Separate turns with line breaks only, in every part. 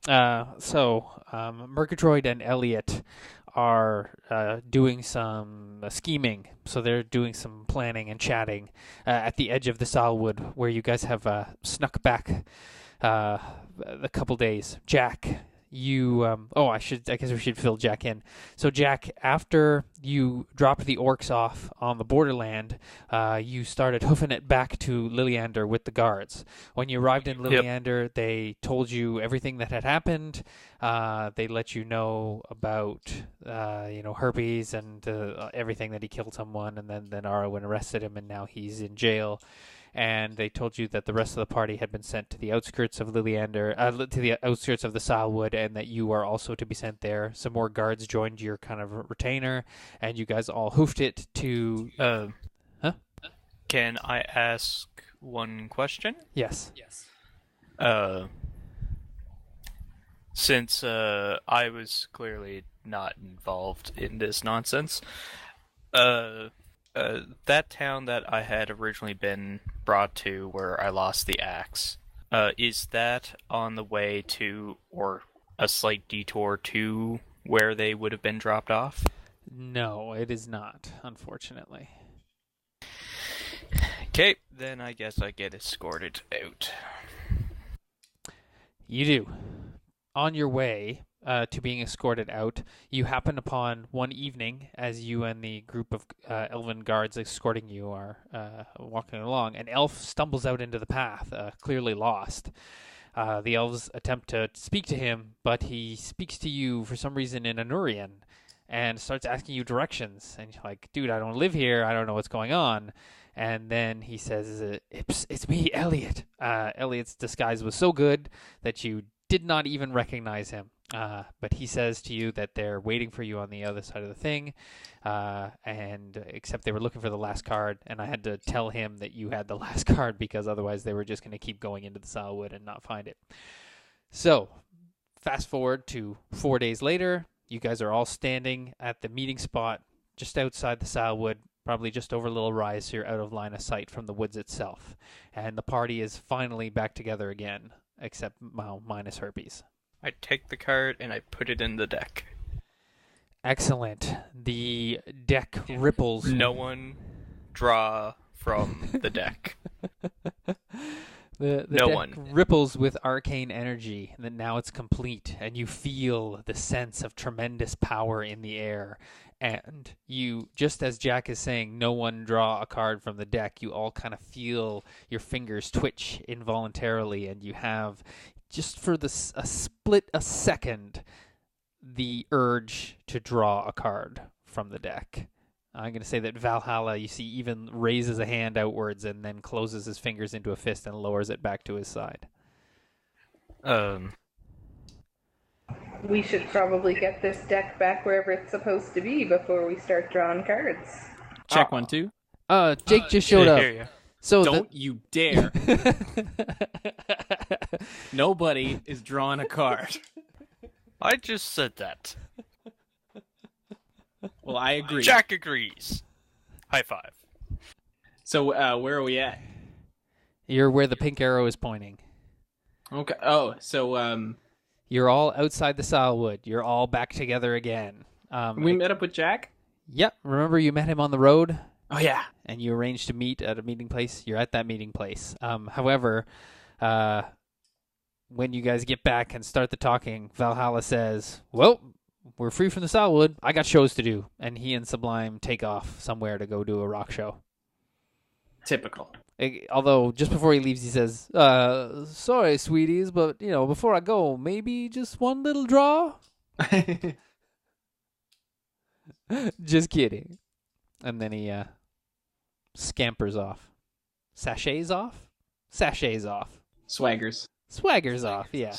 Murgatroyd and Elliot are doing some scheming. So they're doing some planning and chatting at the edge of the Salwood, where you guys have snuck back a couple days. Jack, you I guess we should fill Jack in. So Jack, after you dropped the orcs off on the borderland, you started hoofing it back to Liliander with the guards. When you arrived in Liliander, they told you everything that had happened. They let you know about herpes and everything, that he killed someone, and then Arwen arrested him, and now he's in jail. And they told you that the rest of the party had been sent to the outskirts of Liliander, to the outskirts of the Salwood, and that you are also to be sent there. Some more guards joined your kind of retainer, and you guys all hoofed it to... Huh?
Can I ask one question?
Yes.
Since I was clearly not involved in this nonsense, that town that I had originally been brought to, where I lost the axe, is that on the way to, or a slight detour to, where they would have been dropped off?
No, it is not, unfortunately.
Okay, then I guess I get escorted out.
You do. On your way to being escorted out, you happen upon one evening, as you and the group of elven guards escorting you are walking along, an elf stumbles out into the path, clearly lost. The elves attempt to speak to him, but he speaks to you for some reason in Anurian and starts asking you directions. And you're like, dude, I don't live here. I don't know what's going on. And then he says, it's me, Elliot. Elliot's disguise was so good that you did not even recognize him. But he says to you that they're waiting for you on the other side of the thing, and except they were looking for the last card, and I had to tell him that you had the last card because otherwise they were just going to keep going into the Salwood and not find it. So, fast forward to 4 days later, you guys are all standing at the meeting spot just outside the Salwood, probably just over a little rise, so you're out of line of sight from the woods itself. And the party is finally back together again, except minus herpes.
I take the card and I put it in the deck.
Excellent. The deck ripples.
No one draw from the deck.
The
no
deck
one
ripples with arcane energy, and then now it's complete, and you feel the sense of tremendous power in the air. And you, just as Jack is saying, no one draw a card from the deck, you all kind of feel your fingers twitch involuntarily, and you have, just for a split a second, the urge to draw a card from the deck. I'm going to say that Valhalla, you see, even raises a hand outwards and then closes his fingers into a fist and lowers it back to his side.
We should probably get this deck back wherever it's supposed to be before we start drawing cards.
Check 1, 2.
Jake just showed up. So
don't you dare. Nobody is drawing a card.
I just said that.
Well, I agree.
Jack agrees. High five.
So, where are we at?
You're where the pink arrow is pointing.
Okay. Oh, so,
you're all outside the Salwood. You're all back together again.
We met up with Jack?
Yep. Remember you met him on the road?
Oh, yeah.
And you arranged to meet at a meeting place? You're at that meeting place. However, when you guys get back and start the talking, Valhalla says, well, we're free from the Salwood. I got shows to do. And he and Sublime take off somewhere to go do a rock show.
Typical.
Although, just before he leaves, he says, sorry, sweeties, but, before I go, maybe just one little draw? Just kidding. And then he scampers off. Sachets off? Sachets off. Swaggers off, yeah.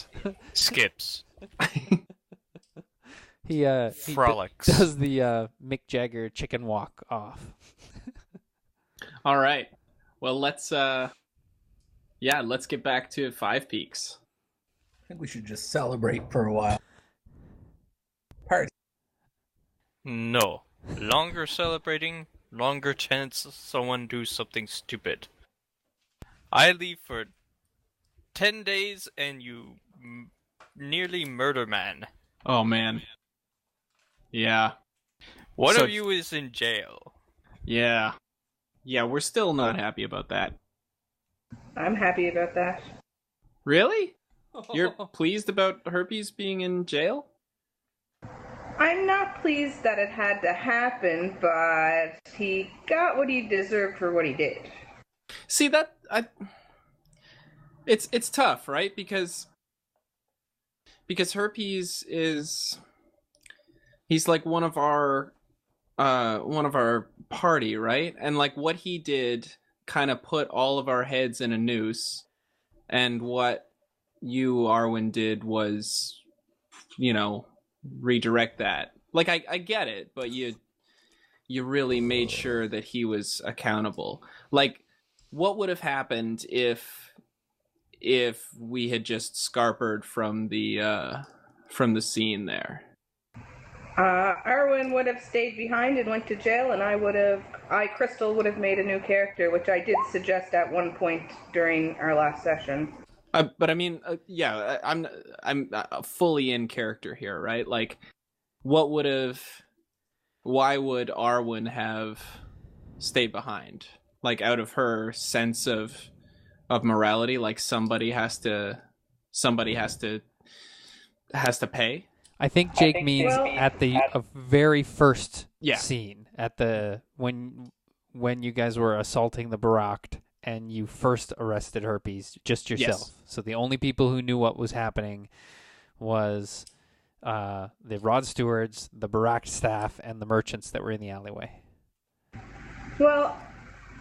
Skips.
He
frolics.
Does the Mick Jagger chicken walk off.
All right. Well, let's get back to Five Peaks.
I think we should just celebrate for a while. Party.
No. Longer celebrating, longer chance someone do something stupid. I leave for 10 days and you nearly murder man.
Oh man. Yeah.
One
So-
of you is in jail.
Yeah. Yeah, we're still not happy about that.
I'm happy about that.
Really? You're pleased about Herpes being in jail?
I'm not pleased that it had to happen, but he got what he deserved for what he did.
See it's tough, right? Because Herpes he's like one of our party, right? And like what he did kind of put all of our heads in a noose, and what you, Arwen, did was, redirect that. Like I get it, but you really made sure that he was accountable. Like, what would have happened if we had just scarpered from the scene there?
Arwen would have stayed behind and went to jail, and Crystal would have made a new character, which I did suggest at one point during our last session.
But I mean, I'm fully in character here, right? Like, why would Arwen have stayed behind? Like, out of her sense of morality, like somebody has to pay.
I think Jake means at the very first
Yeah.
scene, at the when you guys were assaulting the Baracked and you first arrested Herpes, just yourself.
Yes.
So the only people who knew what was happening was the Rod Stewards, the Baracked staff, and the merchants that were in the alleyway.
Well,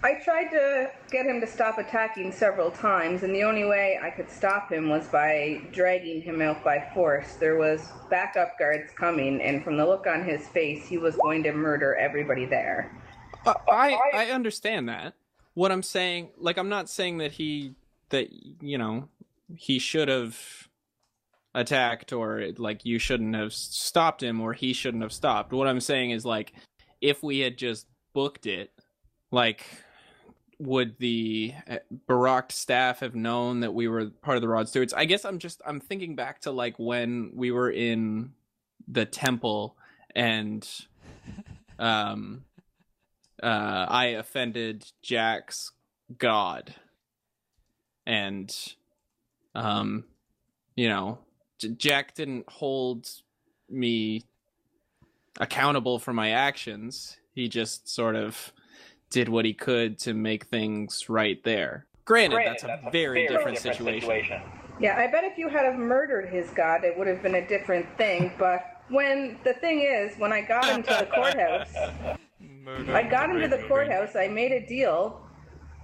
I tried to get him to stop attacking several times, and the only way I could stop him was by dragging him out by force. There was backup guards coming, and from the look on his face, he was going to murder everybody there.
I understand that. What I'm saying, like, I'm not saying that he should have attacked, or like you shouldn't have stopped him, or he shouldn't have stopped. What I'm saying is, like, if we had just booked it, like, would the Baracked staff have known that we were part of the Rod Stewards? I guess I'm thinking back to, like, when we were in the temple and I offended Jack's god, and Jack didn't hold me accountable for my actions. He just sort of did what he could to make things right there. Granted, that's a very different situation.
Yeah, I bet if you had have murdered his god, it would have been a different thing, but when I got him to the courthouse, I made a deal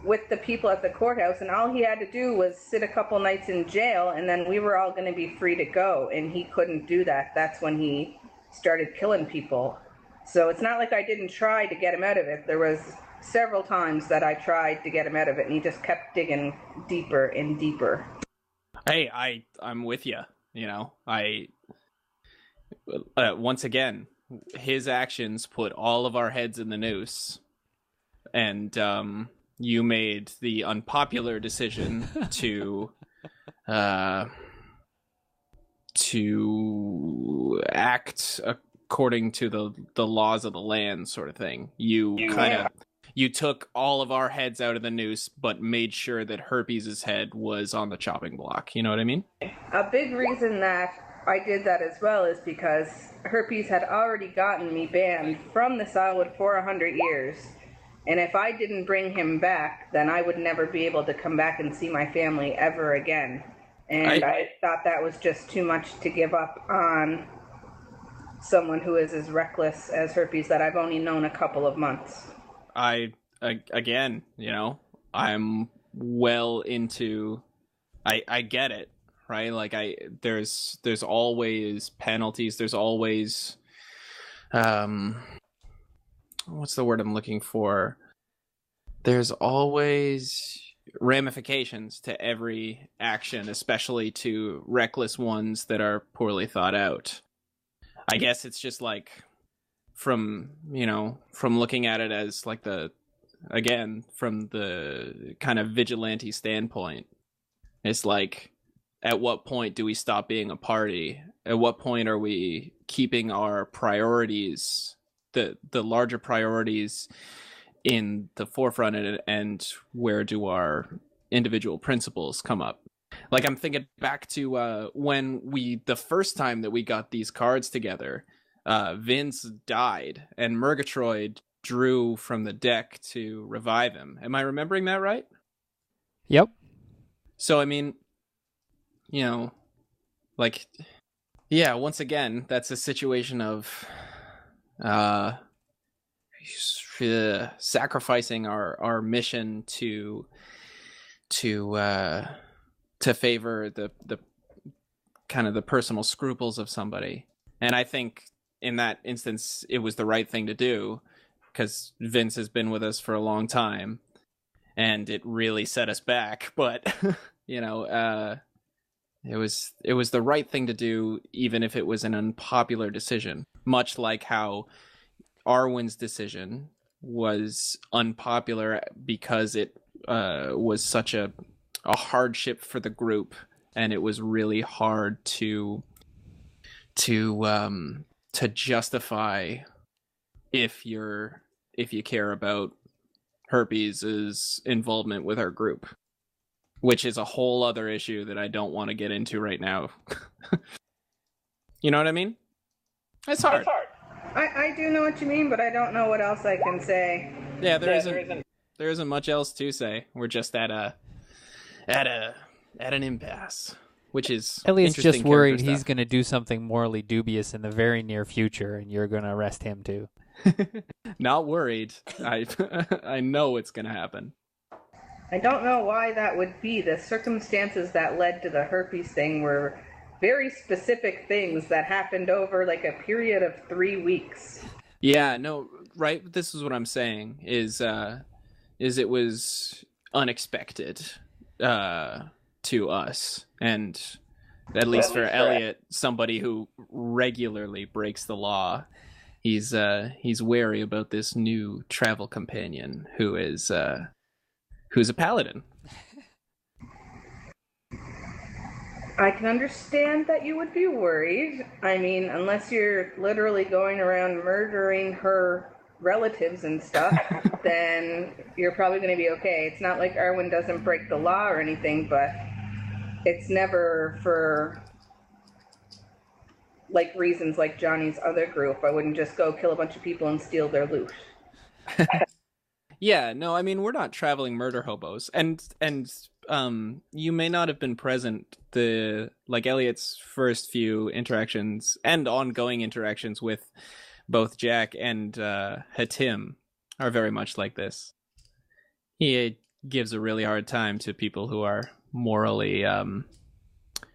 with the people at the courthouse, and all he had to do was sit a couple nights in jail, and then we were all going to be free to go, and he couldn't do that. That's when he started killing people. So it's not like I didn't try to get him out of it. There was several times that I tried to get him out of it, and he just kept digging deeper and deeper.
Hey, I'm with you. Once again, his actions put all of our heads in the noose, and you made the unpopular decision to act according to the laws of the land, sort of thing. You took all of our heads out of the noose, but made sure that Herpes' head was on the chopping block. You know what I mean?
A big reason that I did that as well is because Herpes had already gotten me banned from the Solid for 100 years. And if I didn't bring him back, then I would never be able to come back and see my family ever again. And I thought that was just too much to give up on someone who is as reckless as Herpes that I've only known a couple of months.
Again, I'm well into, I get it, right? Like, there's always penalties. There's always, what's the word I'm looking for? There's always ramifications to every action, especially to reckless ones that are poorly thought out. I guess it's just like, from looking at it as like from the kind of vigilante standpoint, it's like, at what point do we stop being a party? At what point are we keeping our priorities, the larger priorities, in the forefront, and where do our individual principles come up? Like, I'm thinking back to when the first time that we got these cards together, Vince died and Murgatroyd drew from the deck to revive him. Am I remembering that right?
Yep.
So, I mean, you know, like, yeah, once again, that's a situation of sacrificing our mission to favor the kind of the personal scruples of somebody. And I think in that instance, it was the right thing to do, because Vince has been with us for a long time, and it really set us back. But you know, it was the right thing to do, even if it was an unpopular decision. Much like how Arwen's decision was unpopular because it was such a hardship for the group, and it was really hard to justify if you care about Herpes' involvement with our group, which is a whole other issue that I don't want to get into right now. You know what I mean? It's hard.
I do know what you mean, but I don't know what else I can say.
Yeah, there isn't much else to say. We're just at an impasse, which is
Elliot's
interesting
just worried
character
he's
stuff.
going to do something morally dubious in the very near future, and you're going to arrest him too.
Not worried. I know it's going to happen.
I don't know why that would be. The circumstances that led to the herpes thing were very specific things that happened over like a period of 3 weeks.
Yeah, no, right. This is what I'm saying is it was unexpected to us, and at least for Elliot, somebody who regularly breaks the law, he's wary about this new travel companion who's a paladin.
I can understand that you would be worried. I mean, unless you're literally going around murdering her relatives and stuff, then you're probably going to be okay. It's not like Arwen doesn't break the law or anything, but it's never for like reasons like Johnny's other group. I wouldn't just go kill a bunch of people and steal their loot.
Yeah, no, I mean, we're not traveling murder hobos, and you may not have been present. Elliot's first few interactions and ongoing interactions with both Jack and Hatim are very much like this. He gives a really hard time to people who are morally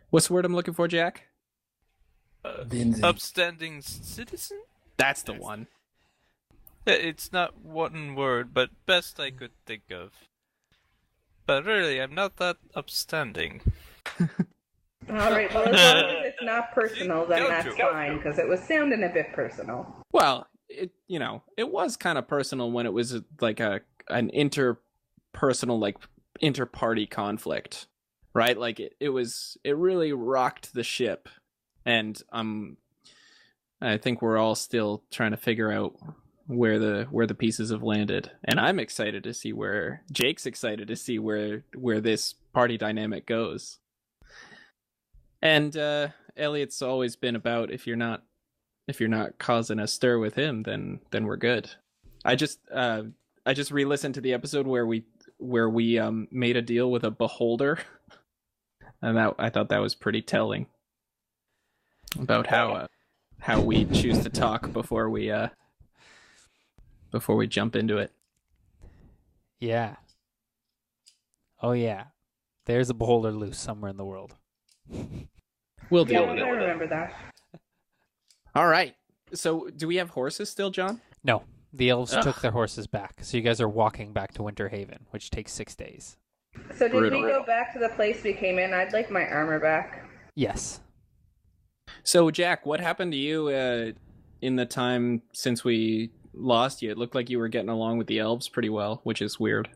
what's the word I'm looking for, Jack?
Upstanding citizen?
That's the one.
It's not one word, but best I could think of. But really, I'm not that upstanding.
Alright, well, as long as it's not personal, then that's fine, because it was sounding a bit personal.
Well, it was kind of personal when it was like an interpersonal, like inter-party conflict, right? Like it really rocked the ship, and I think we're all still trying to figure out where the pieces have landed, and I'm excited to see where Jake's excited to see where this party dynamic goes. And Elliot's always been about if you're not causing a stir with him, then we're good. I just re-listened to the episode where we made a deal with a beholder, and I thought that was pretty telling about how we choose to talk before we jump into it.
Yeah. Oh yeah. There's a beholder loose somewhere in the world.
We'll deal
Yeah,
with
I
it.
remember that.
All right. So, do we have horses still, John?
No, the elves took their horses back, so you guys are walking back to Winterhaven, which takes 6 days.
So did
Brutal.
we go back to the place we came in? I'd like my armor back.
Yes.
So, Jack, what happened to you in the time since we lost you? It looked like you were getting along with the elves pretty well, which is weird.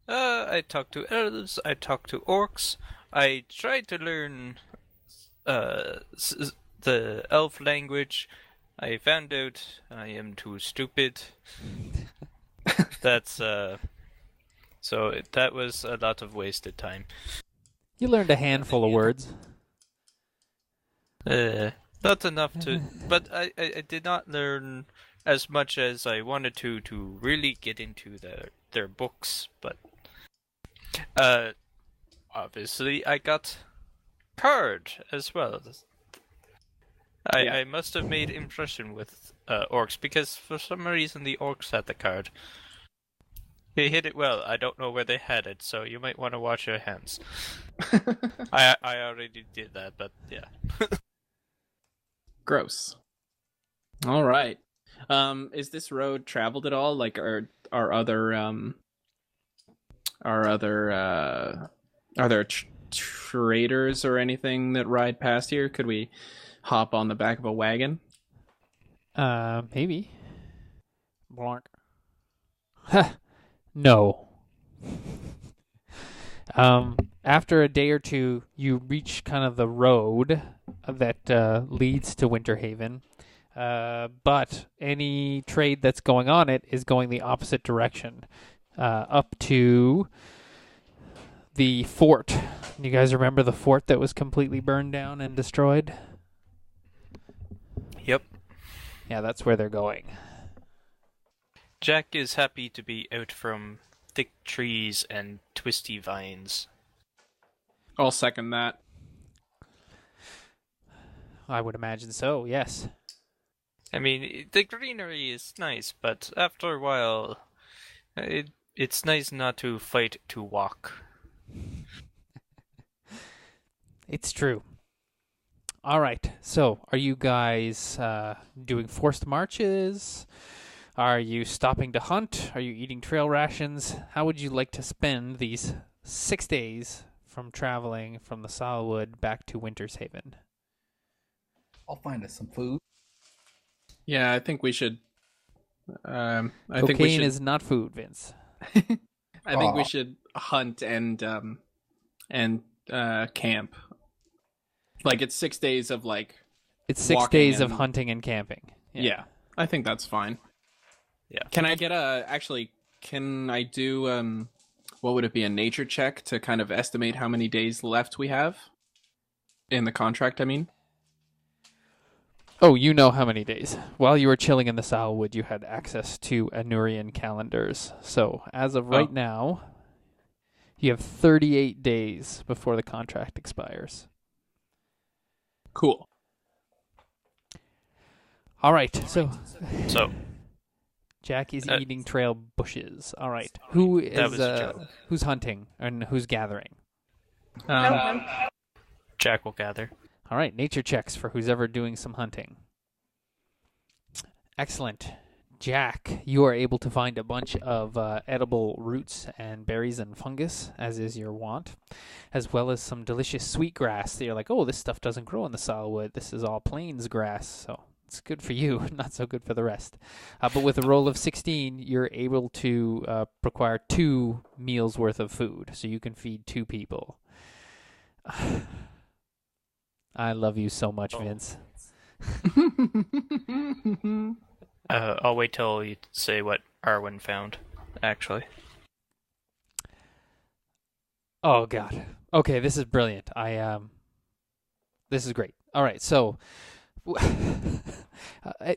I talked to elves, I talked to orcs. I tried to learn the elf language. I found out I am too stupid. That's so that was a lot of wasted time.
You learned a handful of words.
Not enough to, but I did not learn as much as I wanted to really get into their books. But obviously I got card as well. I must have made impression with orcs because for some reason the orcs had the card. They hit it well. I don't know where they had it, so you might want to wash your hands. I already did that, but yeah.
Gross. All right. Is this road traveled at all? Like, are there traders or anything that ride past here? Could we hop on the back of a wagon?
Maybe. Blank. No. After a day or two, you reach kind of the road that leads to Winterhaven. But any trade that's going on it is going the opposite direction, up to the fort. You guys remember the fort that was completely burned down and destroyed?
Yep.
Yeah, that's where they're going.
Jack is happy to be out from thick trees and twisty vines.
I'll second that.
I would imagine so, yes.
I mean, the greenery is nice, but after a while, it's nice not to fight to walk.
It's true. All right, so are you guys doing forced marches? Are you stopping to hunt? Are you eating trail rations? How would you like to spend these 6 days from traveling from the Salwood back to Winterhaven?
I'll find us some food.
Yeah, I think we should.
Cocaine is not food, Vince.
I think we should hunt and camp. Like it's 6 days of like.
It's 6 days of hunting and camping.
Yeah, I think that's fine.
Yeah.
Can I get can I do what would it be, a nature check to kind of estimate how many days left we have in the contract, I mean?
Oh, you know how many days. While you were chilling in the Salwood, you had access to Anurian calendars. So, as of right now, you have 38 days before the contract expires.
Cool.
All right, so Jack is eating trail bushes. All right. Who is who's hunting and who's gathering?
Jack will gather.
All right, nature checks for who's ever doing some hunting. Excellent. Jack, you are able to find a bunch of edible roots and berries and fungus, as is your wont, as well as some delicious sweet grass that you're like, oh, this stuff doesn't grow in the Salwood. This is all plains grass, so it's good for you, not so good for the rest. But with a roll of 16, you're able to acquire 2 meals worth of food, so you can feed 2 people. I love you so much, Vince.
I'll wait till you say what Arwen found, actually.
Oh, God. Okay, this is brilliant. This is great. All right, so...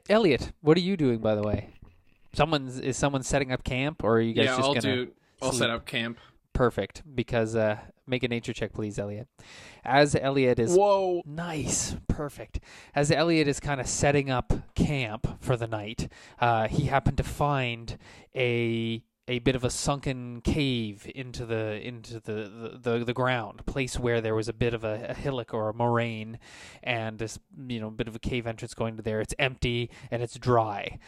Elliot, what are you doing, by the way? Is someone setting up camp, or are you guys just gonna...
I'll set up camp.
Perfect, because make a nature check, please, Elliot. As Elliot is...
Whoa!
Nice. Perfect. As Elliot is kind of setting up camp for the night, he happened to find a bit of a sunken cave into the ground, a place where there was a bit of a hillock or a moraine, and this bit of a cave entrance going to there. It's empty and it's dry,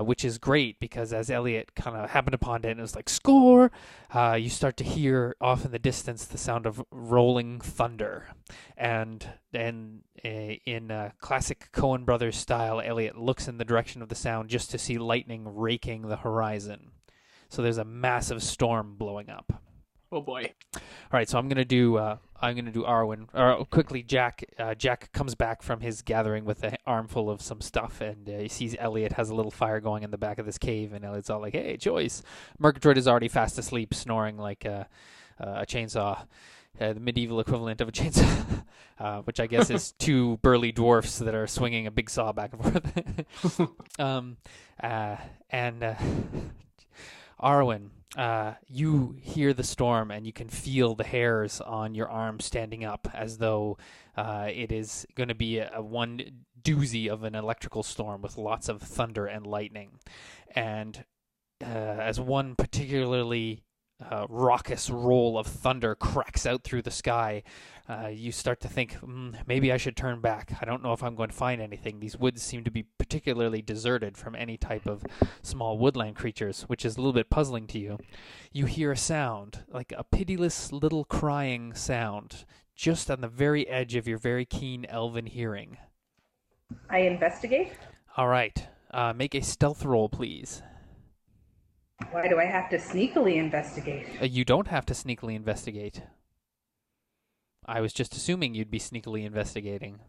which is great because as Elliot kind of happened upon it and it was like score, you start to hear off in the distance the sound of rolling thunder, and in classic Coen Brothers style, Elliot looks in the direction of the sound just to see lightning raking the horizon. So there's a massive storm blowing up.
Oh boy.
All right, so I'm gonna do Arwen. Or quickly, Jack. Jack comes back from his gathering with an armful of some stuff, and he sees Elliot has a little fire going in the back of this cave, and Elliot's all like, "Hey, Joyce." Murgatroyd is already fast asleep, snoring like a chainsaw, the medieval equivalent of a chainsaw, which I guess is two burly dwarfs that are swinging a big saw back and forth. Arwen. You hear the storm and you can feel the hairs on your arm standing up as though it is going to be a one doozy of an electrical storm with lots of thunder and lightning. And as one particularly raucous roll of thunder cracks out through the sky, you start to think, maybe I should turn back. I don't know if I'm going to find anything. These woods seem to be particularly deserted from any type of small woodland creatures, which is a little bit puzzling to you. You hear a sound, like a pitiless little crying sound, just on the very edge of your very keen elven hearing.
I investigate.
All right. Make a stealth roll, please.
Why do I have to sneakily investigate?
You don't have to sneakily investigate. I was just assuming you'd be sneakily investigating.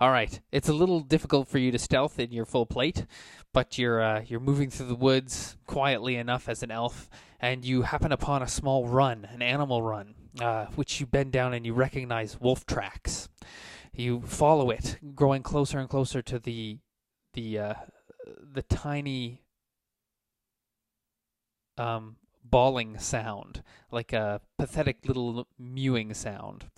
All right. It's a little difficult for you to stealth in your full plate, but you're moving through the woods quietly enough as an elf, and you happen upon a small run, an animal run, which you bend down and you recognize wolf tracks. You follow it, growing closer and closer to the tiny bawling sound, like a pathetic little mewing sound.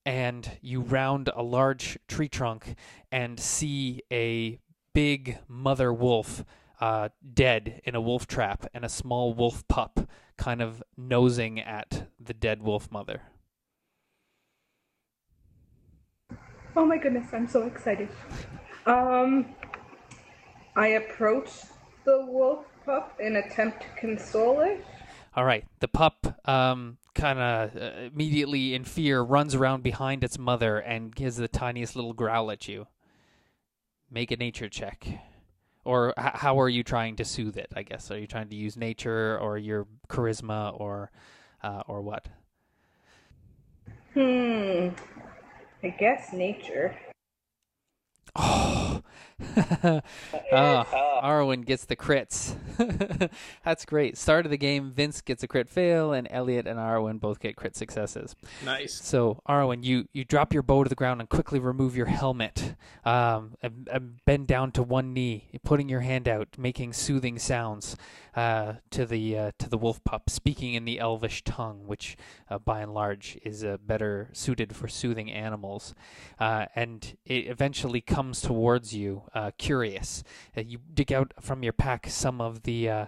And you round a large tree trunk and see a big mother wolf dead in a wolf trap, and a small wolf pup kind of nosing at the dead wolf mother.
Oh my goodness, I'm so excited. I approach the wolf pup and attempt to console it.
All right. The pup kind of immediately in fear runs around behind its mother and gives the tiniest little growl at you. Make a nature check. Or how are you trying to soothe it, I guess? Are you trying to use nature or your charisma or what?
I guess nature.
Oh, Arwen gets the crits. That's great. Start of the game, Vince gets a crit fail, and Elliot and Arwen both get crit successes.
Nice.
So, Arwen, you drop your bow to the ground and quickly remove your helmet, and bend down to one knee, putting your hand out, making soothing sounds to the wolf pup, speaking in the Elvish tongue, which by and large is better suited for soothing animals. And it eventually comes towards you, curious. You dig out from your pack some of the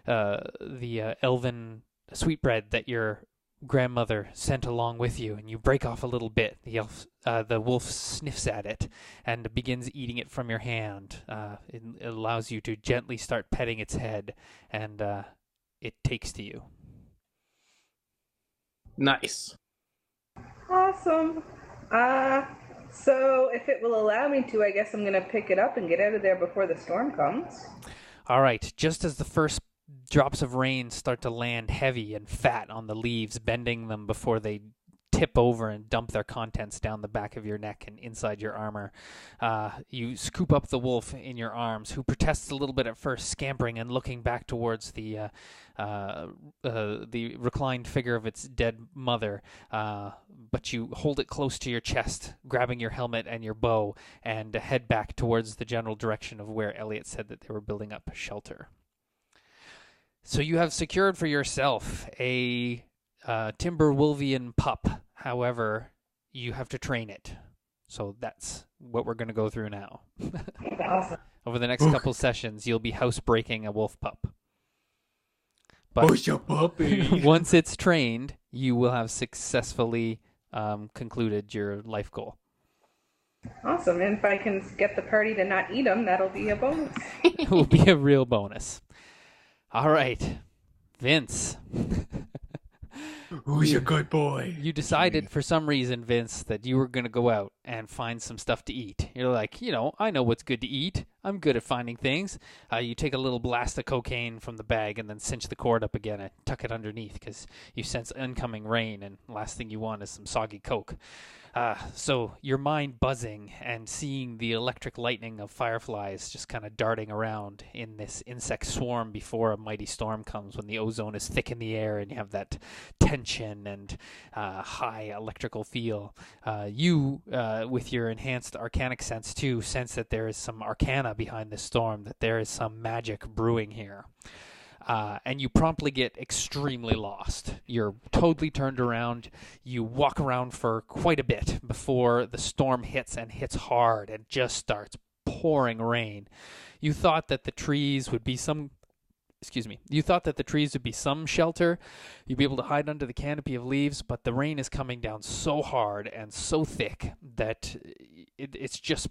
elven sweetbread that your grandmother sent along with you, and you break off a little bit. The wolf sniffs at it and begins eating it from your hand. It allows you to gently start petting its head, and it takes to you.
Nice.
Awesome. So if it will allow me to, I guess I'm going to pick it up and get out of there before the storm comes.
All right. Just as the first drops of rain start to land heavy and fat on the leaves, bending them before they tip over and dump their contents down the back of your neck and inside your armor, you scoop up the wolf in your arms, who protests a little bit at first, scampering and looking back towards the reclined figure of its dead mother, but you hold it close to your chest, grabbing your helmet and your bow, and head back towards the general direction of where Elliot said that they were building up shelter. So you have secured for yourself a Timberwolvian pup. However, you have to train it. So that's what we're going to go through now.
Awesome.
Over the next couple sessions, you'll be housebreaking a wolf pup. But
your puppy.
once it's trained, you will have successfully concluded your life goal.
Awesome. And if I can get the party to not eat them, that'll be a bonus.
It will be a real bonus. All right, Vince.
Who's a good boy?
You decided for some reason, Vince, that you were going to go out and find some stuff to eat. You're like, I know what's good to eat. I'm good at finding things. You take a little blast of cocaine from the bag and then cinch the cord up again and tuck it underneath because you sense incoming rain, and last thing you want is some soggy coke. So your mind buzzing and seeing the electric lightning of fireflies just kind of darting around in this insect swarm before a mighty storm comes, when the ozone is thick in the air and you have that tension and high electrical feel. You, with your enhanced arcanic sense too, sense that there is some arcana behind this storm, that there is some magic brewing here. And you promptly get extremely lost. You're totally turned around. You walk around for quite a bit before the storm hits, and hits hard and just starts pouring rain. You thought that the trees would be some shelter. You'd be able to hide under the canopy of leaves, but the rain is coming down so hard and so thick that it's just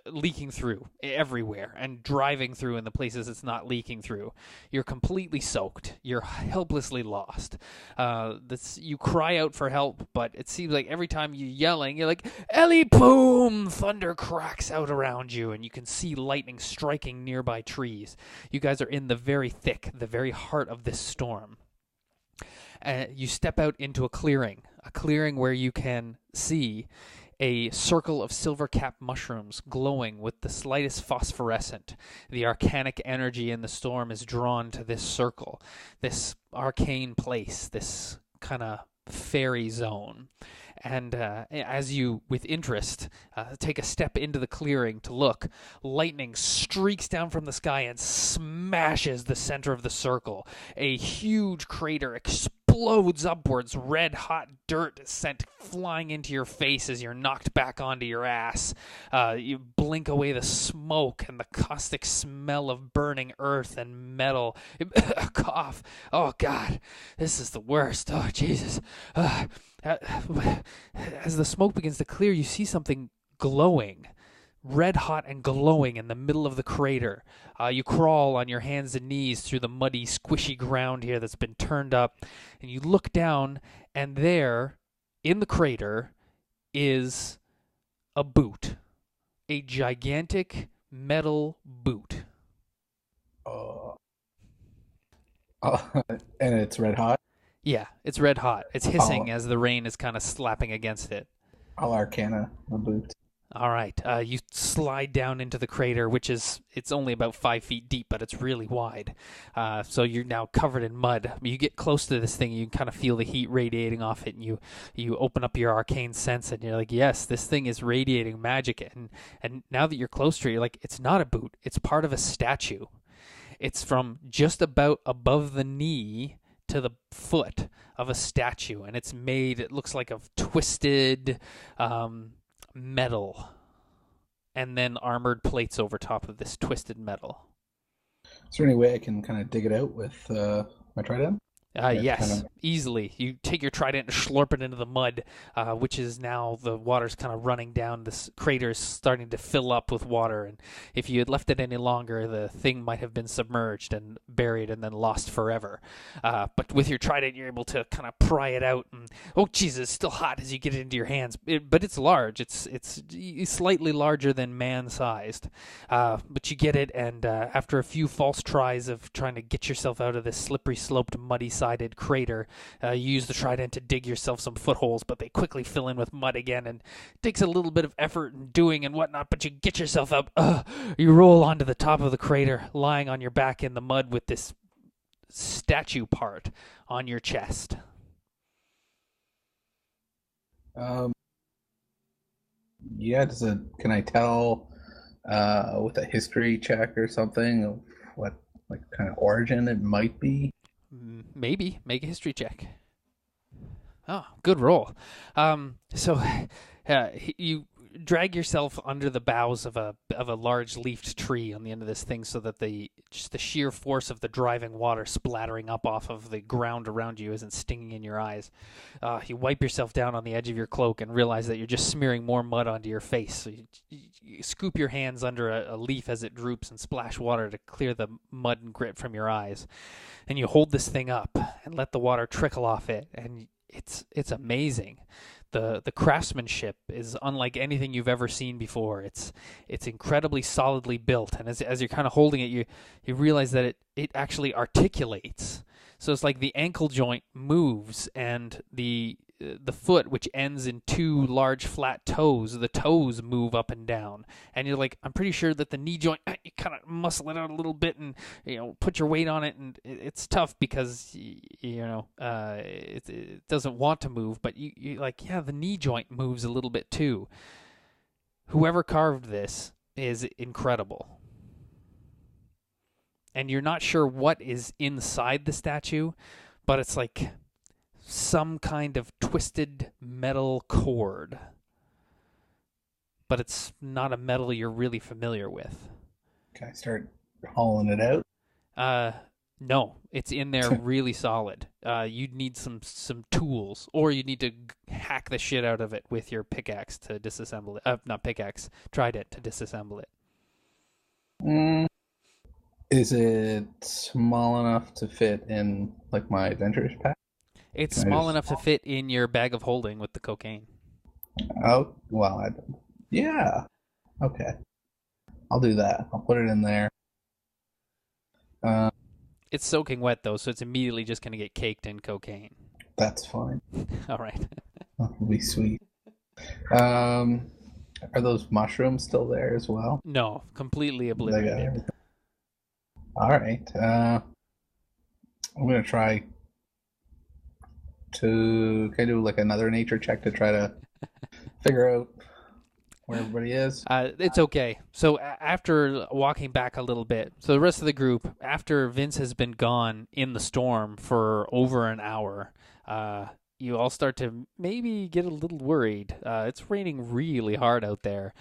leaking through everywhere and driving through in the places it's not leaking through. You're completely soaked. You're helplessly lost. You cry out for help, but it seems like every time you're yelling, you're like, Ellie Boom! Thunder cracks out around you, and you can see lightning striking nearby trees. You guys are in the very heart of this storm. You step out into a clearing where you can see a circle of silver-capped mushrooms glowing with the slightest phosphorescent. The arcanic energy in the storm is drawn to this circle, this arcane place, this kind of fairy zone. And as you, with interest, take a step into the clearing to look, lightning streaks down from the sky and smashes the center of the circle. A huge crater explodes upwards. Red-hot dirt is sent flying into your face as you're knocked back onto your ass. You blink away the smoke and the caustic smell of burning earth and metal. Cough. Oh, God. This is the worst. Oh, Jesus. As the smoke begins to clear, you see something glowing, red hot and glowing in the middle of the crater. You crawl on your hands and knees through the muddy, squishy ground here that's been turned up, and you look down, and there, in the crater, is a boot. A gigantic metal boot.
And it's red hot?
Yeah, it's red hot. It's hissing as the rain is kind of slapping against it.
All arcana, the boot.
All right. You slide down into the crater, it's only about 5 feet deep, but it's really wide. So you're now covered in mud. You get close to this thing, you can kind of feel the heat radiating off it, and you open up your arcane sense, and you're like, yes, this thing is radiating magic. And now that you're close to it, you're like, it's not a boot. It's part of a statue. It's from just about above the knee to the foot of a statue, and it's made, it looks like, of twisted metal, and then armored plates over top of this twisted metal.
Is there any way I can kind of dig it out with my trident?
Yes, easily. You take your trident and slurp it into the mud, which is now, the water's kind of running down. This crater is starting to fill up with water, and if you had left it any longer, the thing might have been submerged and buried and then lost forever. But with your trident, you're able to kind of pry it out, and oh, Jesus, it's still hot as you get it into your hands. But it's large. It's slightly larger than man-sized. But you get it, and after a few false tries of trying to get yourself out of this slippery, sloped, muddy-sided crater, you use the trident to dig yourself some footholds, but they quickly fill in with mud again, and it takes a little bit of effort and doing and whatnot, but you get yourself up. You roll onto the top of the crater, lying on your back in the mud with this statue part on your chest.
Yeah, can I tell with a history check or something of what kind of origin it might be?
Maybe. Make a history check. Oh, good roll. So you drag yourself under the boughs of a large leafed tree on the end of this thing, so that just the sheer force of the driving water splattering up off of the ground around you isn't stinging in your eyes. You wipe yourself down on the edge of your cloak and realize that you're just smearing more mud onto your face. So you scoop your hands under a leaf as it droops and splash water to clear the mud and grit from your eyes. And you hold this thing up and let the water trickle off it, and it's amazing. The craftsmanship is unlike anything you've ever seen before. It's incredibly solidly built, and as you're kind of holding it, you realize that it actually articulates. So it's like the ankle joint moves, and the foot, which ends in two large flat toes, the toes move up and down. And you're like, I'm pretty sure that the knee joint, you kind of muscle it out a little bit and, put your weight on it. And it's tough because, it doesn't want to move, but you like, yeah, the knee joint moves a little bit too. Whoever carved this is incredible. And you're not sure what is inside the statue, but it's like some kind of twisted metal cord. But it's not a metal you're really familiar with.
Can I start hauling it out?
No, it's in there really solid. You'd need some tools, or you need to hack the shit out of it with your pickaxe to disassemble it. Not pickaxe, trident to disassemble it.
Is it small enough to fit in like my adventurer's pack?
It's small enough to fit in your bag of holding with the cocaine.
Oh, well, yeah. Okay. I'll do that. I'll put it in there.
It's soaking wet, though, so it's immediately just going to get caked in cocaine.
That's fine.
All right.
That'll be sweet. Are those mushrooms still there as well?
No, completely obliterated.
All right. I'm going to try to do like another nature check to try to figure out where everybody is.
It's okay. So after walking back a little bit, so the rest of the group, after Vince has been gone in the storm for over an hour, you all start to maybe get a little worried. It's raining really hard out there.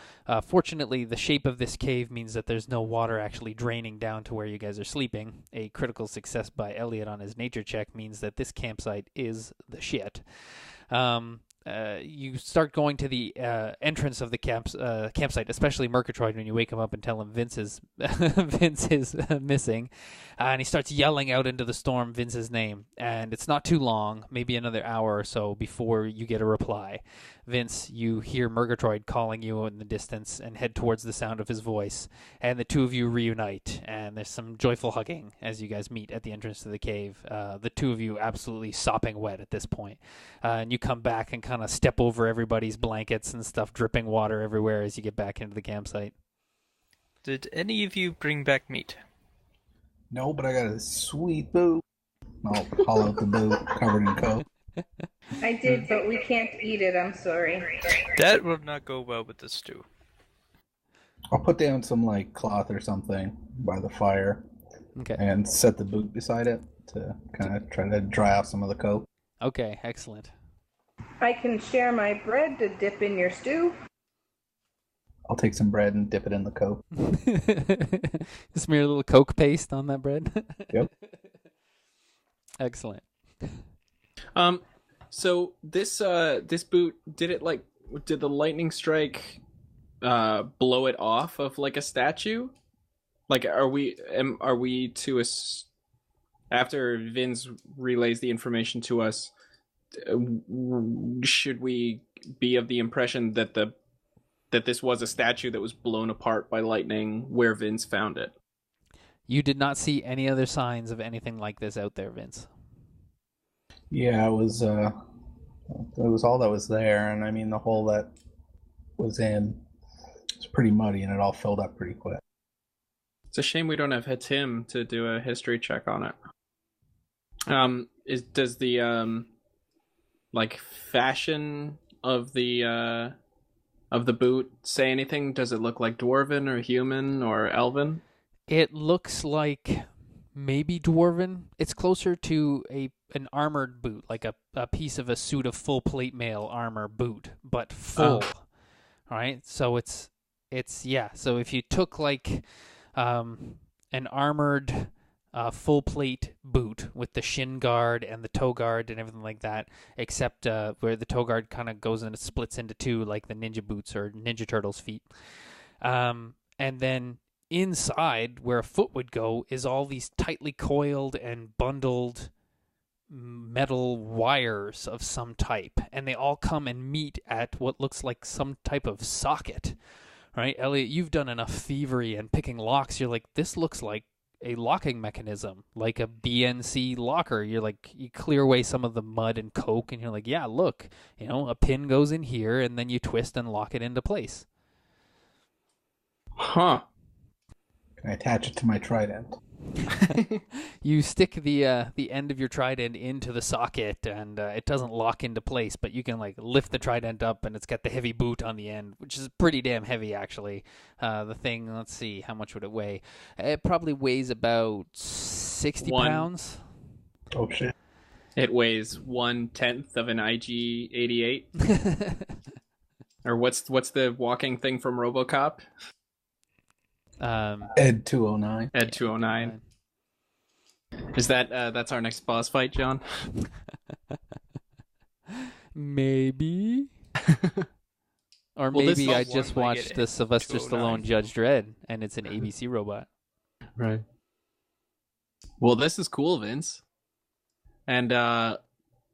Fortunately, the shape of this cave means that there's no water actually draining down to where you guys are sleeping. A critical success by Elliot on his nature check means that this campsite is the shit. You start going to the entrance of the campsite, especially Murgatroyd, when you wake him up and tell him Vince is missing. And he starts yelling out into the storm Vince's name. And it's not too long, maybe another hour or so before you get a reply. Vince, you hear Murgatroyd calling you in the distance and head towards the sound of his voice. And the two of you reunite. And there's some joyful hugging as you guys meet at the entrance to the cave. The two of you absolutely sopping wet at this point. And you come back and kind of step over everybody's blankets and stuff, dripping water everywhere as you get back into the campsite.
Did any of you bring back meat?
No, but I got a sweet boot. I'll haul out the boot covered in coke.
I did, but we can't eat it. I'm sorry.
That will not go well with the stew.
I'll put down some like cloth or something by the fire,
Okay.
and set the boot beside it to kind of try to dry off some of the coke.
Okay, excellent.
I can share my bread to dip in your stew.
I'll take some bread and dip it in the coke.
Smear a little Coke paste on that bread.
Yep.
Excellent.
So this boot, did the lightning strike blow it off of like a statue? Like, are we to after Vince relays the information to us, should we be of the impression that this was a statue that was blown apart by lightning where Vince found it?
You did not see any other signs of anything like this out there, Vince.
Yeah, it was all that was there, and I mean the hole that was in was pretty muddy, and it all filled up pretty quick.
It's a shame we don't have Tim to do a history check on it. Does the like fashion of the boot say anything? Does it look like dwarven or human or elven?
It looks like maybe dwarven. It's closer to an armored boot, like a piece of a suit of full plate mail armor boot, but full. All right, so it's yeah. So if you took like an armored full plate boot with the shin guard and the toe guard and everything like that, except where the toe guard kind of goes and splits into two, like the ninja boots or Ninja Turtles feet. And then inside, where a foot would go, is all these tightly coiled and bundled metal wires of some type, and they all come and meet at what looks like some type of socket. Right, Elliot, you've done enough thievery and picking locks. You're like, this looks like a locking mechanism, like a BNC locker. You're like, you clear away some of the mud and coke, and you're like, yeah, look, a pin goes in here, and then you twist and lock it into place.
Huh.
Can I attach it to my trident?
You stick the end of your trident into the socket, and it doesn't lock into place, but you can like lift the trident up, and it's got the heavy boot on the end, which is pretty damn heavy actually. The thing, let's see, how much would it weigh? It probably weighs about 60 pounds.
Oh shit!
It weighs 1/10 of an IG-88. Or what's the walking thing from RoboCop?
Ed 209.
Ed 209. Is that's our next boss fight, John?
Maybe. Or
Well,
maybe I
this-
just
One
watched
legged
the Sylvester
209.
Stallone Judge Dredd, and it's an ABC robot.
Right. Well, this is cool, Vince. And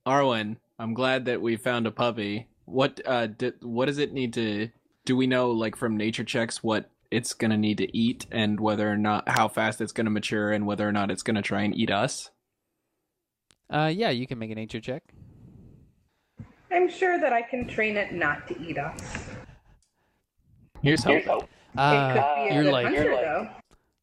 Arwen, I'm glad that we found a puppy. What does it need to? Do we know, like from nature checks, what it's gonna need to eat, and whether or not how fast it's gonna mature, and whether or not it's gonna try and eat us?
Yeah, you can make a nature check.
I'm sure that I can train it not to eat us.
Here's hope.
It could be a
You're
good
like,
hunter, though.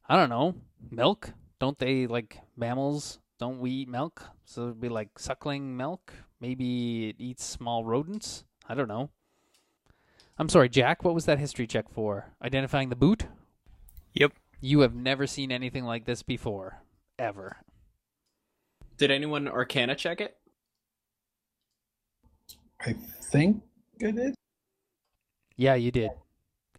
I don't know, milk? Don't they, like, mammals, don't we eat milk? So it'd be like suckling milk? Maybe it eats small rodents? I don't know. I'm sorry, Jack, what was that history check for? Identifying the boot?
Yep.
You have never seen anything like this before. Ever.
Did anyone Arcana check it?
I think it is.
Yeah, you did.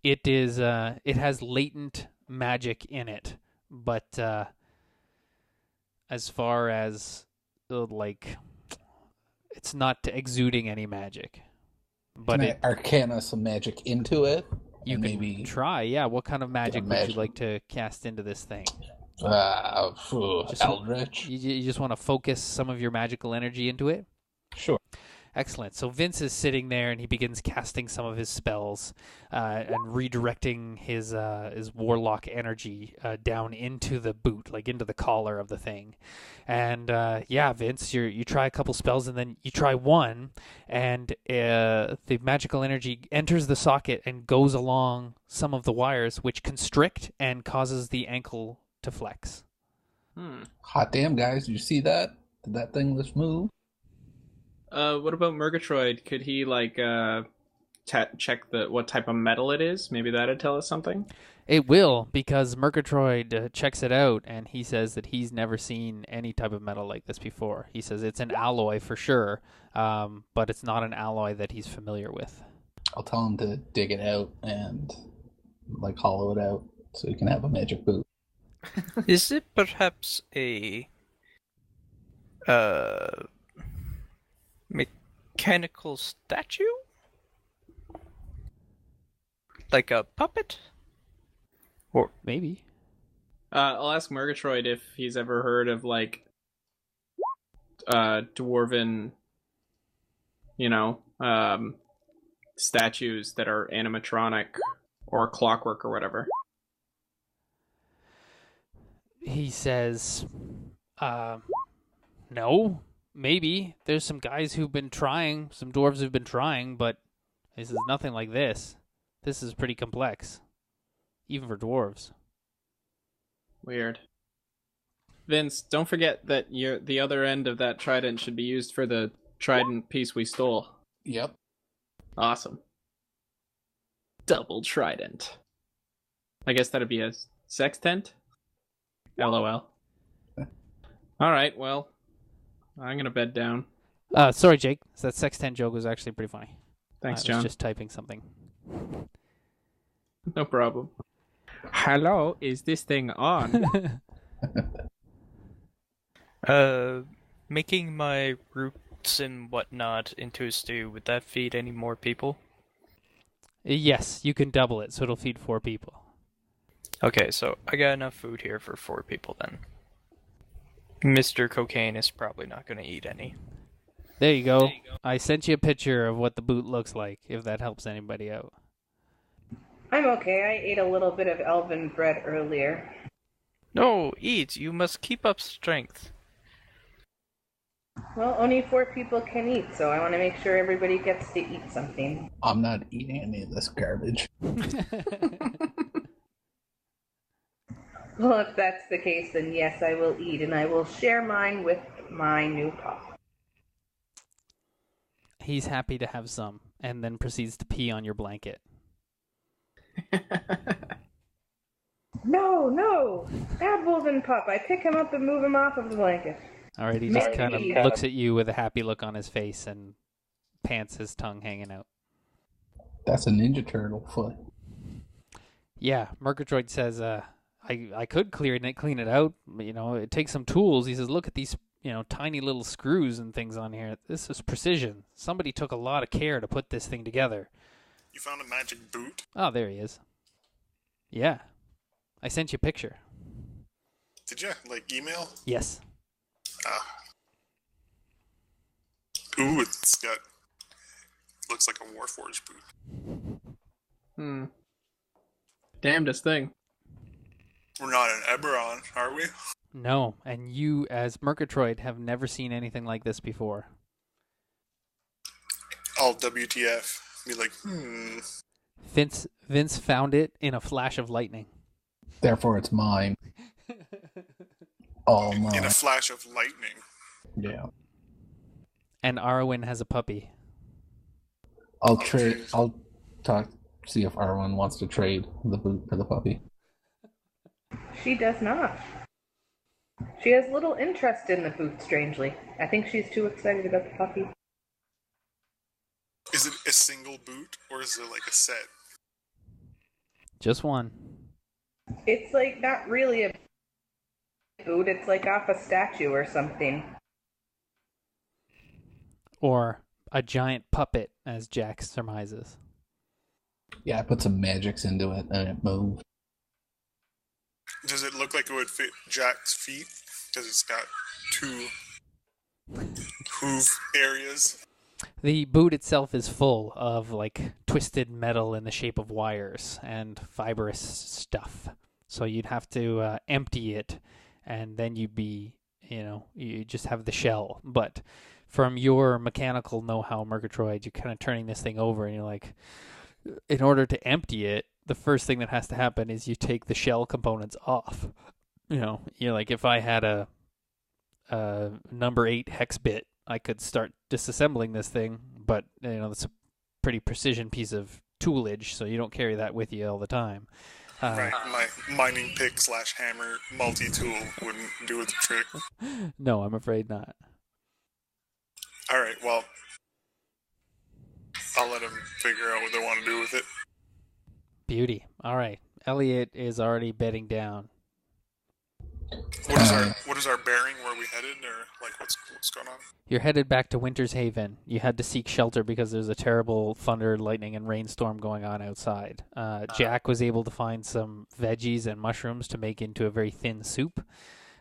It is, it has latent magic in it, but, as far as, like, it's not exuding any magic. But
Can I arcana some magic into it?
you
and
can
maybe
try, yeah. What kind of magic would you
magic.
like to cast into this thing? Just-
Eldritch.
You just want to focus some of your magical energy into it?
Sure.
Excellent. So Vince is sitting there, and he begins casting some of his spells and redirecting his warlock energy down into the boot, like into the collar of the thing. And yeah, Vince, you try a couple spells, and then you try one, and the magical energy enters the socket and goes along some of the wires, which constrict and causes the ankle to flex.
Hot damn, guys! Did you see that? Did that thing just move?
What about Murgatroyd? Could he like check what type of metal it is? Maybe that'd tell us something.
It will, because Murgatroyd checks it out, and he says that he's never seen any type of metal like this before. He says it's an alloy for sure, but it's not an alloy that he's familiar with.
I'll tell him to dig it out and like hollow it out so he can have a magic boot.
Is it perhaps a mechanical statue? Like a puppet? Or
Maybe.
I'll ask Murgatroyd if he's ever heard of like dwarven, statues that are animatronic or clockwork or whatever.
He says, no, maybe. There's some guys who've been trying, some dwarves who've been trying, but this is nothing like this. This is pretty complex, even for dwarves.
Weird. Vince, don't forget that the other end of that trident should be used for the trident piece we stole.
Yep.
Awesome. Double trident. I guess that'd be a sextant? LOL. All right, well, I'm gonna bed down.
Sorry, Jake. That sextant joke was actually pretty funny.
Thanks,
I
John.
was just typing something.
No problem. Hello, is this thing on?
Making my roots and whatnot into a stew, would that feed any more people?
Yes, you can double it, so it'll feed 4 people.
Okay, so I got enough food here for 4 people then. Mr. Cocaine is probably not going to eat any.
There you go. I sent you a picture of what the boot looks like, if that helps anybody out.
I'm okay. I ate a little bit of elven bread earlier.
No, eat. You must keep up strength.
Well, only 4 people can eat, so I want to make sure everybody gets to eat something.
I'm not eating any of this garbage.
Well, if that's the case, then yes, I will eat, and I will share mine with my new pup.
He's happy to have some, and then proceeds to pee on your blanket.
No! Adwolven pup. I pick him up and move him off of the blanket.
Alright, he just kind of looks at you with a happy look on his face and pants his tongue hanging out.
That's a Ninja Turtle foot.
Yeah, Murgatroyd says, I could clean it out, but, it takes some tools. He says, look at these, tiny little screws and things on here. This is precision. Somebody took a lot of care to put this thing together.
You found a magic boot?
Oh, there he is. Yeah. I sent you a picture.
Did you? Like, email?
Yes.
Ooh, looks like a Warforged boot.
Damnedest thing.
We're not in Eberron, are we?
No, and you, as Murgatroyd, have never seen anything like this before.
All WTF. Be like,
Vince found it in a flash of lightning.
Therefore, it's mine. All
in
mine.
a flash of lightning.
Yeah.
And Arwen has a puppy.
I'll trade. I'll see if Arwen wants to trade the boot for the puppy.
She does not. She has little interest in the boot, strangely. I think she's too excited about the puppy.
Is it a single boot, or is it like a set?
Just one.
It's like not really a boot, it's like off a statue or something.
Or a giant puppet, as Jack surmises.
Yeah, I put some magics into it and it moved.
Does it look like it would fit Jack's feet? Because it's got 2 hoof areas.
The boot itself is full of, twisted metal in the shape of wires and fibrous stuff. So you'd have to empty it, and then you'd be, you just have the shell. But from your mechanical know-how, Murgatroyd, you're kind of turning this thing over, and you're like, in order to empty it, the first thing that has to happen is you take the shell components off. You're like, if I had a number 8 hex bit, I could start disassembling this thing, but it's a pretty precision piece of toolage, so you don't carry that with you all the time.
Right, my mining pick / hammer multi-tool wouldn't do the trick.
No, I'm afraid not.
Alright, well, I'll let them figure out what they want to do with it.
Beauty. All right. Elliot is already bedding down.
What is our bearing? Where are we headed, or what's going on?
You're headed back to Winterhaven. You had to seek shelter because there's a terrible thunder, lightning, and rainstorm going on outside. Jack was able to find some veggies and mushrooms to make into a very thin soup.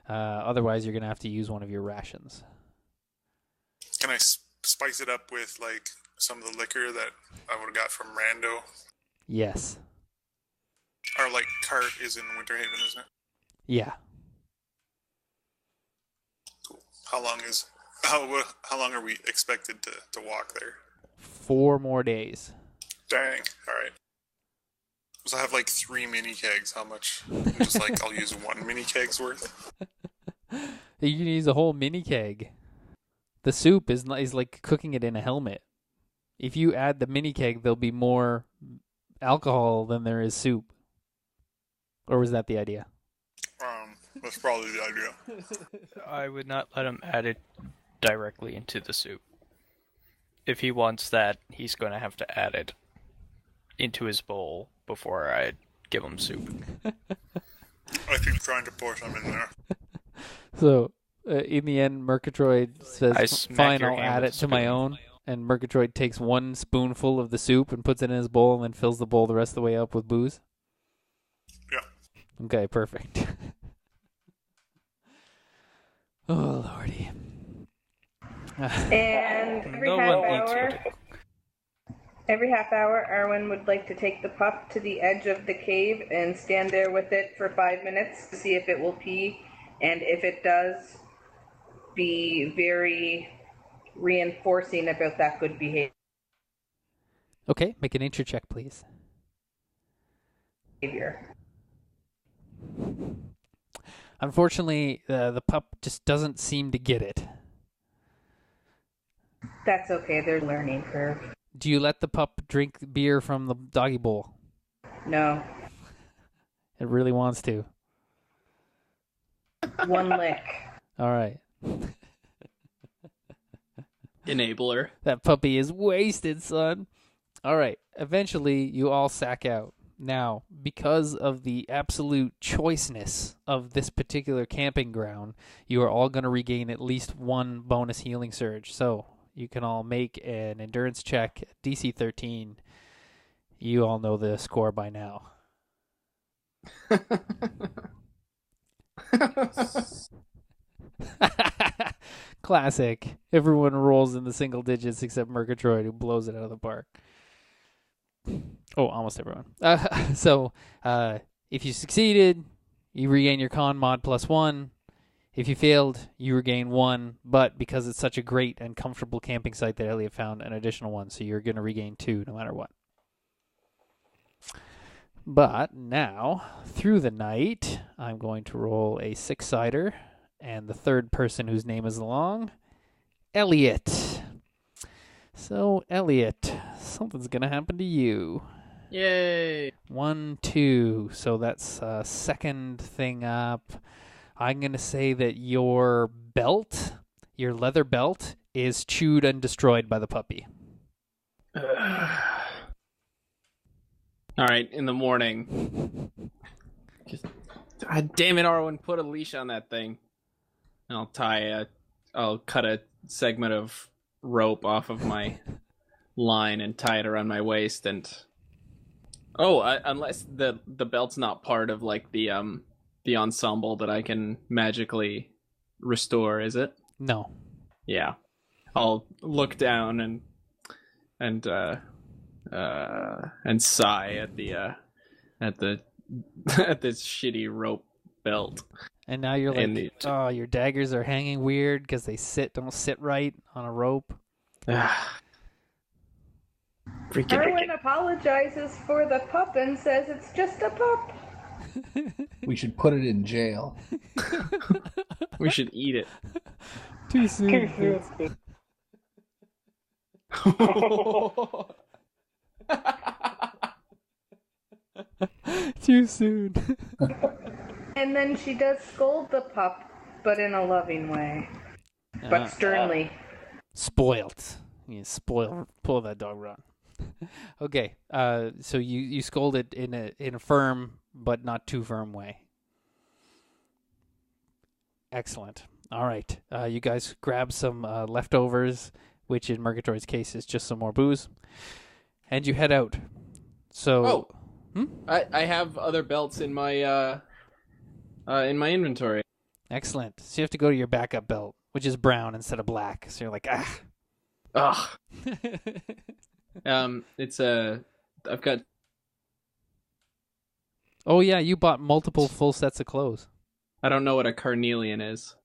Otherwise, you're going to have to use one of your rations.
Can I spice it up with some of the liquor that I would have got from Rando?
Yes.
Our cart is in Winterhaven, isn't it?
Yeah.
Cool. How long are we expected to walk there?
4 more days.
Dang. All right. So I have 3 mini kegs. How much? Just I'll use 1 mini keg's worth.
You can use a whole mini keg. The soup is like cooking it in a helmet. If you add the mini keg, there'll be more alcohol than there is soup. Or was that the idea?
That's probably the idea.
I would not let him add it directly into the soup. If he wants that, he's going to have to add it. into his bowl before I give him soup.
I keep trying to pour some in there.
So, in the end, Murgatroyd
I
says,
smack
fine,
your
I'll
hand
add
with
it
a
to my
spoon.
own. And Murgatroyd takes one spoonful of the soup and puts it in his bowl and then fills the bowl the rest of the way up with booze.
Yeah.
Okay, perfect. Oh, Lordy.
And every half hour, Arwen would like to take the pup to the edge of the cave and stand there with it for 5 minutes to see if it will pee, and if it does, be very reinforcing about that good behavior.
Okay, make an nature check, please. Unfortunately, the pup just doesn't seem to get it.
That's okay, there's a learning curve.
Do you let the pup drink beer from the doggy bowl?
No.
It really wants to.
One lick.
All right.
Enabler.
That puppy is wasted, son. All right. Eventually, you all sack out. Now, because of the absolute choiceness of this particular camping ground, you are all going to regain at least one bonus healing surge. So you can all make an endurance check, DC 13. You all know the score by now. Classic. Everyone rolls in the single digits except Murgatroyd, who blows it out of the park. Oh, almost everyone. So, if you succeeded, you regain your con mod +1. If you failed, you regain 1. But because it's such a great and comfortable camping site that Elliot found an additional 1, so you're going to regain 2 no matter what. But now, through the night, I'm going to roll a 6-sider, and the third person whose name is along, Elliot. So, Elliot, something's going to happen to you.
Yay!
1, 2. So that's second thing up. I'm going to say that your belt, your leather belt, is chewed and destroyed by the puppy.
All right, in the morning. Just, God damn it, Arwen, put a leash on that thing. And I'll cut a segment of rope off of my line and tie it around my waist. And unless the belt's not part of like the ensemble that I can magically restore, is it?
No.
Yeah. I'll look down and sigh at the at this shitty rope belt.
And now you're like, oh, your daggers are hanging weird because they don't sit right on a rope.
Arwen apologizes for the pup and says it's just a pup.
We should put it in jail.
We should eat it.
Too soon. Too soon.
And then she does scold the pup, but in a loving way. But sternly.
Spoiled. You pull that dog run. Okay, so you scold it in a firm but not too firm way. Excellent. All right, you guys grab some leftovers, which in Murgatroyd's case is just some more booze, and you head out. So,
I have other belts in my inventory.
Excellent. So you have to go to your backup belt, which is brown instead of black. So you're like, ah.
Ugh. I've got.
Oh yeah, you bought multiple full sets of clothes.
I don't know what a carnelian is.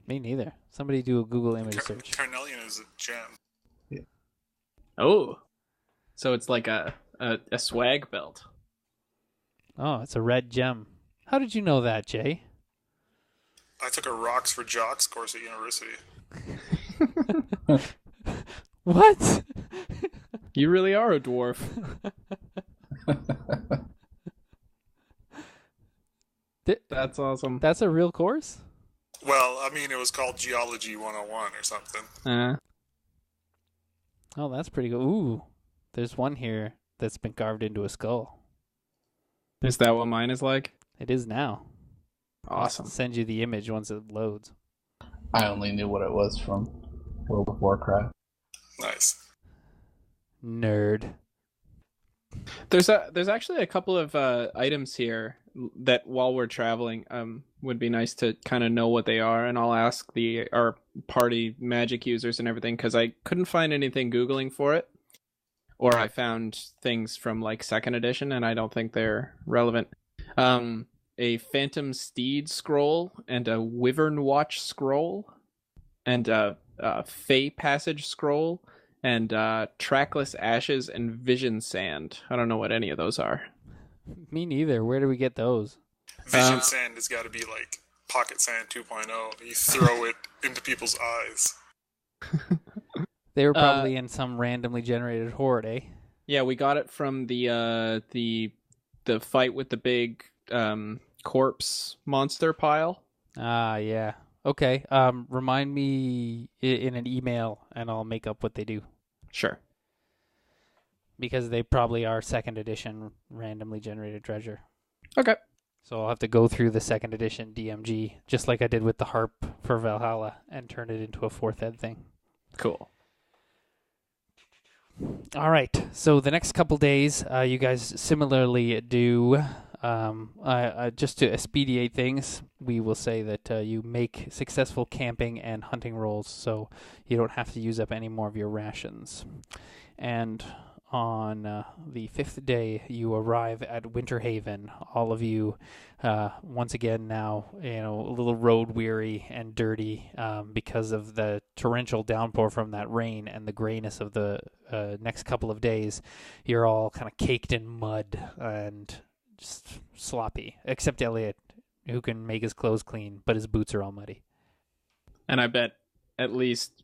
Me neither. Somebody do a Google image search.
Carnelian is a gem.
Oh, so it's like a swag belt.
Oh, it's a red gem. How did you know that, Jay?
I took a Rocks for Jocks course at university.
What?
You really are a dwarf. That's awesome.
That's a real course?
Well, I mean, it was called Geology 101 or something.
Oh, that's pretty good. Ooh, there's one here. that's been carved into a skull.
Is that what mine is like?
It is now.
Awesome.
I'll send you the image once it loads.
I only knew what it was from World of Warcraft.
Nice.
Nerd.
There's actually a couple of items here that while we're traveling would be nice to kind of know what they are, and I'll ask our party magic users and everything, because I couldn't find anything Googling for it, or I found things from like 2nd edition and I don't think they're relevant. A Phantom Steed scroll and a Wyvern Watch scroll and a Fey Passage scroll and Trackless Ashes and Vision Sand. I don't know what any of those are.
Me neither. Where do we get those?
Vision sand has got to be like Pocket Sand 2.0. You throw it into people's eyes.
They were probably in some randomly generated horde, eh?
Yeah, we got it from the fight with the big corpse monster pile.
Ah, yeah. Okay. Remind me in an email, and I'll make up what they do.
Sure.
Because they probably are 2nd edition randomly generated treasure.
Okay.
So I'll have to go through the 2nd edition DMG, just like I did with the harp for Valhalla, and turn it into a 4th ed thing.
Cool.
All right. So the next couple days, you guys similarly do. Just to expedite things, we will say that you make successful camping and hunting rolls, so you don't have to use up any more of your rations. And on the 5th day, you arrive at Winterhaven. All of you, once again now, a little road weary and dirty because of the torrential downpour from that rain and the grayness of the next couple of days. You're all kind of caked in mud and just sloppy, except Elliot, who can make his clothes clean, but his boots are all muddy.
And I bet at least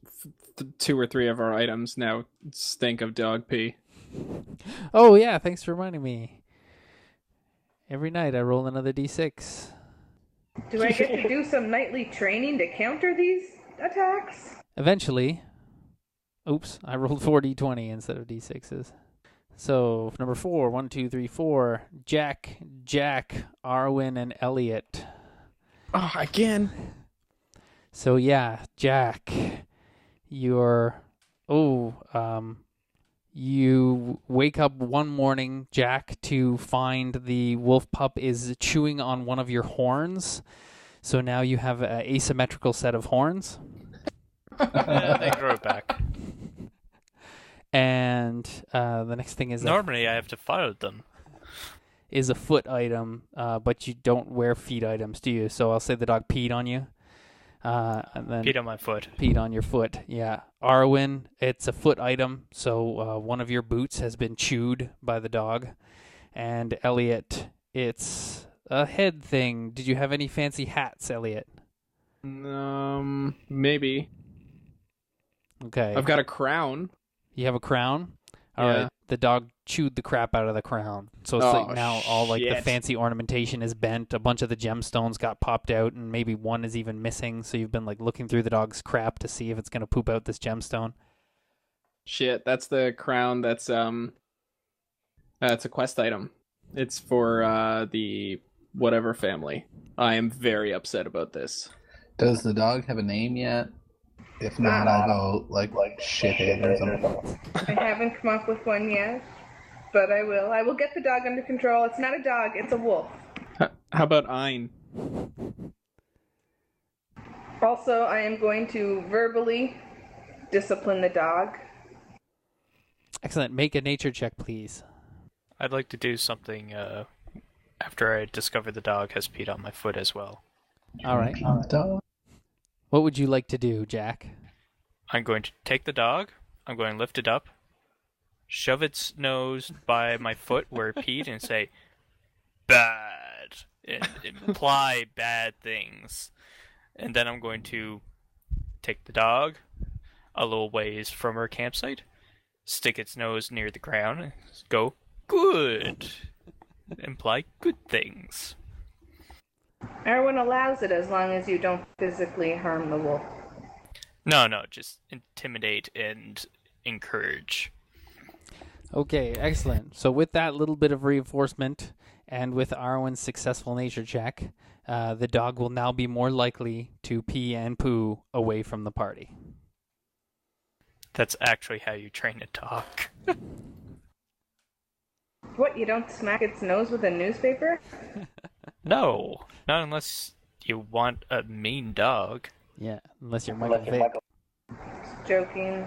2 or 3 of our items now stink of dog pee.
Oh, yeah, thanks for reminding me. Every night I roll another d6.
Do I get to do some nightly training to counter these attacks?
Eventually. Oops, I rolled 4d20 instead of d6s. So, number 4, 1, 2, 3, 4. Jack, Arwen, and Elliot.
Oh, again.
So, yeah, Jack, you wake up one morning, Jack, to find the wolf pup is chewing on one of your horns. So now you have an asymmetrical set of horns.
They grow back.
And the next thing is
Normally I have to follow them.
Is a foot item, but you don't wear feet items, do you? So I'll say the dog peed on you. And then
Peed on my foot.
Peed on your foot, yeah. Arwen, it's a foot item, so one of your boots has been chewed by the dog. And Elliot, it's a head thing. Did you have any fancy hats, Elliot?
Maybe.
Okay.
I've got a crown.
You have a crown? All right. The dog chewed the crap out of the crown. So it's like now all like the fancy ornamentation is bent. A bunch of the gemstones got popped out, and maybe one is even missing. So you've been like looking through the dog's crap to see if it's going to poop out this gemstone.
Shit, that's the crown. That's a quest item. It's for the whatever family. I am very upset about this.
Does the dog have a name yet? If not, I'll go like shithead or something.
I haven't come up with one yet, but I will. I will get the dog under control. It's not a dog, it's a wolf.
How about Ein?
Also, I am going to verbally discipline the dog.
Excellent. Make a nature check, please.
I'd like to do something after I discover the dog has peed on my foot as well.
All right.
Dog.
What would you like to do, Jack?
I'm going to take the dog, I'm going to lift it up, shove its nose by my foot where it peed, and say, bad, and imply bad things. And then I'm going to take the dog a little ways from our campsite, stick its nose near the ground, and go, good, imply good things.
Arwen allows it as long as you don't physically harm the wolf.
No, just intimidate and encourage.
Okay, excellent. So with that little bit of reinforcement and with Arwen's successful nature check, the dog will now be more likely to pee and poo away from the party.
That's actually how you train a dog.
What, you don't smack its nose with a newspaper?
No, not unless you want a mean dog.
Yeah, unless you're Michael Vick.
Just joking.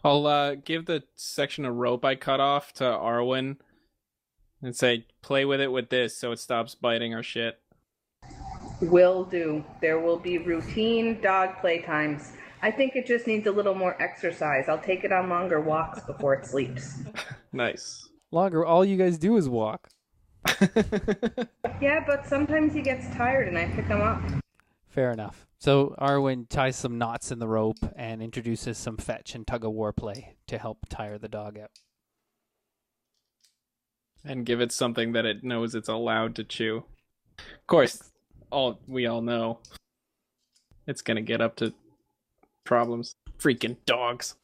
I'll give the section of rope I cut off to Arwen and say, play with it with this so it stops biting our shit.
Will do. There will be routine dog playtimes. I think it just needs a little more exercise. I'll take it on longer walks before it sleeps.
Nice.
Longer, all you guys do is walk.
Yeah, but sometimes he gets tired and I pick him up.
Fair enough. So Arwen ties some knots in the rope and introduces some fetch and tug-of-war play to help tire the dog out.
And give it something that it knows it's allowed to chew. Of course, we all know it's gonna get up to problems. Freaking dogs.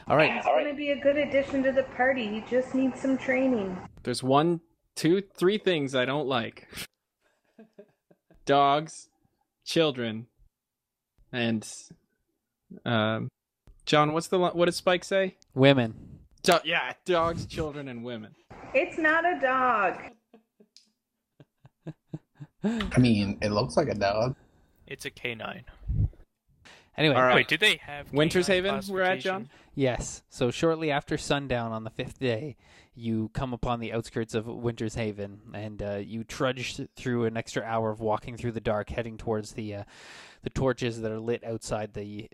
All right.
He's going to be a good addition to the party. He just needs some training.
There's 1, 2, 3 things I don't like. Dogs, children, and John, what did Spike say?
Women.
Yeah, dogs, children, and women.
It's not a dog.
I mean, it looks like a dog.
It's a canine.
Anyway,
All right.
Wait, do they have
Winterhaven we're at, John?
yes. So shortly after sundown on the 5th day, you come upon the outskirts of Winterhaven, and you trudge through an extra hour of walking through the dark, heading towards the torches that are lit outside the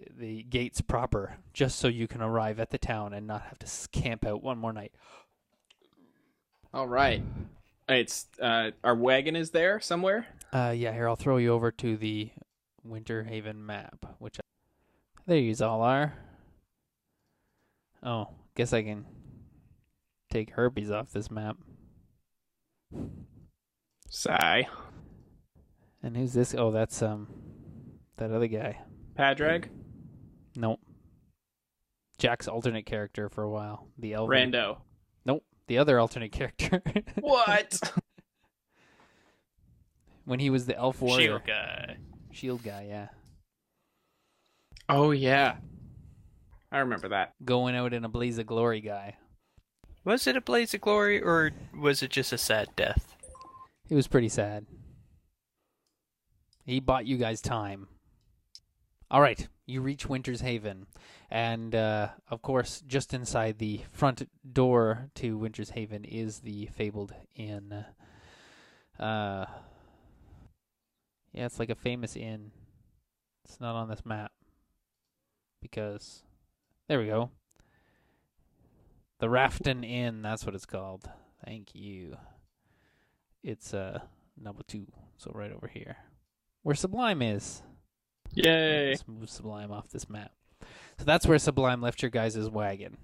gates proper, just so you can arrive at the town and not have to camp out one more night.
All right. It's our wagon is there somewhere.
Yeah, here I'll throw you over to the Winterhaven map, there yous all are. Oh, guess I can take herpes off this map.
Sigh.
And who's this? Oh, that's that other guy.
Padraig?
Nope. Jack's alternate character for a while. The Elven.
Rando.
Nope. The other alternate character.
What?
When he was the elf warrior.
Shield guy.
Shield guy, yeah.
Oh, yeah. I remember that.
Going out in a blaze of glory guy.
Was it a blaze of glory, or was it just a sad death?
He was pretty sad. He bought you guys time. All right, you reach Winter's Haven. And, of course, just inside the front door to Winter's Haven is the fabled inn. Yeah, it's like a famous inn. It's not on this map. Because, there we go. The Rafton Inn, that's what it's called. Thank you. It's number 2, so right over here. Where Sublime is.
Yay.
Let's move Sublime off this map. So that's where Sublime left your guys' wagon.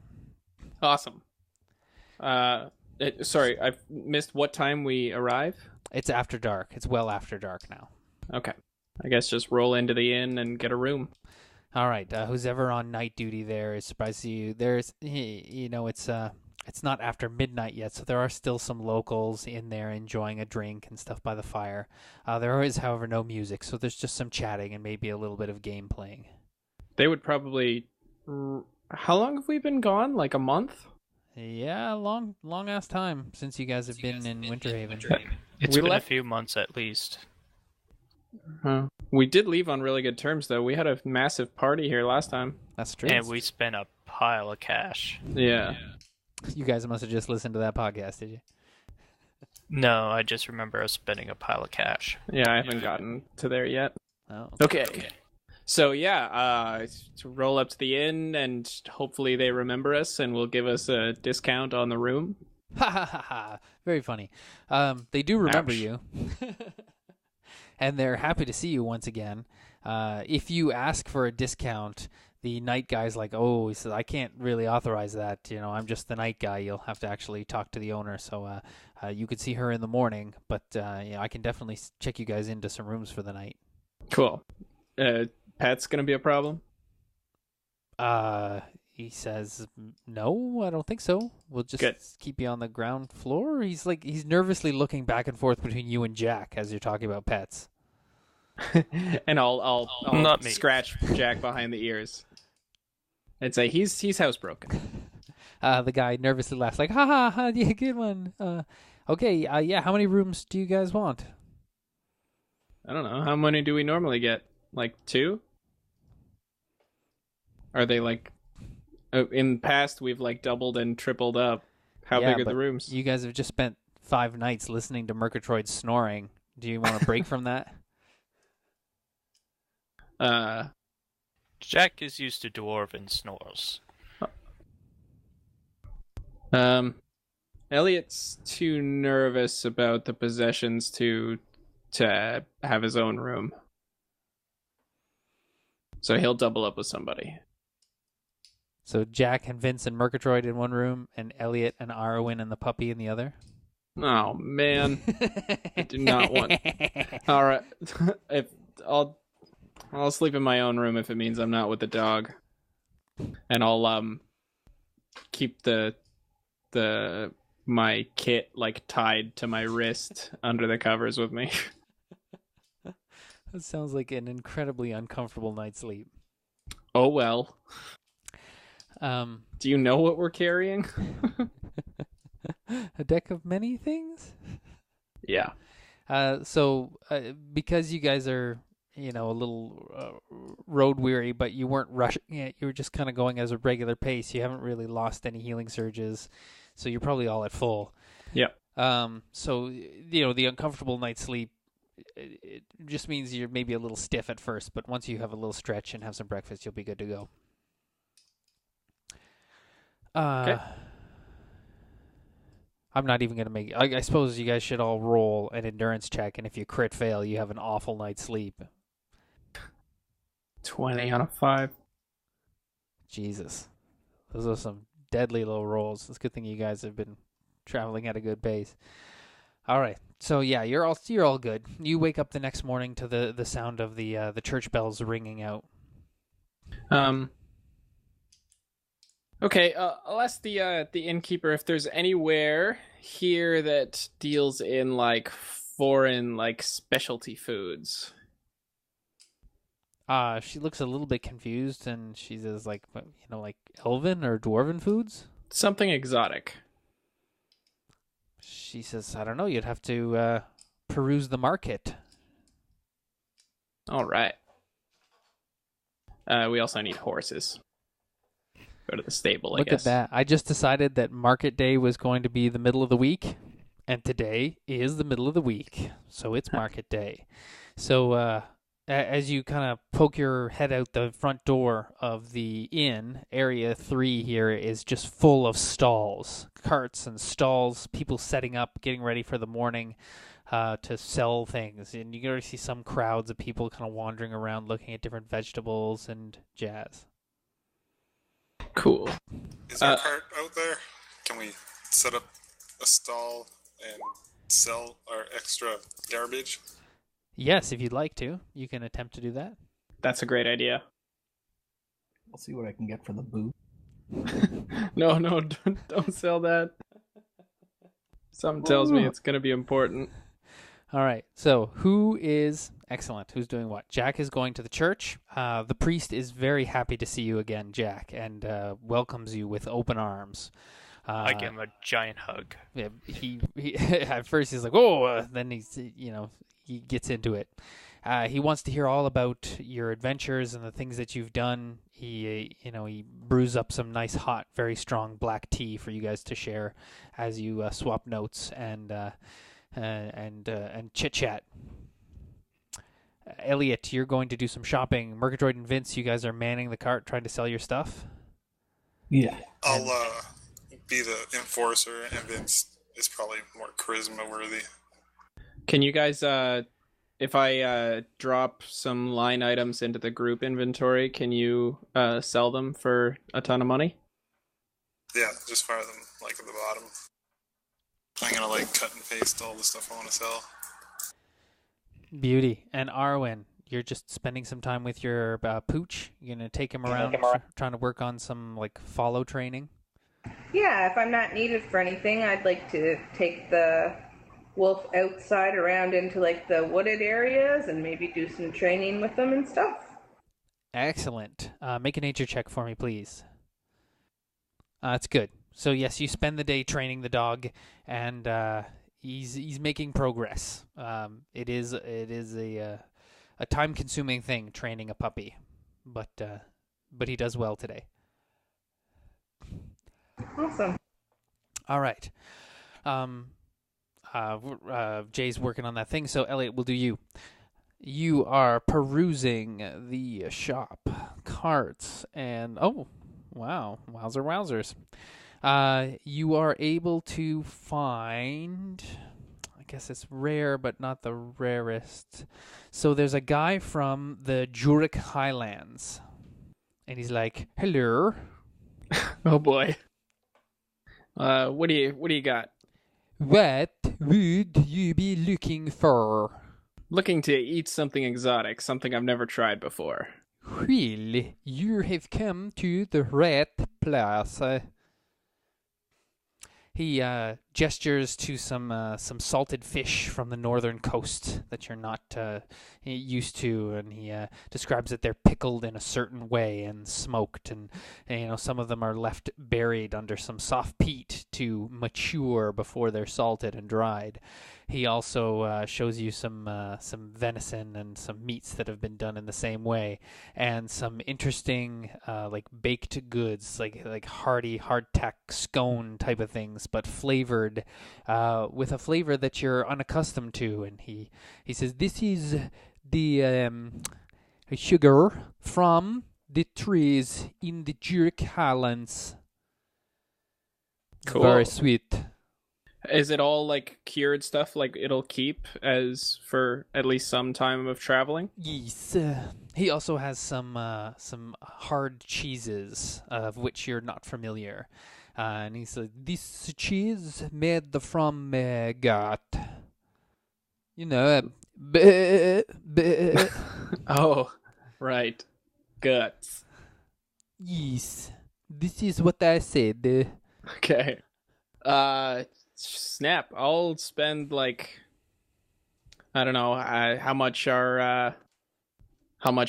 Awesome. Sorry, I've missed what time we arrive.
It's after dark. It's well after dark now.
Okay. I guess just roll into the inn and get a room.
All right. Who's ever on night duty there is surprised to see you. There's, it's not after midnight yet, so there are still some locals in there enjoying a drink and stuff by the fire. There is, however, no music, so there's just some chatting and maybe a little bit of game playing.
They would probably... How long have we been gone? Like a month?
Yeah, long ass time since you guys have been in Winterhaven.
It's
We
been
left-
a few months at least.
Huh. We did leave on really good terms, though. We had a massive party here last time.
That's true.
And we spent a pile of cash.
Yeah.
You guys must have just listened to that podcast, did you?
No, I just remember us spending a pile of cash.
Yeah, I haven't gotten to there yet.
Oh.
Okay. So, yeah, to roll up to the inn, and hopefully they remember us, and will give us a discount on the room.
Ha ha ha ha. Very funny. They do remember
Ouch.
you. And they're happy to see you once again. If you ask for a discount, the night guy's like, oh, he says, I can't really authorize that. I'm just the night guy. You'll have to actually talk to the owner. So you could see her in the morning, but I can definitely check you guys into some rooms for the night.
Cool. Pet's gonna be a problem?
he says, "No, I don't think so. We'll just
Good.
keep you on the ground floor." He's nervously looking back and forth between you and Jack as you're talking about pets.
And I'll
Not me.
scratch Jack behind the ears and say he's housebroken.
The guy nervously laughs like, "Ha ha ha! Yeah, good one. Okay, yeah. How many rooms do you guys want?"
I don't know. How many do we normally get? Like 2? Are they like in the past we've like doubled and tripled up? How
Yeah,
big are
but
the rooms?
You guys have just spent 5 nights listening to Murgatroyd snoring. Do you want a break from that?
Jack is used to dwarven snores.
Elliot's too nervous about the possessions to have his own room. So he'll double up with somebody.
So Jack and Vince and Murgatroyd in one room, and Elliot and Arwen and the puppy in the other.
Oh man, I do not want. All right, if I'll sleep in my own room if it means I'm not with the dog, and I'll keep my kit like tied to my wrist under the covers with me.
That sounds like an incredibly uncomfortable night's sleep.
Oh well.
Do
you know what we're carrying?
A deck of many things?
Yeah.
So because you guys are, a little road weary, but you weren't rushing it, you were just kind of going as a regular pace. You haven't really lost any healing surges, so you're probably all at full.
Yep.
So, the uncomfortable night's sleep, it just means you're maybe a little stiff at first, but once you have a little stretch and have some breakfast, you'll be good to go.
Okay.
I'm not even going to make... I suppose you guys should all roll an endurance check, and if you crit fail, you have an awful night's sleep.
20 on a 5.
Jesus. Those are some deadly low rolls. It's a good thing you guys have been traveling at a good pace. All right. So, yeah, you're all good. You wake up the next morning to the sound of the church bells ringing out.
Okay, I'll ask the innkeeper if there's anywhere here that deals in like foreign like specialty foods.
She looks a little bit confused, and she says like elven or dwarven foods.
Something exotic.
She says, I don't know. You'd have to peruse the market.
All right. We also need horses. Go to the stable, I guess.
Look at that. I just decided that market day was going to be the middle of the week, and today is the middle of the week, so it's market day. So as you kind of poke your head out the front door of the inn, Area 3 here is just full of stalls, carts and stalls, people setting up, getting ready for the morning to sell things. And you can already see some crowds of people kind of wandering around looking at different vegetables and jazz.
Cool.
Is our cart out there? Can we set up a stall and sell our extra garbage?
Yes, if you'd like to, you can attempt to do that.
That's a great idea.
I'll see what I can get for the boot.
No, don't sell that. Something tells me it's going to be important.
All right, so who is... Excellent. Who's doing what? Jack is going to the church. The priest is very happy to see you again, Jack, and welcomes you with open arms.
I give him a giant hug.
Yeah, he at first he's like, "Oh," then he gets into it. He wants to hear all about your adventures and the things that you've done. He brews up some nice, hot, very strong black tea for you guys to share as you swap notes and chit chat. Elliot, you're going to do some shopping. Murgatroyd and Vince, you guys are manning the cart trying to sell your stuff?
Yeah.
I'll be the enforcer, and Vince is probably more charisma worthy.
Can you guys, if I drop some line items into the group inventory, can you sell them for a ton of money?
Yeah, just fire them like at the bottom. I'm gonna cut and paste all the stuff I want to sell.
Beauty. And Arwen, you're just spending some time with your pooch. You're gonna take him around, trying to work on some like follow training.
Yeah, if I'm not needed for anything, I'd like to take the wolf outside around into like the wooded areas and maybe do some training with them and stuff.
Excellent. Make a nature check for me, please. That's good. So yes, you spend the day training the dog, and he's making progress. It is a time-consuming thing training a puppy, but he does well today.
Awesome.
All right. Jay's working on that thing, so Elliot, we'll do you. You are perusing the shop carts, and oh, wow, wowzers. You are able to find, I guess it's rare, but not the rarest. So there's a guy from the Jurek Highlands, and he's like, "Hello."
Oh boy. What do you got?
What would you be looking for?
Looking to eat something exotic, something I've never tried before.
Well, you have come to the right place. He gestures to some salted fish from the northern coast that you're not used to, and he describes that they're pickled in a certain way and smoked, and some of them are left buried under some soft peat to mature before they're salted and dried. He also shows you some venison and some meats that have been done in the same way, and some interesting like baked goods, like hearty hardtack scone type of things, but flavored with a flavor that you're unaccustomed to. And he says this is the sugar from the trees in the Jurek Highlands.
Cool.
Very sweet.
Is it all like cured stuff? Like it'll keep as for at least some time of traveling?
Yes. He also has some hard cheeses of which you're not familiar. And he said, this cheese made from gut.
Oh, right. Guts.
Yes. This is what I said.
Okay. Snap. I'll spend like, I don't know, how much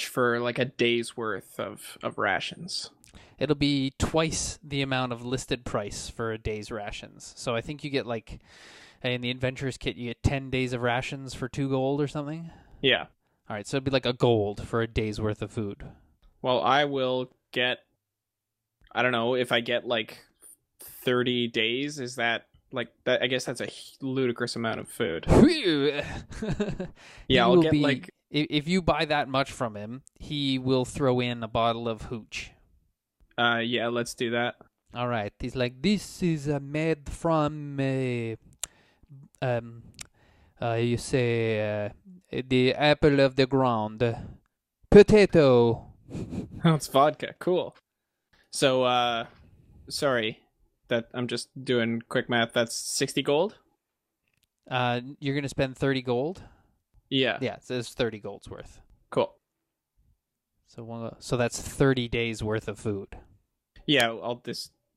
for like a day's worth of rations?
It'll be twice the amount of listed price for a day's rations. So I think you get like, in the Adventurers kit, you get 10 days of rations for 2 gold or something?
Yeah.
All right, so it'd be like a gold for a day's worth of food.
Well, I will get, I don't know, if I get like 30 days, is that like that? I guess that's a ludicrous amount of food. Yeah, I'll get like,
if you buy that much from him, he will throw in a bottle of hooch.
yeah, let's do that.
All right. He's like, this is made from you say the apple of the ground, potato.
Oh, it's vodka. Cool. So, sorry that I'm just doing quick math. That's 60 gold.
You're gonna spend 30 gold.
Yeah.
Yeah, so it's 30 gold's worth.
Cool.
So that's 30 days worth of food.
Yeah, I'll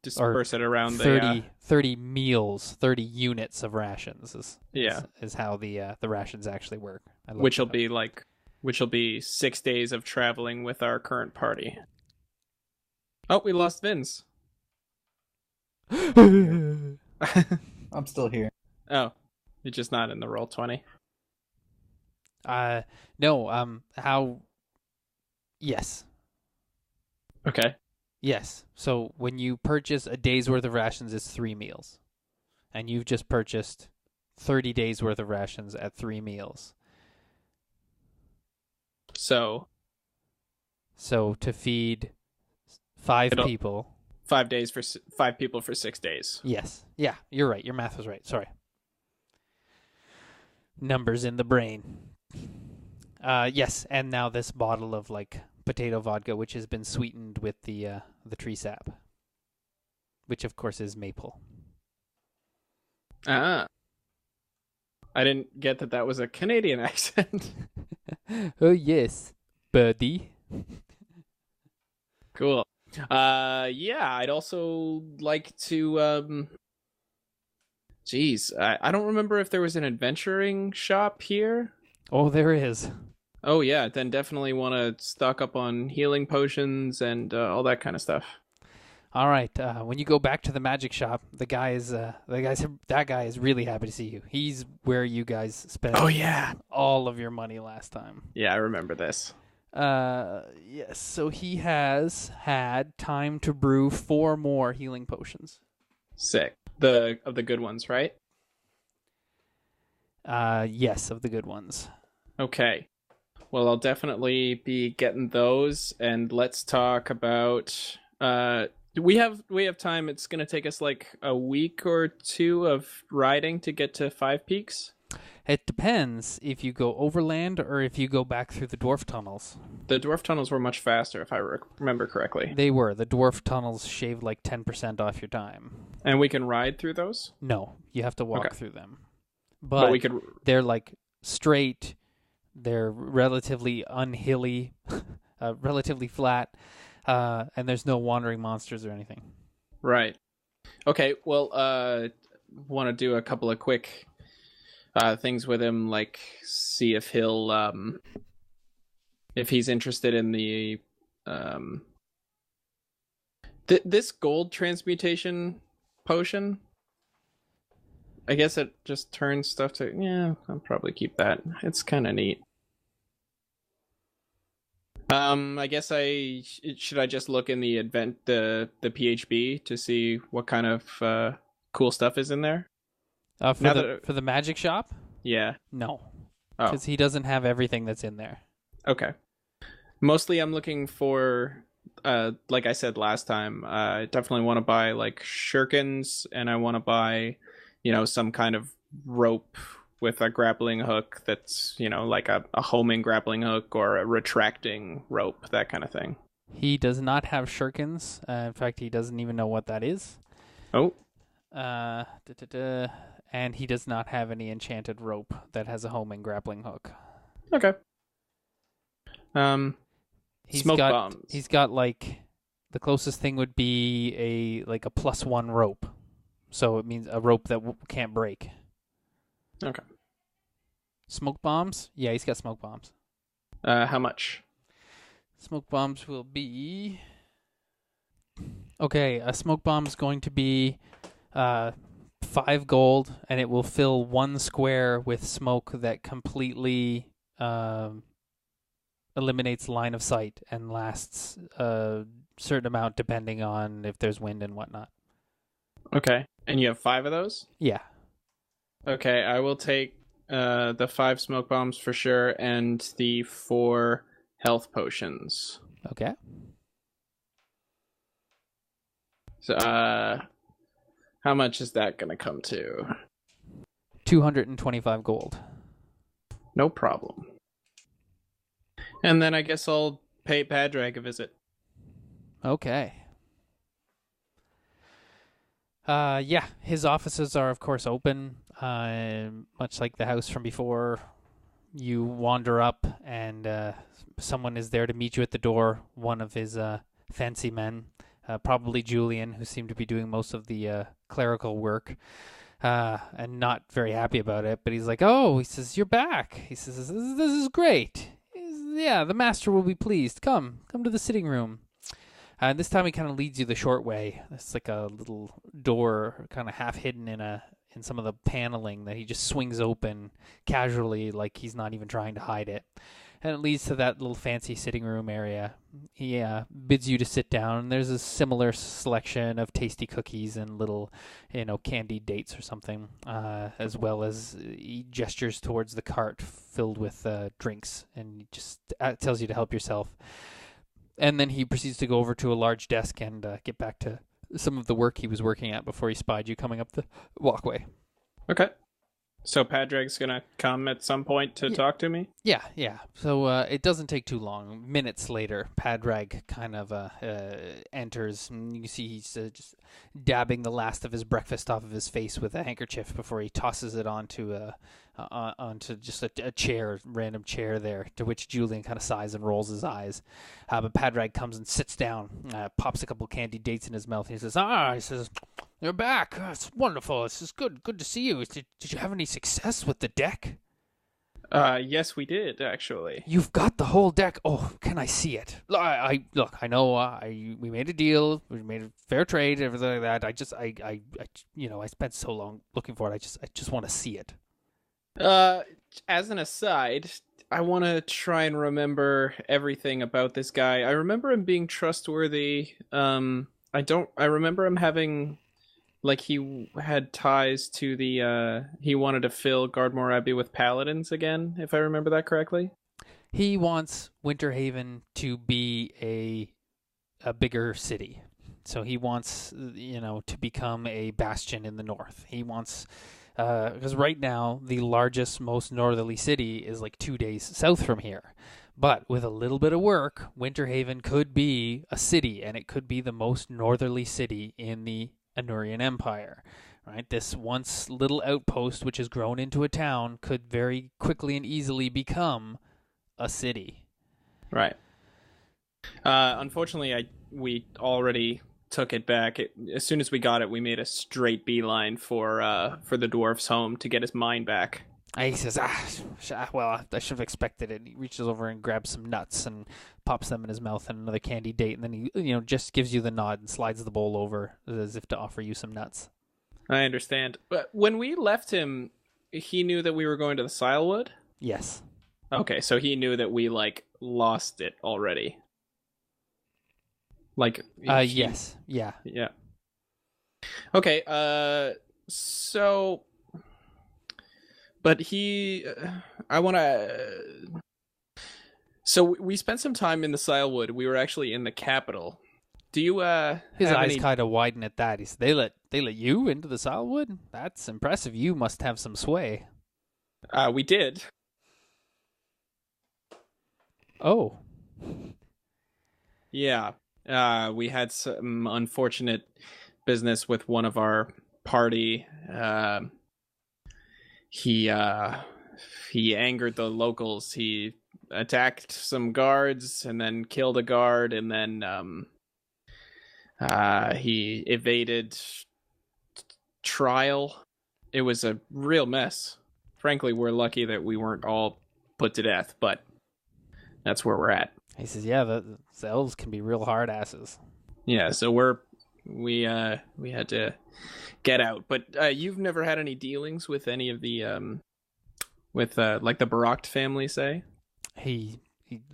disperse it around
30 meals, 30 units of rations is how the rations actually work. Which
will be 6 days of traveling with our current party. Oh, we lost Vinz.
I'm still here.
Oh, you're just not in the roll 20.
No. How? Yes.
Okay.
Yes. So when you purchase a day's worth of rations, it's 3 meals, and you've just purchased 30 days worth of rations at 3 meals. So to feed 5 people.
5 days for 5 people for 6 days.
Yes. Yeah, you're right. Your math was right. Sorry. Numbers in the brain. Yes, and now this bottle of like potato vodka, which has been sweetened with the tree sap, which of course is maple.
Ah. I didn't get that was a Canadian accent.
Oh yes, buddy.
Cool. Yeah, I'd also like to geez, I don't remember if there was an adventuring shop here.
Oh, there is.
Oh yeah, then definitely want to stock up on healing potions and all that kind of stuff.
All right. When you go back to the magic shop, that guy is really happy to see you. He's where you guys spent
Oh yeah.
all of your money last time.
Yeah, I remember this.
Yes. So he has had time to brew 4 more healing potions.
Sick. The good ones, right?
Yes, of the good ones.
Okay. Well, I'll definitely be getting those, and let's talk about we have time. It's going to take us like a week or 2 of riding to get to Five Peaks.
It depends if you go overland or if you go back through the dwarf tunnels.
The dwarf tunnels were much faster, if I remember correctly.
They were. The dwarf tunnels shaved like 10% off your time.
And we can ride through those?
No, you have to walk
Okay.
through them.
But we could.
They're like straight. They're relatively unhilly, relatively flat, and there's no wandering monsters or anything.
Right. Okay, well, want to do a couple of quick things with him, like see if he'll if he's interested in the this gold transmutation potion. I guess it just turns stuff to, yeah, I'll probably keep that. It's kind of neat. I guess should I just look in the the PHB to see what kind of cool stuff is in there?
For the magic shop?
Yeah.
No,
Oh.
because he doesn't have everything that's in there.
Okay. Mostly I'm looking for, like I said last time, I definitely want to buy like shurikens, and I want to buy, some kind of rope with a grappling hook that's, like a homing grappling hook or a retracting rope, that kind of thing.
He does not have shurikens. In fact, he doesn't even know what that is.
Oh.
And he does not have any enchanted rope that has a homing grappling hook.
Okay. Smoke bombs.
He's got like the closest thing would be a +1 rope. So it means a rope that can't break.
Okay.
Smoke bombs? Yeah, he's got smoke bombs.
How much?
Smoke bombs will be... Okay, a smoke bomb is going to be 5 gold, and it will fill 1 square with smoke that completely eliminates line of sight and lasts a certain amount depending on if there's wind and whatnot.
Okay. And you have 5 of those?
Yeah.
Okay, I will take the 5 smoke bombs for sure, and the 4 health potions.
Okay.
So, how much is that going to come to?
225 gold.
No problem. And then I guess I'll pay Padraig a visit.
Okay. Yeah, his offices are, of course, open. Much like the house from before, you wander up and someone is there to meet you at the door. One of his fancy men, probably Julian, who seemed to be doing most of the clerical work, and not very happy about it. But he's like, "Oh," he says, "you're back." He says, "This is great. Yeah, the master will be pleased. Come to the sitting room." And this time he kind of leads you the short way. It's like a little door, kind of half hidden in some of the paneling that he just swings open casually, like he's not even trying to hide it. And it leads to that little fancy sitting room area. He bids you to sit down. And there's a similar selection of tasty cookies and little, candied dates or something, as well as he gestures towards the cart filled with drinks, and he just tells you to help yourself. And then he proceeds to go over to a large desk and get back to some of the work he was working at before he spied you coming up the walkway.
Okay. So Padraig's going to come at some point to talk to me?
Yeah. So it doesn't take too long. Minutes later, Padraig kind of enters. And you see he's just dabbing the last of his breakfast off of his face with a handkerchief before he tosses it onto onto just a chair, random chair there, to which Julian kind of sighs and rolls his eyes. But Padraig comes and sits down, pops a couple candy dates in his mouth, and he says, "You're back. It's wonderful. This is good to see you. Did you have any success with the deck?"
Yes, we did, actually.
You've got the whole deck. Oh, can I see it? I know. We made a deal. We made a fair trade. Everything like that. I spent so long looking for it. I just want to see it.
As an aside, I want to try and remember everything about this guy. I remember him being trustworthy. I remember him having, like, he had ties to he wanted to fill Gardmore Abbey with paladins again, if I remember that correctly.
He wants Winterhaven to be a bigger city. So he wants, to become a bastion in the north. He wants, because right now the largest, most northerly city is like 2 days south from here. But with a little bit of work, Winterhaven could be a city, and it could be the most northerly city in the Anurian Empire. Right? This once little outpost, which has grown into a town, could very quickly and easily become a city.
Right. Unfortunately, we already took it back. As soon as we got it, we made a straight beeline for the dwarf's home to get his mine back.
He says, well, I should have expected it. He reaches over and grabs some nuts and pops them in his mouth and another candy date, and then he, just gives you the nod and slides the bowl over as if to offer you some nuts.
I understand. But when we left him, he knew that we were going to the Silewood?
Yes.
Okay, so he knew that we, lost it already.
Yes. Yeah.
Yeah. Okay, so... But I want to... So we spent some time in the Silewood. We were actually in the capital. Do you,
His eyes kind of widen at that. He said, they let you into the Silewood? That's impressive. You must have some sway.
We did.
Oh.
Yeah. We had some unfortunate business with one of our party. He angered the locals. He attacked some guards and then killed a guard, and then he evaded trial. It was a real mess. Frankly, we're lucky that we weren't all put to death, but that's where we're at.
He says, yeah, the elves can be real hard asses.
Yeah, so we had to get out. But you've never had any dealings with any of the the Baracht family, say?
He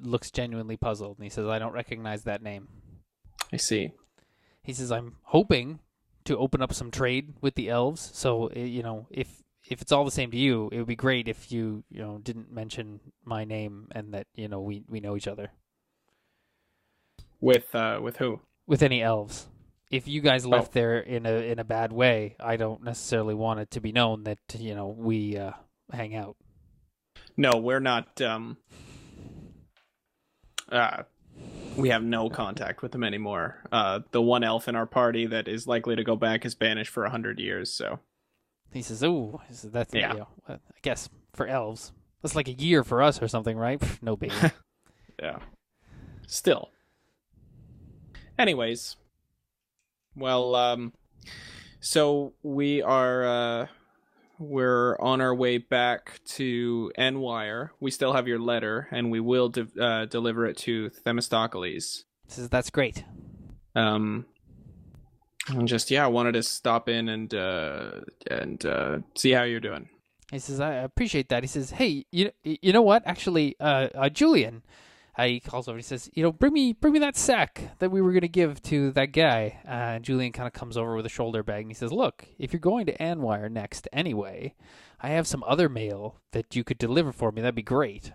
looks genuinely puzzled, and he says, I don't recognize that name.
I see.
He says, I'm hoping to open up some trade with the elves. So, if it's all the same to you, it would be great if you didn't mention my name and that, we know each other.
With who?
With any elves. If you guys left there in a bad way, I don't necessarily want it to be known that, we hang out.
No, we're not, we have no contact with them anymore. The one elf in our party that is likely to go back is banished for 100 years, so.
He says, that's, I guess, for elves. That's like a year for us or something, right? No biggie.
Yeah. Still. Anyways. Well, so we are, we're on our way back to Enwire. We still have your letter, and we will deliver it to Themistocles.
Says, that's great.
And just, I wanted to stop in and see how you're doing.
He says, I appreciate that. He says, hey, you know what? Actually, Julian, he calls over. He says, bring me that sack that we were going to give to that guy. And Julian kind of comes over with a shoulder bag, and he says, look, if you're going to Anwire next anyway, I have some other mail that you could deliver for me. That'd be great.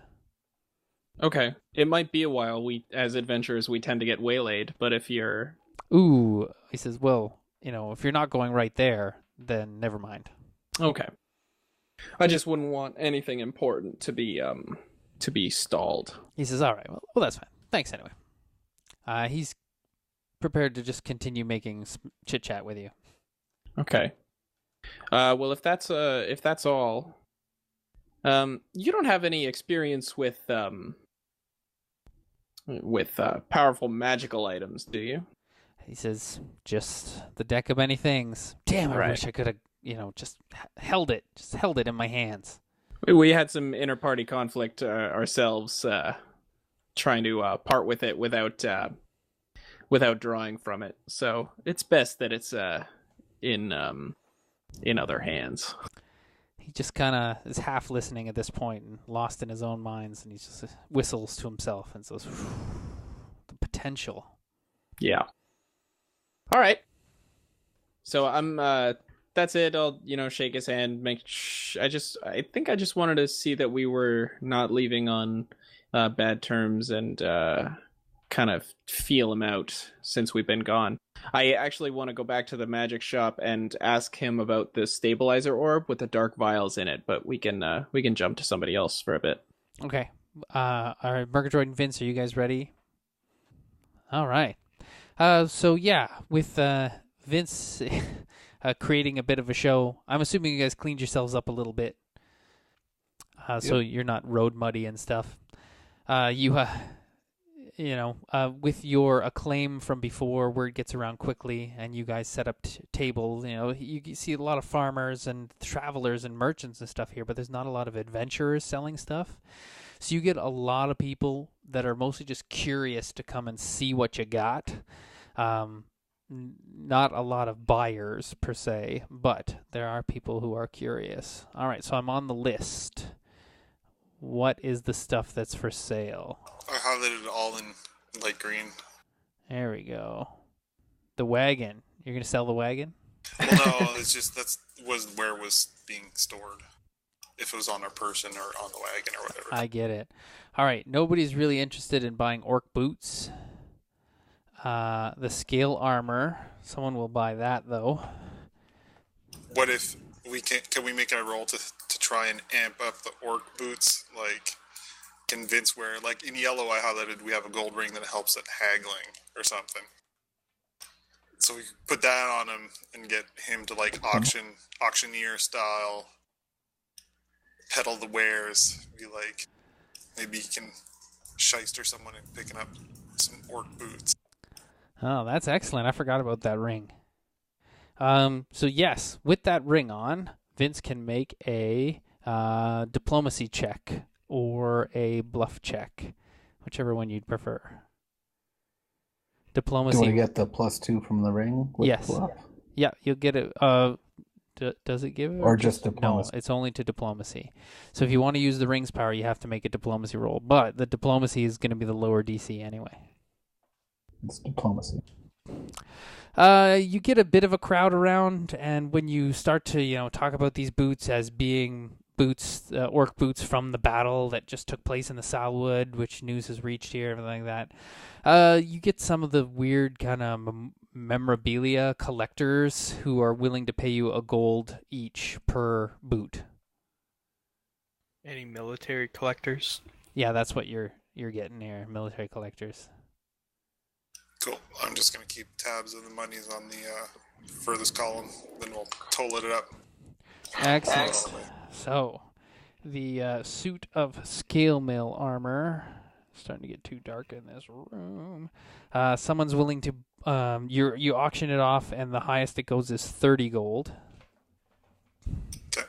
Okay. It might be a while. We, as adventurers, we tend to get waylaid, but if you're...
Ooh, he says, well, if you're not going right there, then never mind.
Okay. I just wouldn't want anything important to be stalled.
He says, all right, well, that's fine. Thanks anyway. He's prepared to just continue making chit-chat with you.
Okay. Well, if that's all, You don't have any experience with powerful magical items, do you?
He says, just the deck of many things. Damn, I
Right.
wish I could have, just held it in my hands.
We had some inter-party conflict ourselves, trying to part with it without drawing from it. So it's best that it's in other hands.
He just kind of is half listening at this point and lost in his own minds, and he just whistles to himself and says, the potential.
Yeah. All right. So I'm. That's it. I'll shake his hand. I think I just wanted to see that we were not leaving on bad terms and kind of feel him out since we've been gone. I actually want to go back to the magic shop and ask him about the stabilizer orb with the dark vials in it, but we can jump to somebody else for a bit.
Okay. All right, Murgatroyd and Vince, are you guys ready? All right. So yeah, with Vince creating a bit of a show, I'm assuming you guys cleaned yourselves up a little bit, so you're not road muddy and stuff. With your acclaim from before, word gets around quickly, and you guys set up tables. You see a lot of farmers and travelers and merchants and stuff here, but there's not a lot of adventurers selling stuff. So you get a lot of people that are mostly just curious to come and see what you got. Not a lot of buyers per se, but there are people who are curious. All right, so I'm on the list. What is the stuff that's for sale?
I highlighted it all in light green.
There we go. The wagon. You're going to sell the wagon?
Well, no, it's just was where it was being stored. If it was on our person or on the wagon or whatever.
I get it. All right, nobody's really interested in buying orc boots. The scale armor. Someone will buy that, though.
What if can we make a roll to try and amp up the orc boots? Like, convince where, like in yellow I highlighted we have a gold ring that helps at haggling or something. So we could put that on him and get him to like auctioneer style, peddle the wares. Be like, maybe he can shyster someone in picking up some orc boots.
Oh, that's excellent. I forgot about that ring. So yes, with that ring on, Vince can make a diplomacy check or a bluff check, whichever one you'd prefer. Diplomacy.
Do we get the +2 from the ring? With
Yes.
Bluff?
Yeah, you'll get it. Does it give it?
Or just diplomacy?
No, it's only to diplomacy. So if you want to use the ring's power, you have to make a diplomacy roll. But the diplomacy is going to be the lower DC anyway.
It's diplomacy.
You get a bit of a crowd around, and when you start to talk about these boots as being boots, orc boots from the battle that just took place in the Salwood, which news has reached here, everything like that, you get some of the weird kind of memorabilia collectors who are willing to pay you a gold each per boot.
Any military collectors?
Yeah, that's what you're getting here, military collectors.
Cool. I'm just gonna keep tabs of the monies on the furthest column. Then we'll total it up.
Excellent. So, the suit of scale mail armor. Starting to get too dark in this room. Someone's willing to. You auction it off, and the highest it goes is 30 gold.
Okay.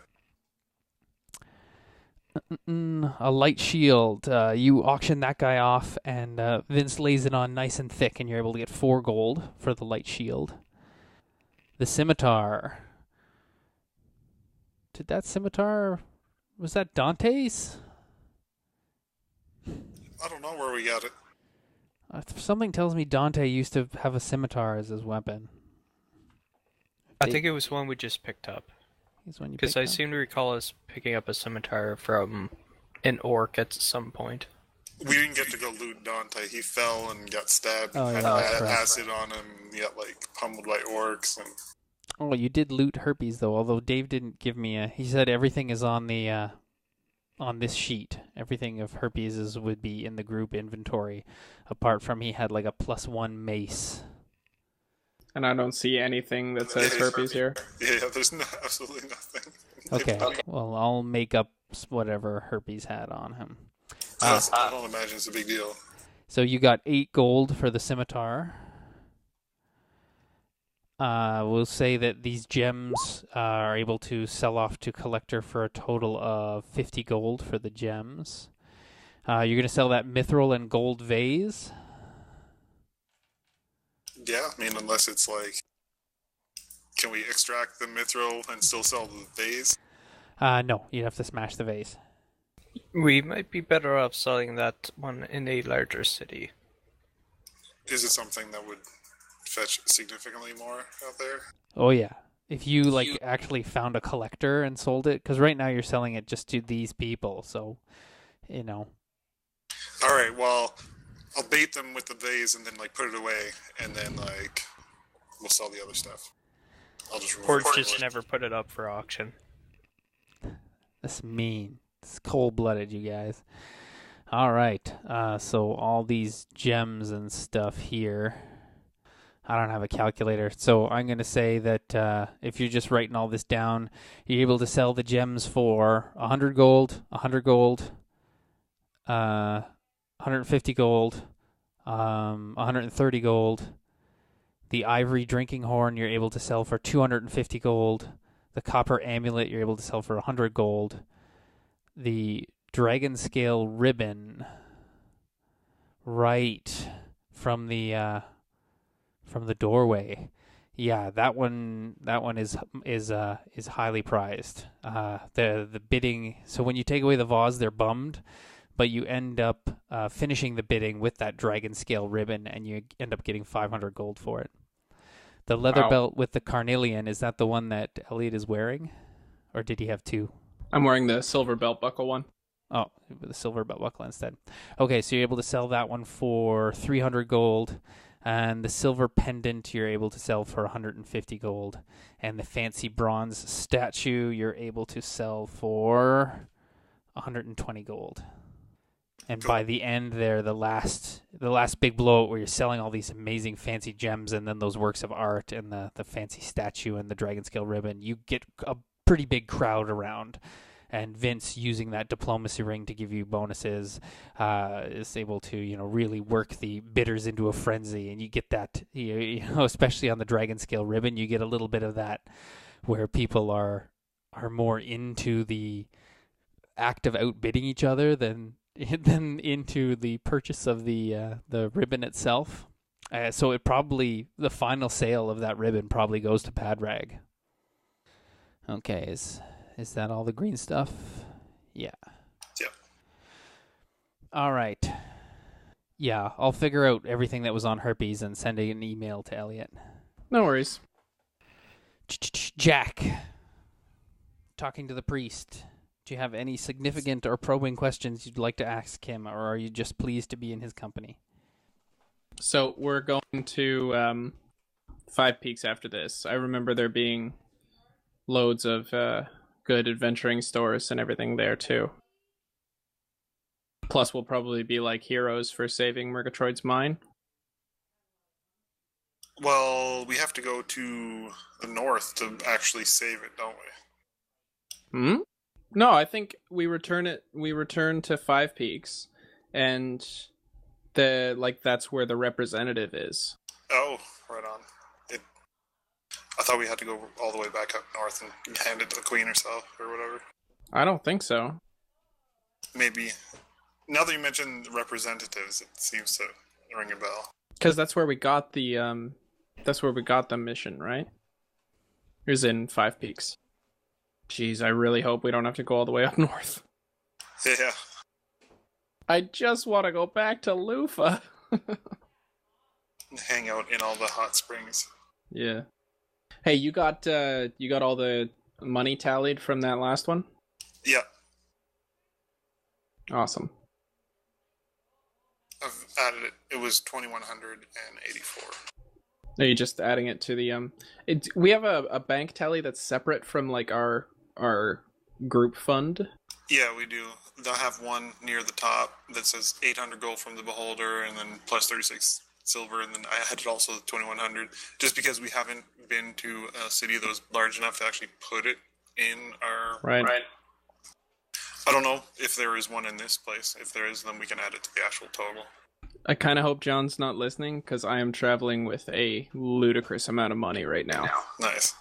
A light shield. You auction that guy off, and Vince lays it on nice and thick, and you're able to get 4 gold for the light shield. The scimitar. Did that scimitar... Was that Dante's?
I don't know where we got it.
Something tells me Dante used to have a scimitar as his weapon.
I think it was one we just picked up. Because I seem to recall us picking up a scimitar from an orc at some point.
We didn't get to go loot Dante. He fell and got stabbed and had
that's right.
acid on him. He got like pummeled by orcs. And
Oh, you did loot herpes though. Although Dave didn't give me he said everything is on the on this sheet. Everything of herpes would be in the group inventory. Apart from he had like a +1 mace.
And I don't see anything that says herpes here.
Yeah, there's absolutely nothing.
Okay. Well, I'll make up whatever Herpes had on him.
I don't imagine it's a big deal.
So you got 8 gold for the scimitar. We'll say that these gems are able to sell off to collector for a total of 50 gold for the gems. You're going to sell that mithril and gold vase.
Yeah, I mean, unless it's like, can we extract the mithril and still sell the vase?
No, you'd have to smash the vase.
We might be better off selling that one in a larger city.
Is it something that would fetch significantly more out there?
Oh yeah, if you actually found a collector and sold it, because right now you're selling it just to these people, so
All right, well, I'll bait them with the vase and then put it away, and then we'll sell the other stuff. I'll just
Or just never put it up for auction.
That's mean. It's cold-blooded, you guys. All right, so all these gems and stuff here. I don't have a calculator, so I'm going to say that if you're just writing all this down, you're able to sell the gems for 100 gold, 100 gold, 150 gold, 130 gold. The ivory drinking horn you're able to sell for 250 gold. The copper amulet you're able to sell for 100 gold. The dragon scale ribbon, right from the doorway. Yeah, that one is highly prized. The bidding. So when you take away the vase, they're bummed, but you end up finishing the bidding with that dragon scale ribbon, and you end up getting 500 gold for it. The leather belt with the carnelian, is that the one that Elliot is wearing, or did he have 2?
I'm wearing the silver belt buckle one.
Oh, the silver belt buckle instead. Okay, so you're able to sell that one for 300 gold. And the silver pendant you're able to sell for 150 gold. And the fancy bronze statue you're able to sell for 120 gold. And by the end there, the last big blowout where you're selling all these amazing fancy gems and then those works of art and the fancy statue and the dragon scale ribbon, you get a pretty big crowd around. And Vince, using that diplomacy ring to give you bonuses, is able to, really work the bidders into a frenzy. And you get that, especially on the dragon scale ribbon, you get a little bit of that where people are more into the act of outbidding each other than into the purchase of the ribbon itself. So the final sale of that ribbon probably goes to Padrag. Okay, Is that all the green stuff? Yeah.
Yep.
All right. Yeah, I'll figure out everything that was on Herpes and send an email to Elliot.
No worries.
Jack, talking to the priest. Do you have any significant or probing questions you'd like to ask him, or are you just pleased to be in his company?
So we're going to 5 Peaks after this. I remember there being loads of good adventuring stores and everything there too. Plus we'll probably be heroes for saving Murgatroyd's mine.
Well, we have to go to the north to actually save it, don't we?
No, I think we return to 5 Peaks, and that's where the representative is.
Oh, right on. I thought we had to go all the way back up north and hand it to the queen herself, or whatever.
I don't think so.
Maybe. Now that you mentioned representatives, it seems to ring a bell.
Because that's where we got the mission, right? It was in 5 Peaks. Jeez, I really hope we don't have to go all the way up north.
Yeah.
I just want to go back to Lufa.
Hang out in all the hot springs.
Yeah. Hey, you got all the money tallied from that last one?
Yeah.
Awesome.
I've added it. It was 2,184.
Are you just adding it to the we have a bank tally that's separate from our group fund?
Yeah, we do. They'll have one near the top that says 800 gold from the beholder, and then plus 36 silver, and then I had it also 2,100, just because we haven't been to a city that was large enough to actually put it in our...
Right.
I don't know if there is one in this place. If there is, then we can add it to the actual total.
I kind of hope John's not listening, because I am traveling with a ludicrous amount of money right now.
Nice.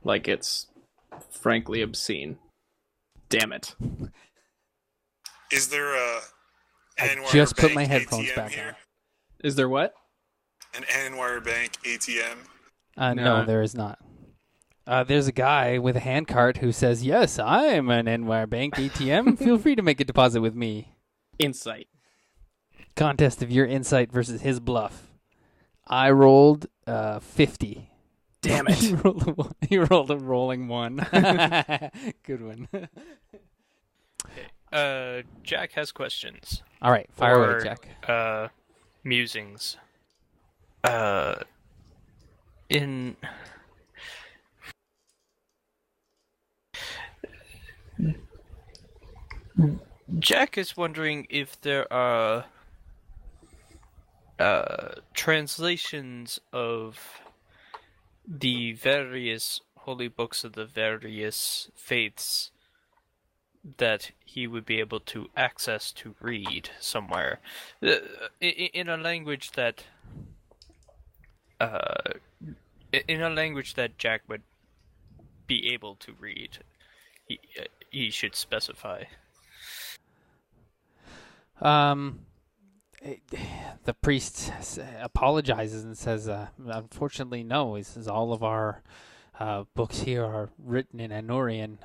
Like, it's frankly obscene. Damn it.
Is there a Anwar
just put
Bank
my headphones
ATM
back
here?
Is there what?
An Anwar Bank ATM?
No,
No.
there is not. There's a guy with a handcart who says, "Yes, I'm an NY Bank ATM. Feel free to make a deposit with me."
Insight.
Contest of your insight versus his bluff. I rolled 50.
Damn it.
You rolled a rolling 1. Good one.
Jack has questions.
All right, fire
or,
away, Jack.
Musings. Jack is wondering if there are translations of the various holy books of the various faiths that he would be able to access to read somewhere in a language that Jack would be able to read. He should specify.
The priest apologizes and says, "Unfortunately, no. He says all of our books here are written in Anurian."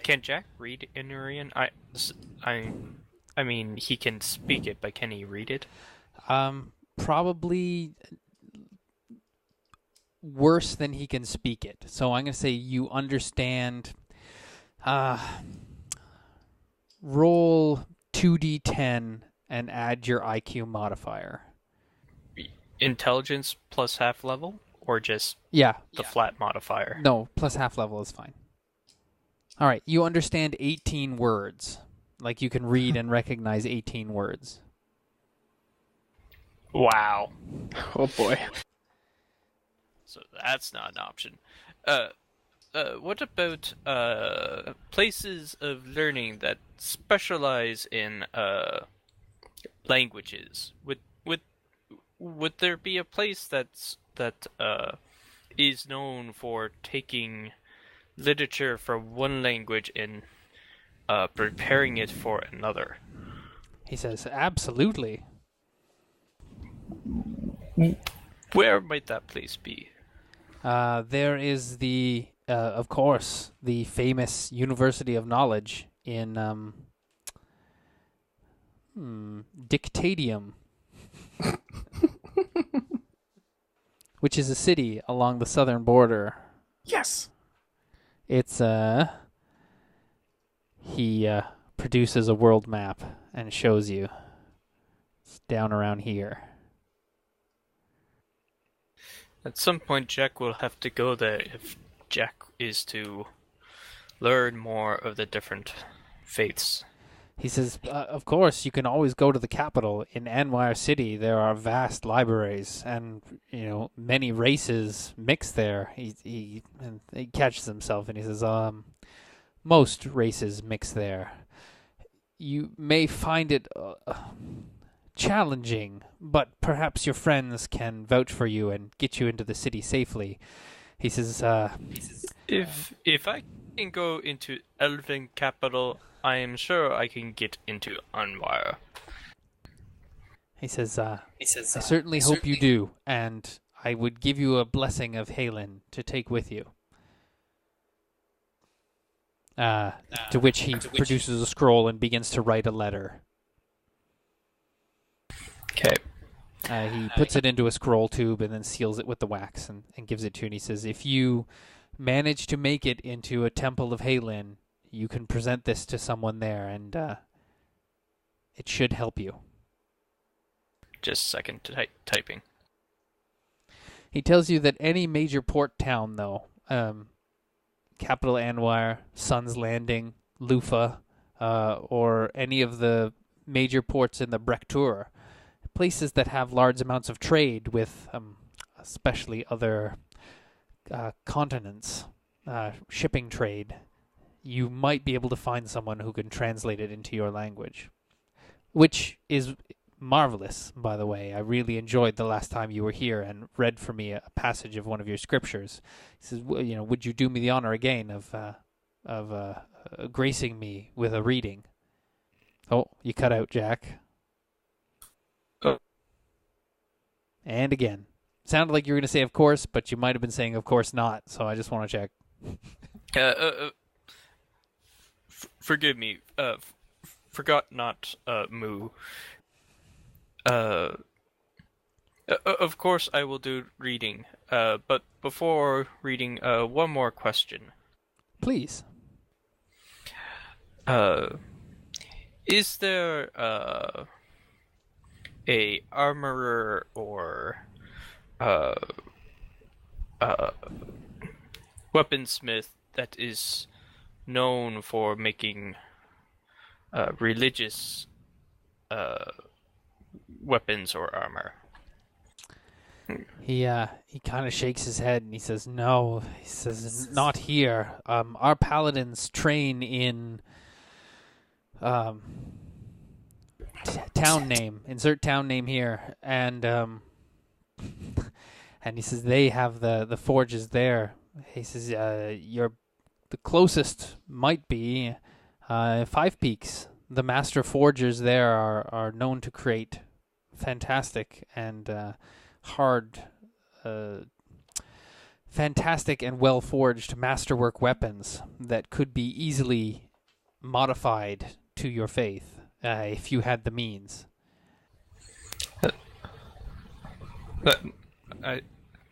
Can Jack read Inurian? I mean, he can speak it, but can he read it?
Probably worse than he can speak it. So I'm going to say you understand. Roll 2d10 and add your IQ modifier.
Intelligence plus half level, or just
the
flat modifier?
No, plus half level is fine. All right, you understand 18 words. Like you can read and recognize 18 words.
Wow.
Oh boy.
So that's not an option. What about places of learning that specialize in languages? Would there be a place that is known for taking literature from one language and preparing it for another?
He says, absolutely.
Where might that place be?
There is of course, the famous University of Knowledge in Dictadium, which is a city along the southern border.
Yes.
It's he produces a world map and shows you. It's down around here.
At some point, Jack will have to go there if Jack is to learn more of the different faiths.
He says, of course, you can always go to the capital. In Anwar City, there are vast libraries, and many races mix there. He catches himself, and he says, most races mix there. You may find it challenging, but perhaps your friends can vouch for you and get you into the city safely. He says,
if I can go into Elven capital, I am sure I can get into Anwar.
He says, I certainly hope you do, and I would give you a blessing of Halen to take with you. To which he produces a scroll and begins to write a letter.
Okay.
He puts it into a scroll tube and then seals it with the wax and gives it to you. And he says, if you manage to make it into a temple of Halen, you can present this to someone there, and it should help you.
Just a second typing.
He tells you that any major port town, though, Capital Anwar, Sun's Landing, Lufa, or any of the major ports in the Brektur, places that have large amounts of trade with especially other continents, shipping trade, you might be able to find someone who can translate it into your language, which is marvelous, by the way. I really enjoyed the last time you were here and read for me a passage of one of your scriptures. He says, would you do me the honor again of gracing me with a reading? Oh, you cut out, Jack.
Oh.
And again. Sounded like you were going to say of course, but you might have been saying of course not, so I just want to check.
Forgive me. Forgot not, Moo. Of course I will do reading. But before reading, one more question.
Please.
Is there a armorer or weaponsmith that is known for making religious weapons or armor?
He kind of shakes his head and he says, "No." He says, "Not here. Our paladins train in town name. Insert town name here, and and he says they have the forges there. He says the closest might be Five Peaks. The master forgers there are known to create fantastic and fantastic and well forged masterwork weapons that could be easily modified to your faith if you had the means."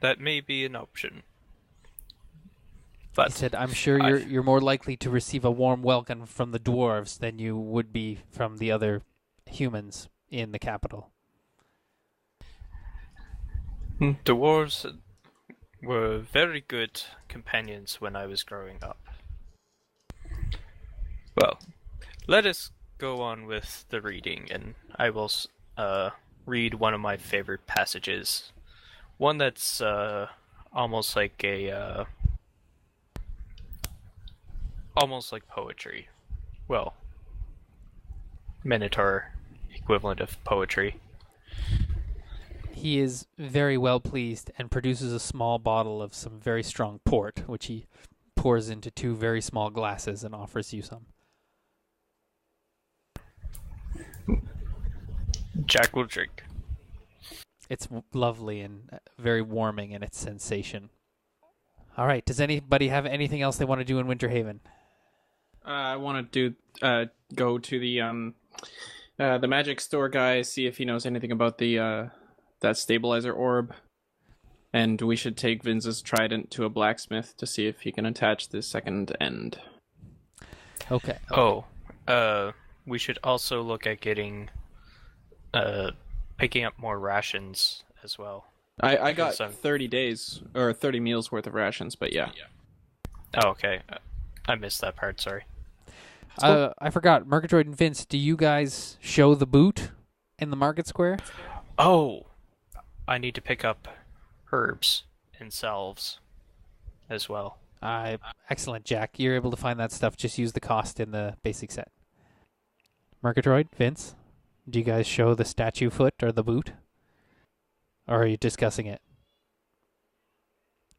That may be an option. But
he said, "I'm sure you're more likely to receive a warm welcome from the dwarves than you would be from the other humans in the capital."
Dwarves were very good companions when I was growing up. Well, let us go on with the reading, and I will read one of my favorite passages. One that's almost like poetry. Well, Minotaur equivalent of poetry.
He is very well pleased and produces a small bottle of some very strong port, which he pours into two very small glasses and offers you some.
Jack will drink.
It's lovely and very warming in its sensation. All right, does anybody have anything else they want to do in Winterhaven?
I want to go to the magic store guy, see if he knows anything about the that stabilizer orb, and we should take Vince's trident to a blacksmith to see if he can attach the second end.
Okay.
Oh, we should also look at getting picking up more rations as well.
I got 30 days or 30 meals worth of rations, but yeah.
Oh, okay. I missed that part. Sorry.
I forgot. Murgatroyd and Vince, do you guys show the boot in the market square?
Oh, I need to pick up herbs and salves as well.
Excellent, Jack. You're able to find that stuff. Just use the cost in the basic set. Murgatroyd, Vince, do you guys show the statue foot or the boot? Or are you discussing it?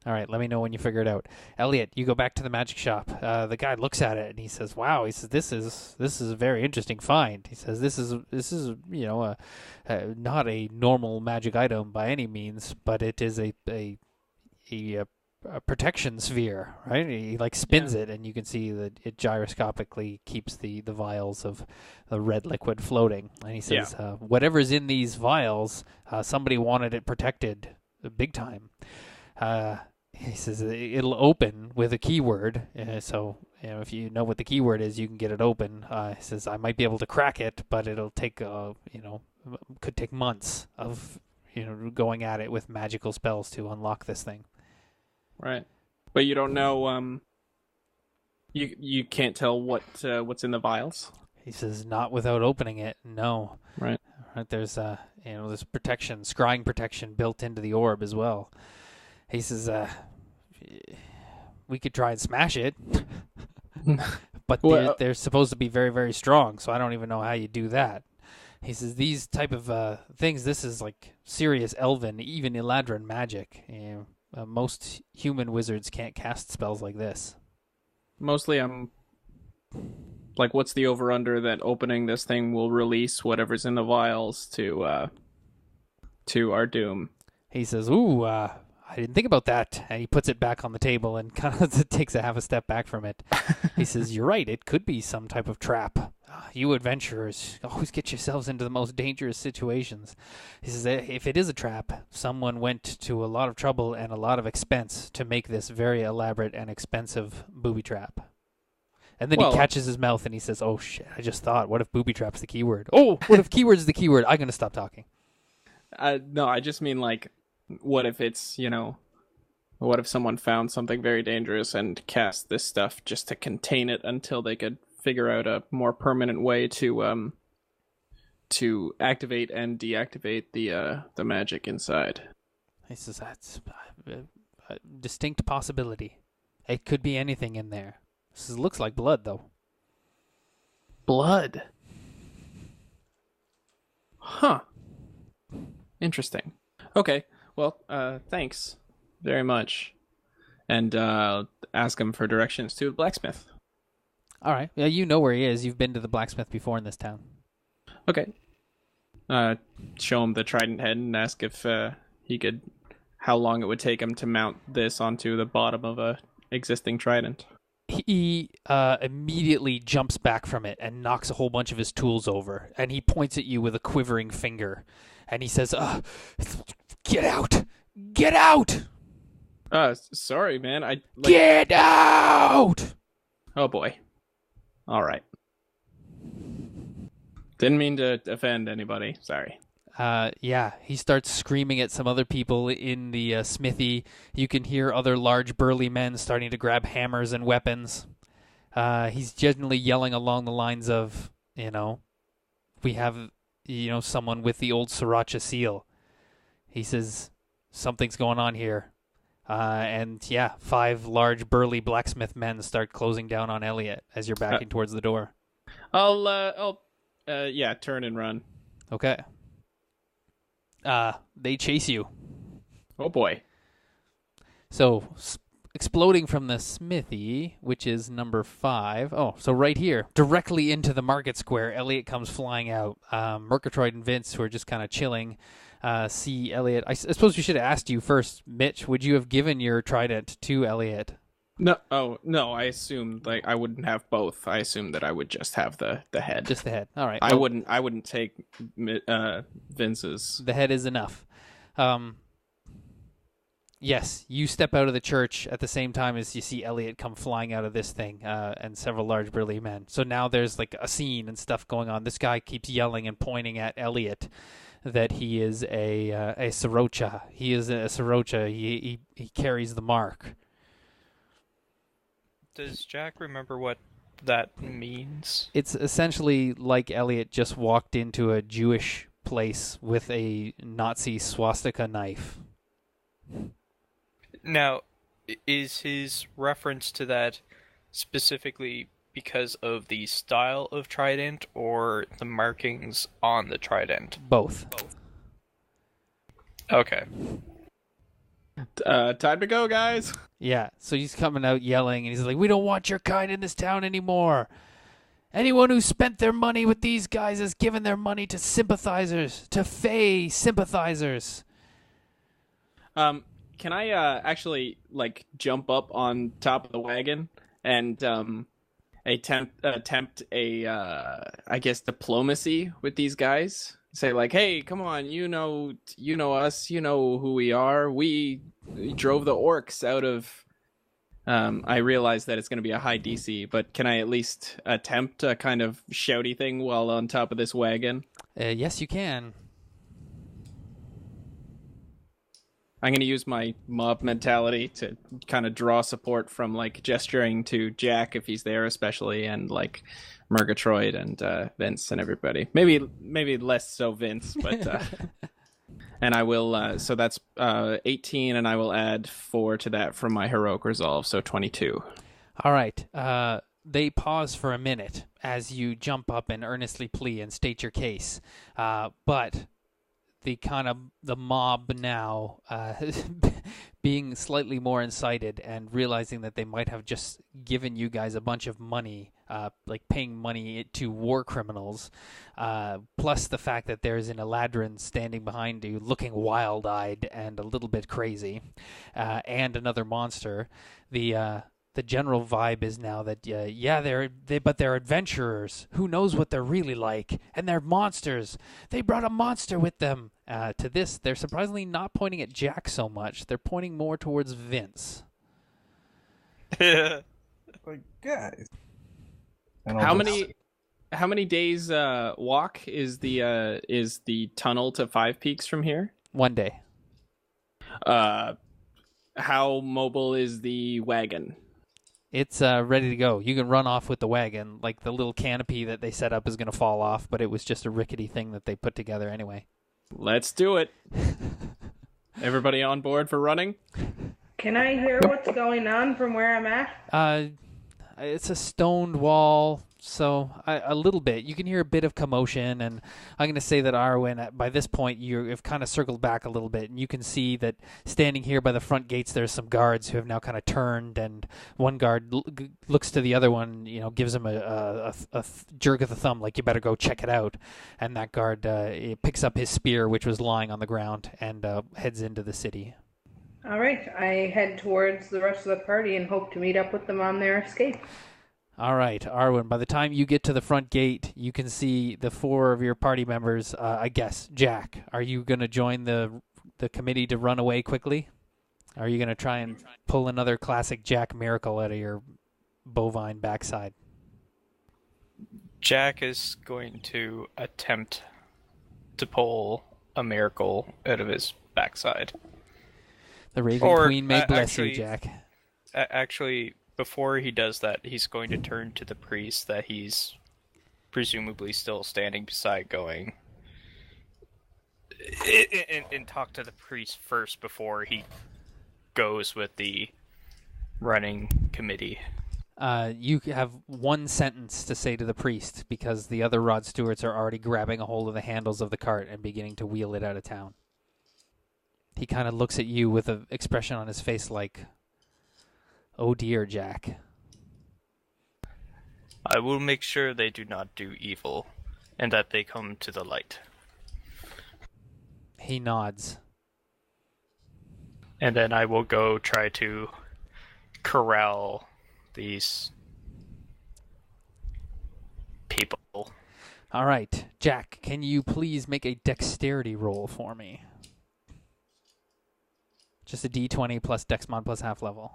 All right, let me know when you figure it out. Elliot, you go back to the magic shop. The guy looks at it and he says, "Wow," he says, "This is a very interesting find." He says, "This is not a normal magic item by any means, but it is a protection sphere, right?" He spins it, and you can see that it gyroscopically keeps the vials of the red liquid floating. And he says, "Whatever's in these vials, somebody wanted it protected, big time." He says it'll open with a keyword, so if you know what the keyword is, you can get it open. He says I might be able to crack it, but it'll take could take months of going at it with magical spells to unlock this thing.
Right, but you don't know. You can't tell what's in the vials.
He says not without opening it. No.
Right.
There's there's protection, scrying protection built into the orb as well. He says, "We could try and smash it." But
Well,
they're supposed to be very, very strong, so I don't even know how you do that. He says these type of things, this is like serious elven, even Eladrin magic. Most human wizards can't cast spells like this.
mostly I'm like, what's the over-under that opening this thing will release whatever's in the vials to our doom?
He says, ooh, I didn't think about that. And he puts it back on the table and kind of takes a half a step back from it. He says, you're right, it could be some type of trap. You adventurers always get yourselves into the most dangerous situations. He says, if it is a trap, someone went to a lot of trouble and a lot of expense to make this very elaborate and expensive booby trap. And then he catches his mouth and he says, oh shit, I just thought, what if booby trap's the keyword? Oh, what if keyword's the keyword? I'm going to stop talking.
No, I just mean, like, what if it's, what if someone found something very dangerous and cast this stuff just to contain it until they could figure out a more permanent way to activate and deactivate the magic inside.
He says, that's a distinct possibility. It could be anything in there. This looks like blood, though.
Blood? Huh. Interesting. Okay, well, thanks very much. And ask him for directions to the blacksmith.
All right. Yeah, you know where he is. You've been to the blacksmith before in this town.
Okay. Show him the trident head and ask if he could, how long it would take him to mount this onto the bottom of a existing trident.
He immediately jumps back from it and knocks a whole bunch of his tools over. And he points at you with a quivering finger. And he says, get out! Get out!
Sorry, man.
Get out!
Oh, boy. All right. Didn't mean to offend anybody. Sorry.
Yeah, he starts screaming at some other people in the smithy. You can hear other large burly men starting to grab hammers and weapons. He's generally yelling along the lines of, we have, someone with the old Sriracha seal. He says, something's going on here. And yeah, 5 large burly blacksmith men start closing down on Elliot as you're backing towards the door.
I'll turn and run.
Okay. They chase you.
Oh boy.
So, exploding from the smithy, which is number 5. Oh, so right here, directly into the market square, Elliot comes flying out. Murgatroyd and Vince, who are just kind of chilling, see Elliot. I suppose we should have asked you first, Mitch, would you have given your trident to Elliot?
No. Oh, no, I assumed, I wouldn't have both. I assumed that I would just have the head.
Just the head. All right.
I wouldn't take Vince's.
The head is enough. Yes, you step out of the church at the same time as you see Elliot come flying out of this thing, and several large burly men. So now there's like a scene and stuff going on. This guy keeps yelling and pointing at Elliot that he is a Sriracha. He is a Sriracha. He carries the mark.
Does Jack remember what that means?
It's essentially like Elliot just walked into a Jewish place with a Nazi swastika knife.
Now, is his reference to that specifically because of the style of trident or the markings on the trident?
Both.
Okay.
Time to go, guys.
Yeah, so he's coming out yelling, and he's like, we don't want your kind in this town anymore. Anyone who spent their money with these guys has given their money to sympathizers, to Fae sympathizers.
Can I actually jump up on top of the wagon and attempt I guess diplomacy with these guys? Say hey, come on, you know us, you know who we are. We drove the orcs out of. I realize that it's going to be a high DC, but can I at least attempt a kind of shouty thing while on top of this wagon?
Yes, you can.
I'm going to use my mob mentality to kind of draw support from gesturing to Jack if he's there, especially, and Murgatroyd and Vince and everybody. Maybe less so Vince, but and I will. So that's 18, and I will add 4 to that from my heroic resolve, so 22.
All right. they pause for a minute as you jump up and earnestly plea and state your case. But the mob now being slightly more incited and realizing that they might have just given you guys a bunch of money, like paying money to war criminals, plus the fact that there's an Eladrin standing behind you looking wild-eyed and a little bit crazy, and another monster. The general vibe is now that they're adventurers. Who knows what they're really like? And they're monsters. They brought a monster with them. To this, they're surprisingly not pointing at Jack so much. They're pointing more towards Vince.
Like, guys.
How many days walk is the tunnel to Five Peaks from here?
1 day.
How mobile is the wagon?
It's ready to go. You can run off with the wagon. Like the little canopy that they set up is going to fall off, but it was just a rickety thing that they put together anyway.
Let's do it. Everybody on board for running?
Can I hear what's going on from where I'm at?
It's a stoned wall, so a little bit. You can hear a bit of commotion, and I'm going to say that Arwen, by this point, you've kind of circled back a little bit, and you can see that standing here by the front gates, there's some guards who have now kind of turned, and one guard looks to the other one, gives him a jerk of the thumb, like, you better go check it out, and that guard picks up his spear, which was lying on the ground, and heads into the city.
All right, I head towards the rest of the party and hope to meet up with them on their escape.
All right, Arwen, by the time you get to the front gate, you can see the four of your party members. I guess, Jack, are you going to join the committee to run away quickly? Are you going to try and pull another classic Jack miracle out of your bovine backside?
Jack is going to attempt to pull a miracle out of his backside.
The Raven Queen may bless you, Jack.
Actually, before he does that, he's going to turn to the priest that he's presumably still standing beside going and talk to the priest first before he goes with the running committee.
You have one sentence to say to the priest because the other Rod Stewarts are already grabbing a hold of the handles of the cart and beginning to wheel it out of town. He kind of looks at you with an expression on his face like, "Oh dear, Jack."
I will make sure they do not do evil, and that they come to the light.
He nods.
And then I will go try to corral these people.
All right, Jack, can you please make a dexterity roll for me? Just a d20 plus dex mod plus half level.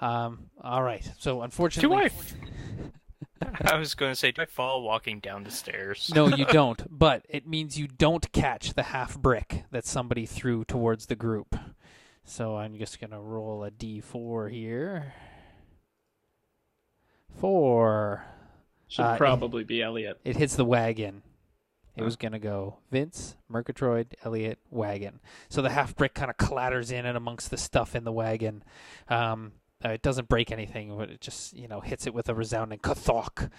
All right. So unfortunately,
I was going to say, do I fall walking down the stairs?
No, you don't. But it means you don't catch the half brick that somebody threw towards the group. So I'm just going to roll a d4 here. 4.
Should probably be Elliot.
It hits the wagon. It was going to go Vince, Murgatroyd, Elliot, wagon. So the half brick kind of clatters in and amongst the stuff in the wagon. It doesn't break anything, but it just, hits it with a resounding kathok.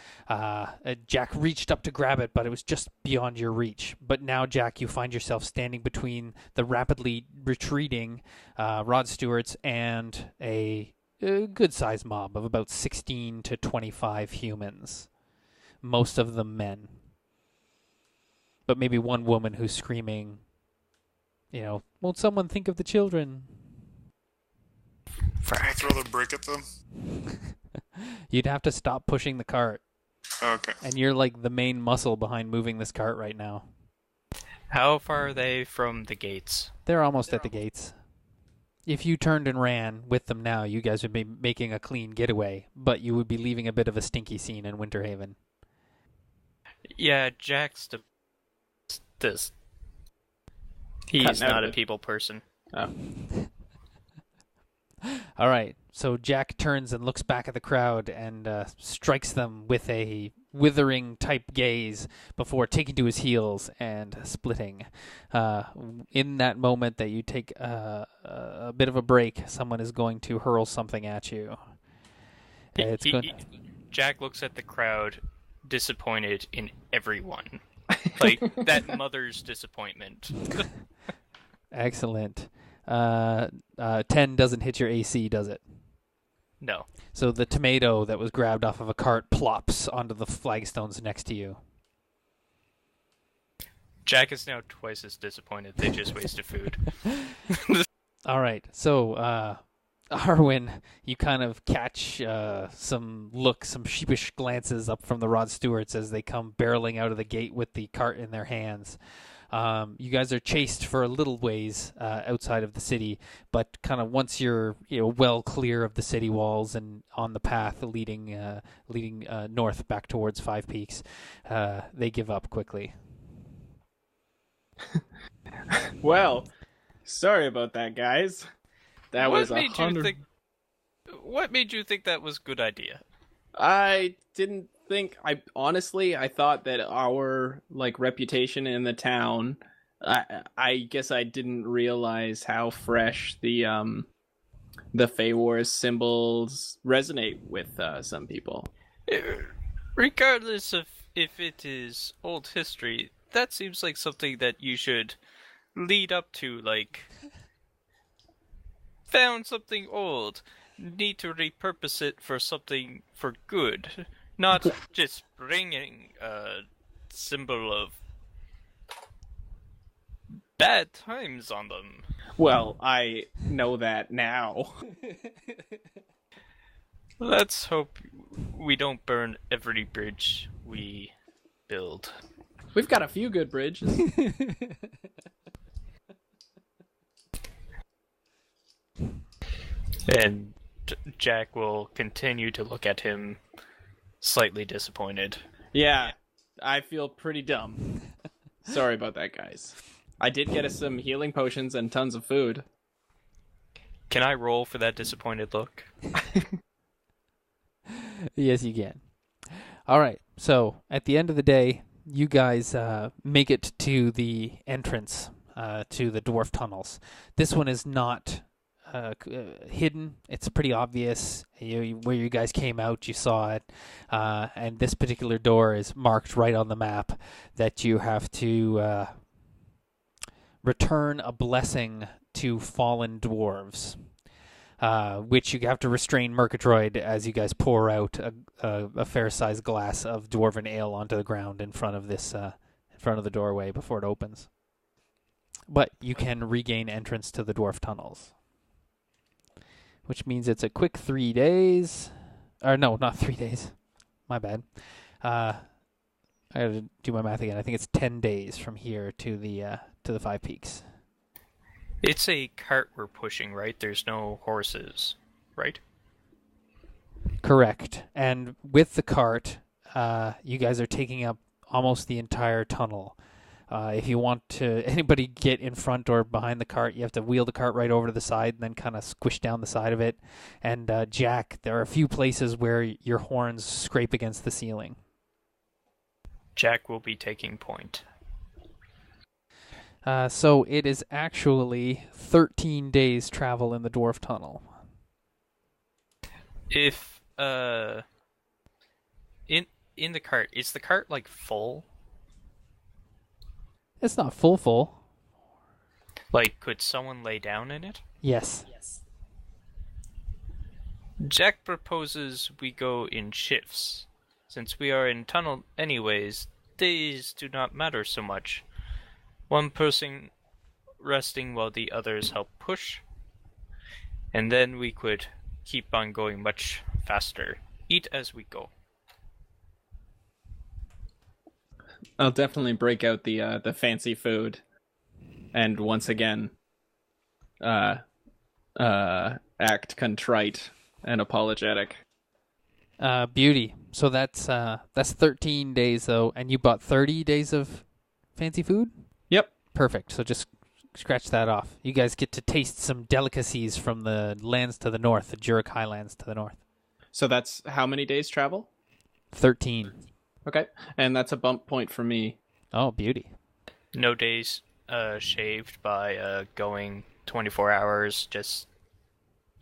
Jack reached up to grab it, but it was just beyond your reach. But now, Jack, you find yourself standing between the rapidly retreating Rod Stewarts and a good-sized mob of about 16 to 25 humans, most of them men. But maybe one woman who's screaming, "Won't someone think of the children?"
Can I throw the brick at them?
You'd have to stop pushing the cart.
Okay.
And you're like the main muscle behind moving this cart right now.
How far are they from the gates?
They're almost at the gates. If you turned and ran with them now, you guys would be making a clean getaway, but you would be leaving a bit of a stinky scene in Winterhaven.
Yeah, Jack's he's not a people person.
Oh.
All right, so Jack turns and looks back at the crowd and strikes them with a withering type gaze before taking to his heels and splitting. In that moment that you take a bit of a break, someone is going to hurl something at you. Okay, it's good.
Jack looks at the crowd, disappointed in everyone. Like, that mother's disappointment.
Excellent. 10 doesn't hit your AC, does it?
No.
So the tomato that was grabbed off of a cart plops onto the flagstones next to you.
Jack is now twice as disappointed. They just wasted food.
All right. So, Arwen, you kind of catch some sheepish glances up from the Rod Stewarts as they come barreling out of the gate with the cart in their hands. You guys are chased for a little ways outside of the city, but kind of once you're well clear of the city walls and on the path leading north back towards Five Peaks, they give up quickly.
Well, sorry about that, guys. That was
What made you think that was a good idea?
I didn't think. I thought that our reputation in the town. I guess I didn't realize how fresh the Fey Wars symbols resonate with some people.
Regardless of if it is old history, that seems like something that you should lead up to, like, found something old, need to repurpose it for something for good, not just bringing a symbol of bad times on them.
Well, I know that now.
Let's hope we don't burn every bridge we build.
We've got a few good bridges.
And Jack will continue to look at him, slightly disappointed.
Yeah, I feel pretty dumb. Sorry about that, guys. I did get us some healing potions and tons of food.
Can I roll for that disappointed look?
Yes, you can. All right. So at the end of the day, you guys make it to the entrance to the dwarf tunnels. This one is not hidden. It's pretty obvious. Where you guys came out, you saw it. And this particular door is marked right on the map that you have to return a blessing to fallen dwarves. Which you have to restrain Murgatroyd as you guys pour out a fair-sized glass of dwarven ale onto the ground in front of the doorway before it opens. But you can regain entrance to the dwarf tunnels, which means it's a quick 3 days. Or no, not 3 days. My bad. I got to do my math again. I think it's 10 days from here to the Five Peaks.
It's a cart we're pushing, right? There's no horses, right?
Correct. And with the cart, you guys are taking up almost the entire tunnel. If you want to anybody get in front or behind the cart, you have to wheel the cart right over to the side and then kind of squish down the side of it. And Jack, there are a few places where your horns scrape against the ceiling.
Jack will be taking point.
So it is actually 13 days travel in the dwarf tunnel.
If in the cart, is the cart like full?
It's not full.
Like, could someone lay down in it?
Yes.
Jack proposes we go in shifts. Since we are in tunnel anyways, days do not matter so much. One person resting while the others help push. And then we could keep on going much faster. Eat as we go.
I'll definitely break out the fancy food, and once again, act contrite and apologetic.
Beauty. So that's 13 days though, and you bought 30 days of fancy food?
Yep.
Perfect. So just scratch that off. You guys get to taste some delicacies from the lands to the north, the Jurek Highlands to the north.
So that's how many days travel?
13.
Okay, and that's a bump point for me.
Oh, beauty.
No days shaved by going 24 hours, just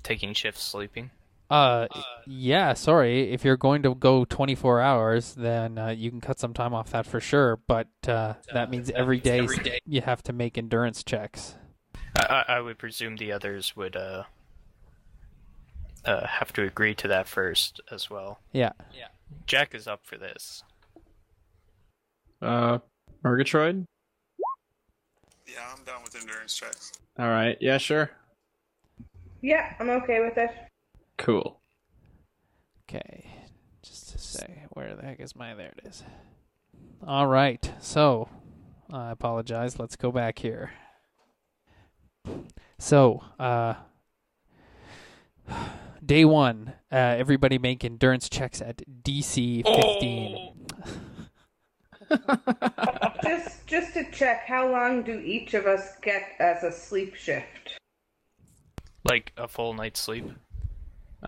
taking shifts sleeping.
Yeah, sorry. If you're going to go 24 hours, then you can cut some time off that for sure. But that means every day you have to make endurance checks.
I would presume the others would have to agree to that first as well.
Yeah.
Jack is up for this.
Murgatroyd?
Yeah, I'm down with endurance checks.
All right. Yeah, sure.
Yeah, I'm okay with it.
Cool.
Okay. Just to say, where the heck is my... There it is. All right. So, I apologize. Let's go back here. So, day 1, everybody make endurance checks at DC 15.
Just to check, how long do each of us get as a sleep shift?
Like a full night's sleep.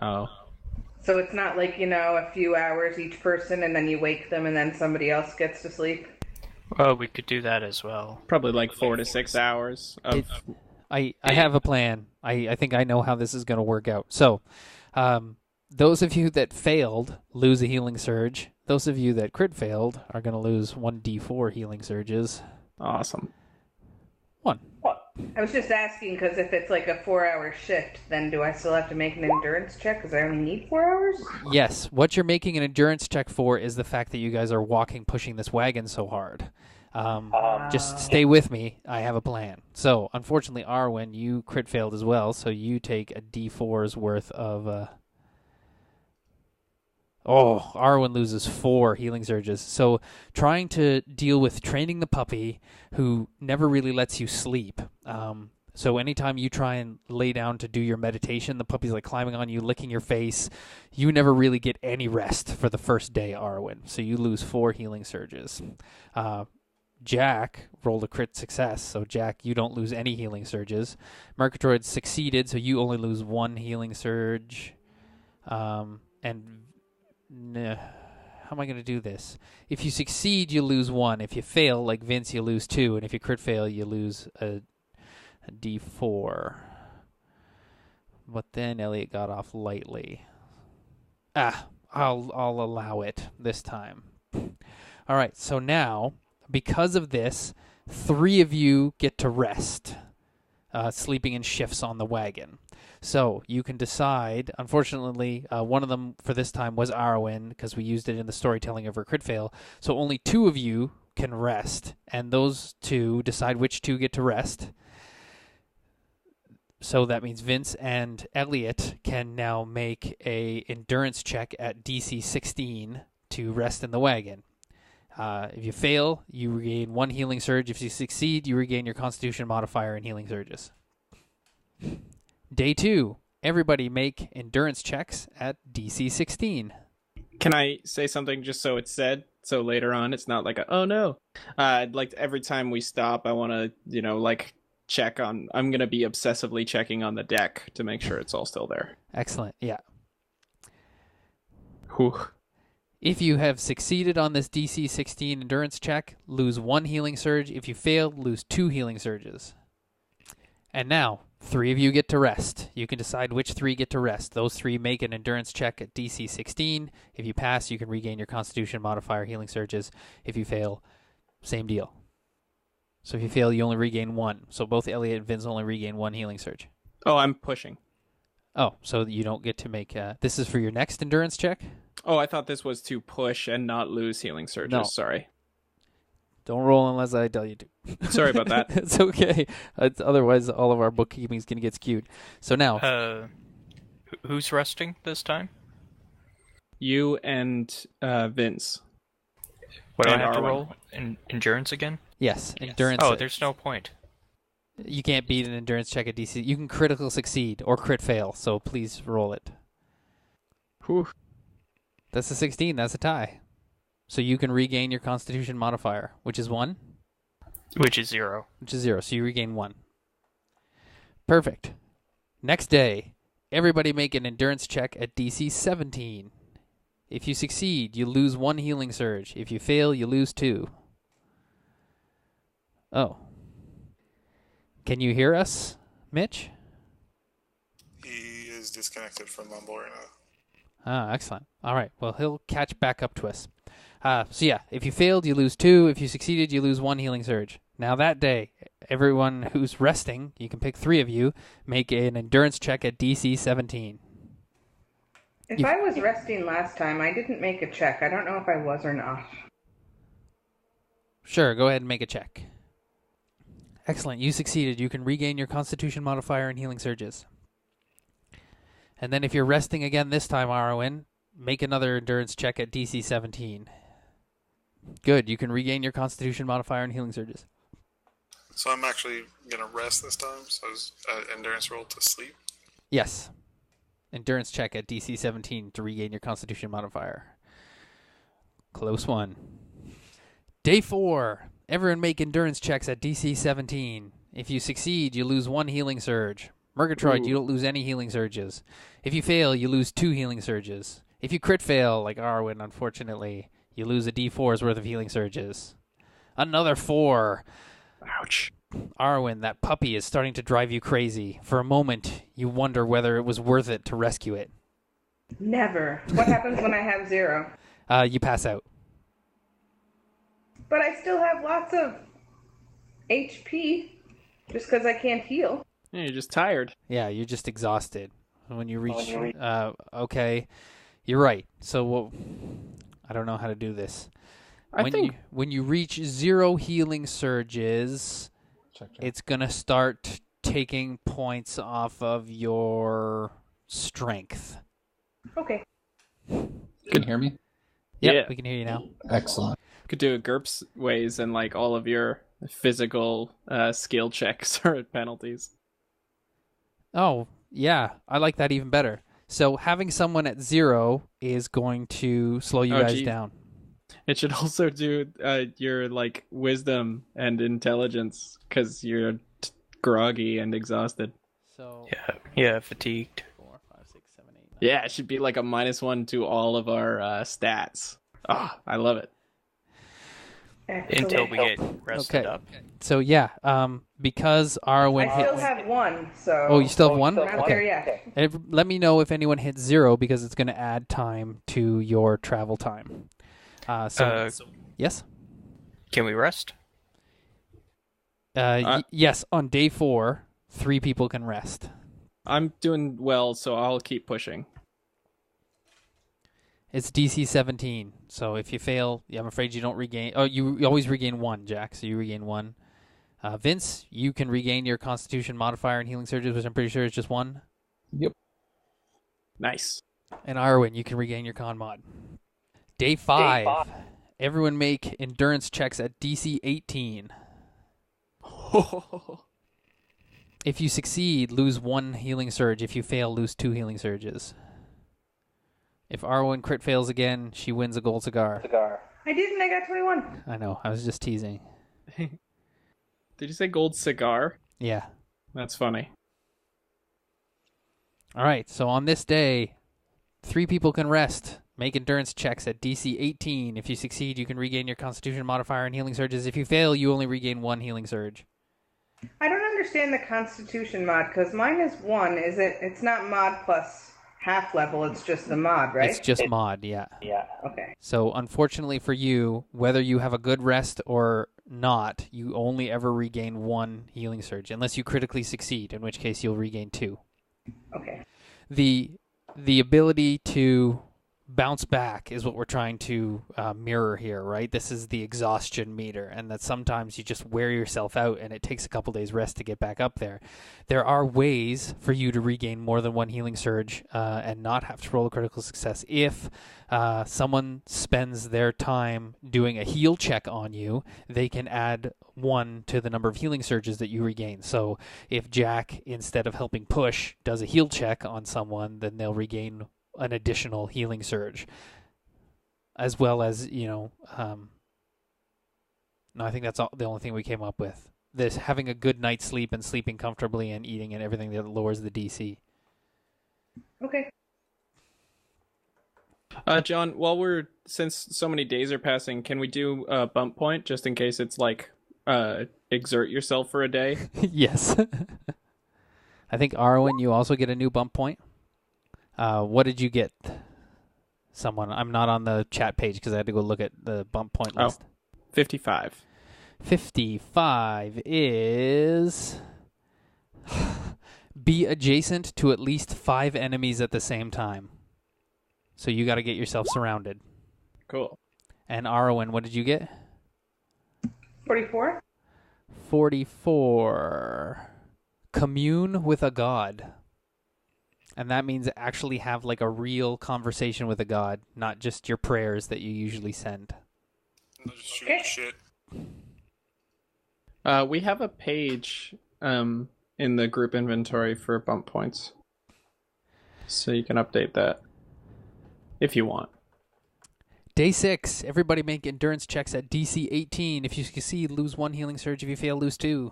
Oh.
So it's not like, a few hours each person and then you wake them and then somebody else gets to sleep?
Well, we could do that as well.
Probably like 4 to 6 hours of...
I have a plan. I think I know how this is going to work out. So, those of you that failed lose a healing surge. Those of you that crit failed are going to lose 1d4 healing surges.
Awesome.
1.
I was just asking because if it's like a 4-hour shift, then do I still have to make an endurance check because I only need 4 hours?
Yes. What you're making an endurance check for is the fact that you guys are pushing this wagon so hard. Just stay with me. I have a plan. So, unfortunately, Arwen, you crit failed as well, so you take a d4's worth of... Arwen loses 4 healing surges. So, trying to deal with training the puppy, who never really lets you sleep. So anytime you try and lay down to do your meditation, the puppy's like climbing on you, licking your face. You never really get any rest for the first day, Arwen. So you lose 4 healing surges. Jack rolled a crit success, so Jack, you don't lose any healing surges. Murgatroyd succeeded, so you only lose 1 healing surge. How am I going to do this? If you succeed, you lose 1. If you fail, like Vince, you lose 2. And if you crit fail, you lose a d4. But then Elliot got off lightly. I'll allow it this time. All right, so now, because of this, 3 of you get to rest, sleeping in shifts on the wagon. So you can decide. Unfortunately, one of them for this time was Arwen, because we used it in the storytelling of her crit fail. So only 2 of you can rest, and those 2 decide which 2 get to rest. So that means Vince and Elliot can now make a endurance check at DC 16 to rest in the wagon. If you fail, you regain 1 healing surge. If you succeed, you regain your Constitution modifier and healing surges. Day 2, everybody make endurance checks at DC 16.
Can I say something just so it's said? So later on, it's not like oh no. Like every time we stop, I want to, check on... I'm going to be obsessively checking on the deck to make sure it's all still there.
Excellent, yeah.
Whew.
If you have succeeded on this DC 16 endurance check, lose 1 healing surge. If you fail, lose 2 healing surges. And now, 3 of you get to rest. You can decide which 3 get to rest. Those 3 make an endurance check at DC 16. If you pass, you can regain your Constitution modifier healing surges. If you fail, same deal. So if you fail, you only regain 1. So both Elliot and Vince only regain 1 healing surge.
Oh, I'm pushing.
Oh, so you don't get to make... this is for your next endurance check?
Oh, I thought this was to push and not lose healing surges.
No.
Sorry.
Don't roll unless I tell you to.
Sorry about that.
It's okay. Otherwise, all of our bookkeeping is going to get skewed. So now...
who's resting this time?
You and Vince.
What do I
And
have to
Arwen.
roll? Endurance again?
Yes, endurance.
Oh, there's no point.
You can't beat an endurance check at DC. You can critical succeed or crit fail, so please roll it.
Whew.
That's a 16. That's a tie. So you can regain your Constitution modifier, which is 1?
Which is 0.
Which is 0, so you regain 1. Perfect. Next day, everybody make an endurance check at DC 17. If you succeed, you lose 1 healing surge. If you fail, you lose 2. Oh. Can you hear us, Mitch?
He is disconnected from Mumble right now.
Ah, excellent. All right. Well, he'll catch back up to us. So yeah, if you failed, you lose 2. If you succeeded, you lose 1 healing surge. Now that day, everyone who's resting, you can pick 3 of you, make an endurance check at DC 17.
If I was resting last time, I didn't make a check. I don't know if I was or not.
Sure, go ahead and make a check. Excellent. You succeeded. You can regain your Constitution modifier and healing surges. And then if you're resting again this time, Arwen, make another endurance check at DC 17. Good. You can regain your Constitution modifier and healing surges.
So I'm actually going to rest this time, so I was endurance roll to sleep.
Yes. Endurance check at DC 17 to regain your Constitution modifier. Close one. Day 4. Everyone make endurance checks at DC 17. If you succeed, you lose 1 healing surge. Murgatroyd, you don't lose any healing surges. If you fail, you lose 2 healing surges. If you crit fail, like Arwen, unfortunately, you lose a D4's worth of healing surges. Another 4.
Ouch.
Arwen, that puppy is starting to drive you crazy. For a moment, you wonder whether it was worth it to rescue it.
Never. What happens when I have 0?
You pass out.
But I still have lots of HP, just because I can't heal.
Yeah, you're just tired.
Yeah, you're just exhausted. When you reach... okay, you're right. So, I don't know how to do this. When you reach 0 healing surges, it's going to start taking points off of your strength.
Okay.
Can you hear me?
Yep,
Yeah.
we can hear you now.
Excellent.
Could do a GURPS ways and like all of your physical skill checks are penalties.
Oh, yeah, I like that even better. So having someone at 0 is going to slow you guys down.
It should also do your like wisdom and intelligence because you're groggy and exhausted.
So
Yeah, fatigued.
4, 5, 6, 7, 8, 9.
Yeah, it should be like a -1 to all of our stats. Oh, I love it.
Excellent.
Until we get rested up.
So yeah, because Arwen
I still
hits...
have 1, so...
Oh, you still have 1?
I'm not there
Okay.
yet.
Let me know if anyone hits 0 because it's going to add time to your travel time. Yes?
Can we rest?
Yes, on day 4, 3 people can rest.
I'm doing well, so I'll keep pushing.
It's DC 17, so if you fail, I'm afraid you don't regain... Oh, you always regain 1, Jack, so you regain 1. Vince, you can regain your Constitution modifier and healing surges, which I'm pretty sure is just 1.
Yep.
Nice.
And Arwen, you can regain your con mod. Day 5. Everyone make endurance checks at DC 18. If you succeed, lose 1 healing surge. If you fail, lose 2 healing surges. If Arwen crit fails again, she wins a gold cigar.
I didn't, I got 21.
I know, I was just teasing.
Did you say gold cigar?
Yeah.
That's funny.
All right, so on this day, 3 people can rest. Make endurance checks at DC 18. If you succeed, you can regain your Constitution modifier and healing surges. If you fail, you only regain 1 healing surge.
I don't understand the Constitution mod, because mine is 1. It's not mod plus half level, it's just the mod, right?
It's just mod, yeah.
Yeah, okay.
So unfortunately for you, whether you have a good rest or not, you only ever regain 1 healing surge, unless you critically succeed, in which case you'll regain 2.
Okay.
The ability to bounce back is what we're trying to mirror here, right? This is the exhaustion meter, and that sometimes you just wear yourself out and it takes a couple days rest to get back up there. There are ways for you to regain more than 1 healing surge and not have to roll a critical success. If someone spends their time doing a heal check on you, they can add 1 to the number of healing surges that you regain. So if Jack, instead of helping push, does a heal check on someone, then they'll regain an additional healing surge, as well as, no, I think that's the only thing we came up with. This having a good night's sleep and sleeping comfortably and eating and everything that lowers the DC.
Okay.
John, since so many days are passing, can we do a bump point just in case it's like exert yourself for a day?
Yes. I think Arwen, you also get a new bump point. What did you get? Someone, I'm not on the chat page because I had to go look at the bump point list.
55.
55 is be adjacent to at least 5 enemies at the same time. So you got to get yourself surrounded.
Cool.
And Arwen, what did you get?
44.
44. Commune with a god. And that means actually have like a real conversation with a god, not just your prayers that you usually send.
No, just shooting shit.
We have a page in the group inventory for bump points. So you can update that if you want.
Day 6. Everybody make endurance checks at DC 18. If you succeed, lose 1 healing surge. If you fail, lose 2.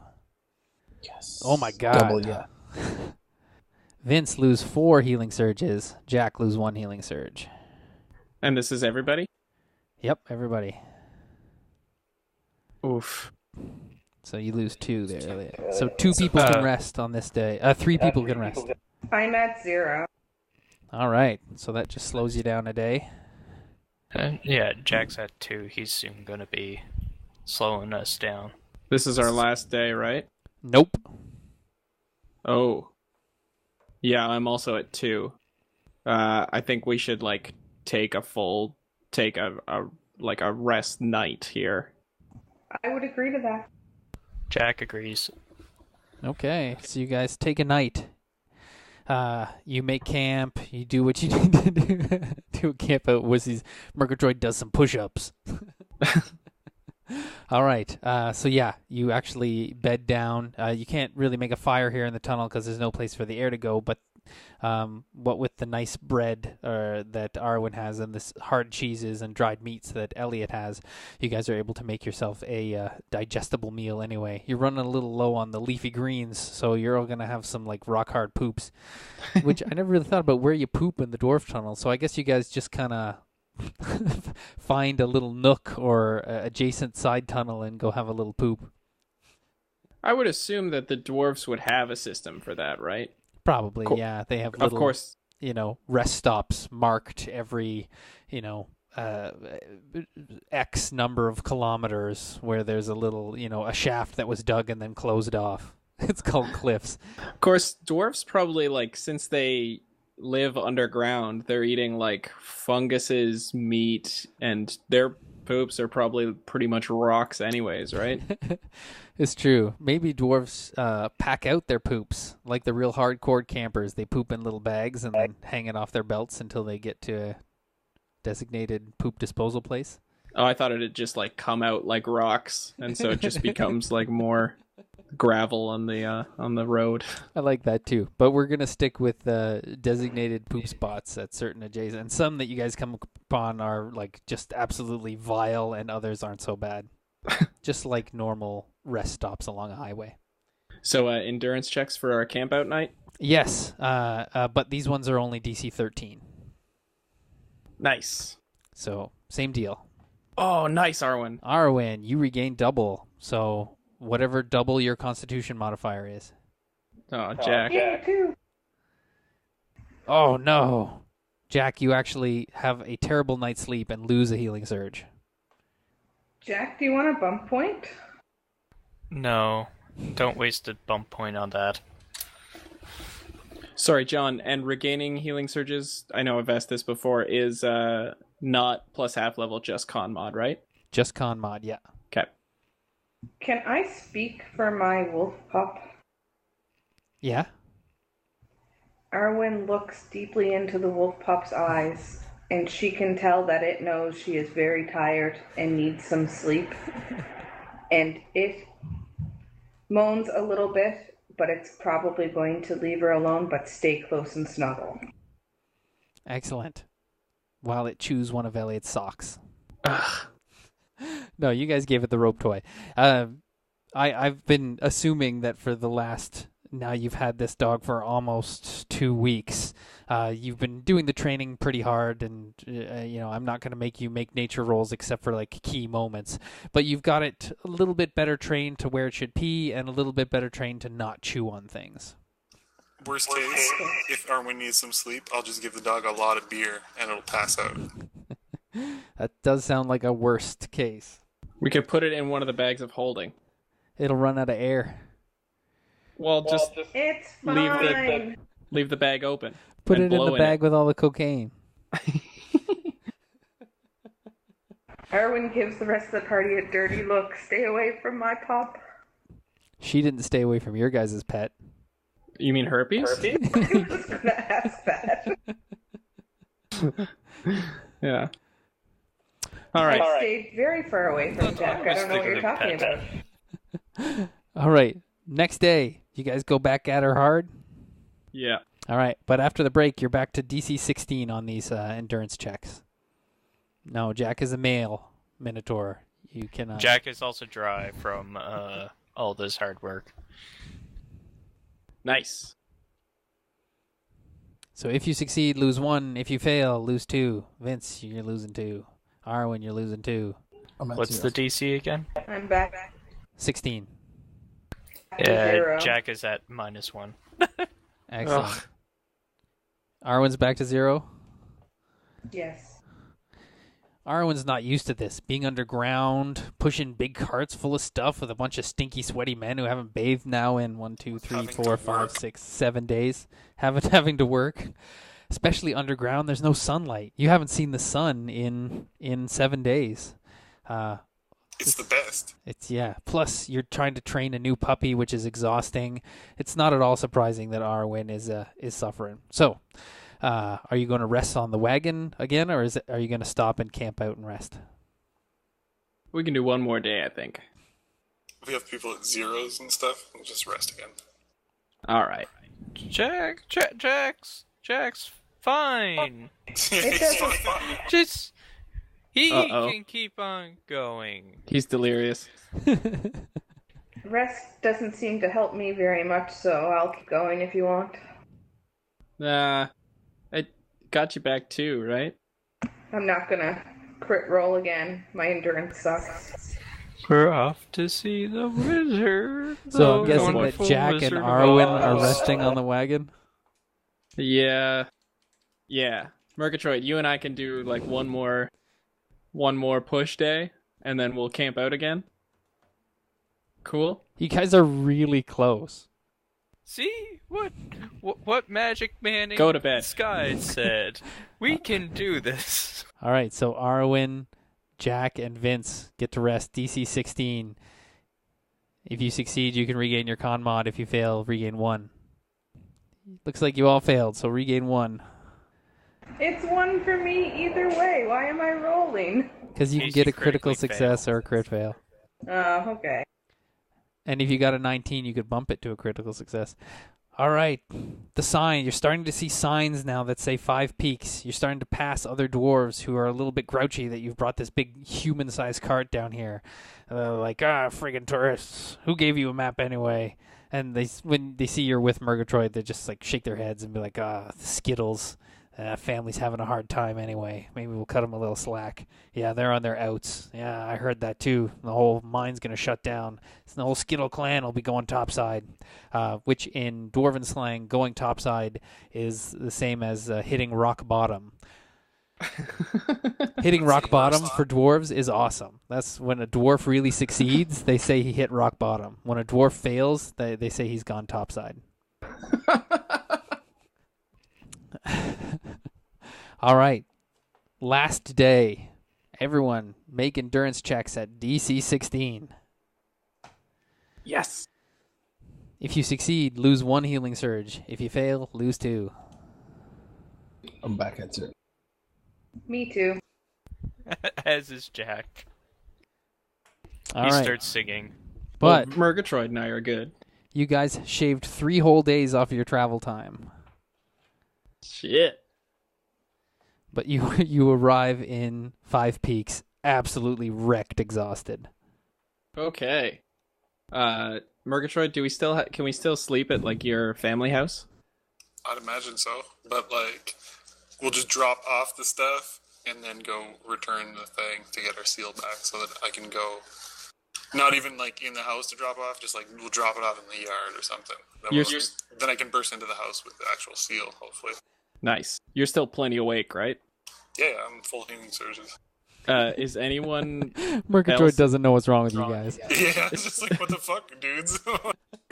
Yes.
Oh my god.
Double, yeah.
Vince, lose 4 healing surges. Jack, lose 1 healing surge.
And this is everybody?
Yep, everybody.
Oof.
So you lose 2 there. So 2 people can rest on this day. 3 people can rest.
I'm at 0.
All right. So that just slows you down a day.
Yeah, Jack's at 2. He's soon going to be slowing us down.
This is our last day, right?
Nope.
Oh. Yeah, I'm also at 2. I think we should take a rest night here.
I would agree to that.
Jack agrees.
Okay. So you guys take a night. You make camp. You do what you need to do. Do a camp out. Murgatroyd does some push-ups. All right. So yeah, you actually bed down. You can't really make a fire here in the tunnel because there's no place for the air to go. But what with the nice bread that Arwen has and this hard cheeses and dried meats that Elliot has, you guys are able to make yourself a digestible meal anyway. You're running a little low on the leafy greens, so you're all going to have some rock hard poops, which I never really thought about where you poop in the dwarf tunnel. So I guess you guys just kind of find a little nook or adjacent side tunnel and go have a little poop.
I would assume that the dwarves would have a system for that, right?
Probably, yeah. They have little,
of course,
rest stops marked every, X number of kilometers where there's a little, a shaft that was dug and then closed off. It's called cliffs.
Of course, dwarves probably, since they live underground, they're eating, funguses, meat, and their poops are probably pretty much rocks anyways, right?
It's true. Maybe dwarves pack out their poops like the real hardcore campers. They poop in little bags and then hang it off their belts until they get to a designated poop disposal place.
Oh, I thought it'd just come out like rocks, and so it just becomes more gravel on the road.
I like that too. But we're gonna stick with designated poop spots at certain adjacent. And some that you guys come upon are just absolutely vile, and others aren't so bad. Just like normal rest stops along a highway.
So endurance checks for our camp out night?
Yes, but these ones are only DC 13.
Nice.
So same deal.
Oh, nice, Arwen.
Arwen, you regain double. So whatever double your Constitution modifier is.
Oh, Jack.
Yeah, too.
Oh no, Jack, you actually have a terrible night's sleep and lose a healing surge.
Jack, do you want a bump point?
No, don't waste a bump point on that.
Sorry, John, and regaining healing surges, I know I've asked this before, is not plus half level, just con mod, right?
Just con mod, yeah.
Okay.
Can I speak for my wolf pup?
Yeah?
Arwen looks deeply into the wolf pup's eyes, and she can tell that it knows she is very tired and needs some sleep. And it moans a little bit, but it's probably going to leave her alone, but stay close and snuggle.
Excellent. While it chews one of Elliot's socks. No, you guys gave it the rope toy. I've been assuming that for the last... Now you've had this dog for almost 2 weeks. You've been doing the training pretty hard, and I'm not going to make you make nature rolls except for key moments. But you've got it a little bit better trained to where it should pee, and a little bit better trained to not chew on things.
Worst case, if Arwen needs some sleep, I'll just give the dog a lot of beer and it'll pass out.
That does sound like a worst case.
We could put it in one of the bags of holding.
It'll run out of air.
Well, just
It's
leave
fine.
leave the bag open.
Put
and
it in
blow
the bag with all the cocaine.
Arwen gives the rest of the party a dirty look. Stay away from my pup.
She didn't stay away from your guys' pet.
You mean herpes?
I was gonna ask that.
Yeah. All right.
I stayed very far away from Jack. I don't know what you're talking about.
All right. Next day, you guys go back at her hard?
Yeah.
All right. But after the break, you're back to DC 16 on these endurance checks. No, Jack is a male Minotaur. You cannot.
Jack is also dry from all this hard work.
Nice.
So if you succeed, lose 1. If you fail, lose 2. Vince, you're losing 2. Arwen, you're losing 2.
I'm at
What's
0.
the DC again?
I'm back.
16.
Yeah,
Zero.
Jack is at -1.
Excellent.
Ugh.
Arwen's back to 0.
Yes.
Arwen's not used to this. Being underground, pushing big carts full of stuff with a bunch of stinky, sweaty men who haven't bathed now in 1, 2, 3,
Having
4,
to
5,
work.
6, 7 days. Having to work. Especially underground, there's no sunlight. You haven't seen the sun in 7 days.
It's the best.
Plus, you're trying to train a new puppy, which is exhausting. It's not at all surprising that Arwen is suffering. So, are you going to rest on the wagon again, or are you going to stop and camp out and rest?
We can do one more day, I think.
If we have people at zeros and stuff, we'll just rest again.
All right.
Jack's fine.
It's fine.
Just he
Uh-oh.
can keep on going.
He's delirious.
Rest doesn't seem to help me very much, so I'll keep going if you want.
I got you back too, right?
I'm not gonna crit roll again. My endurance sucks.
We're off to see the wizard.
So I'm
the
guessing that
wonderful
Jack and
Wizard of
Arwen are
Oz.
resting on the wagon.
Yeah. Murgatroyd, you and I can do like one more push day, and then we'll camp out again. Cool.
You guys are really close.
See what Magic Man in
Go to bed.
the sky said. We can do this.
All right, so Arwen, Jack, and Vince get to rest. DC 16. If you succeed, you can regain your con mod. If you fail, regain 1. Looks like you all failed, so regain 1.
It's 1 for me either way. Why am I rolling?
Because you can
Case
get
you
a critical
critically
success
fail.
or a crit fail.
Oh, okay.
And if you got a 19, you could bump it to a critical success. All right. The sign. You're starting to see signs now that say 5 peaks. You're starting to pass other dwarves who are a little bit grouchy that you've brought this big human-sized cart down here. Like, friggin' tourists. Who gave you a map anyway? And when they see you're with Murgatroyd, they just like shake their heads and be like, the Skittles. Family's having a hard time anyway. Maybe we'll cut them a little slack. Yeah, they're on their outs. Yeah, I heard that too. The whole mine's going to shut down. So the whole Skittle clan will be going topside, which in Dwarven slang, going topside is the same as hitting rock bottom. Hitting rock bottom for dwarves is awesome. That's when a dwarf really succeeds, they say he hit rock bottom. When a dwarf fails, they say he's gone topside. All right. Last day. Everyone make endurance checks at DC 16.
Yes.
If you succeed, lose 1 healing surge. If you fail, lose 2.
I'm back at 0.
Me too.
As is Jack.
All
He
right.
starts singing.
But
well, Murgatroyd and I are good.
you guys shaved 3 whole days off your travel time.
Shit.
But you arrive in 5 Peaks absolutely wrecked, exhausted.
Okay. Murgatroyd, can we still sleep at like your family house?
I'd imagine so. But like, we'll just drop off the stuff and then go return the thing to get our seal back so that I can go Not even like in the house to drop off, just like we'll drop it off in the yard or something. Then I can burst into the house with the actual seal, hopefully.
Nice. You're still plenty awake, right?
Yeah, I'm full healing surges.
Is anyone
Murgatroyd
else...
doesn't know what's wrong with you guys.
Yeah, it's just like, what the fuck, dudes?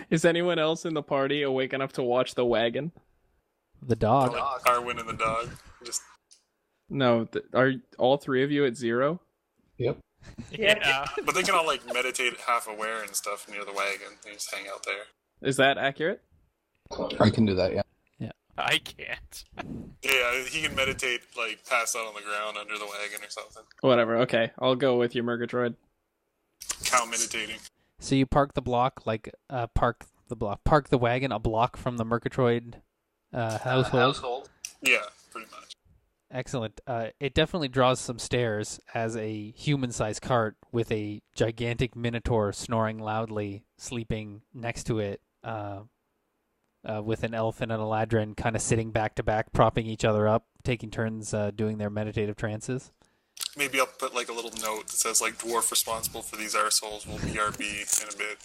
Is anyone else in the party awake enough to watch the wagon?
The dog.
Like Arwen and the dog. Just
No, are all three of you at 0?
Yep.
Yeah.
But they can all like meditate half aware and stuff near the wagon. They just hang out there.
Is that accurate?
I can do that, yeah.
I can't.
Yeah, he can meditate, like pass out on the ground under the wagon or something.
Whatever, okay. I'll go with you, Murgatroyd.
Cow meditating.
So you park the wagon a block from the Murgatroyd household.
Yeah, pretty much.
Excellent. It definitely draws some stares as a human-sized cart with a gigantic minotaur snoring loudly, sleeping next to it, with an elf and an eladrin kind of sitting back to back, propping each other up, taking turns doing their meditative trances.
Maybe I'll put like a little note that says like dwarf responsible for these arseholes will BRB in a bit.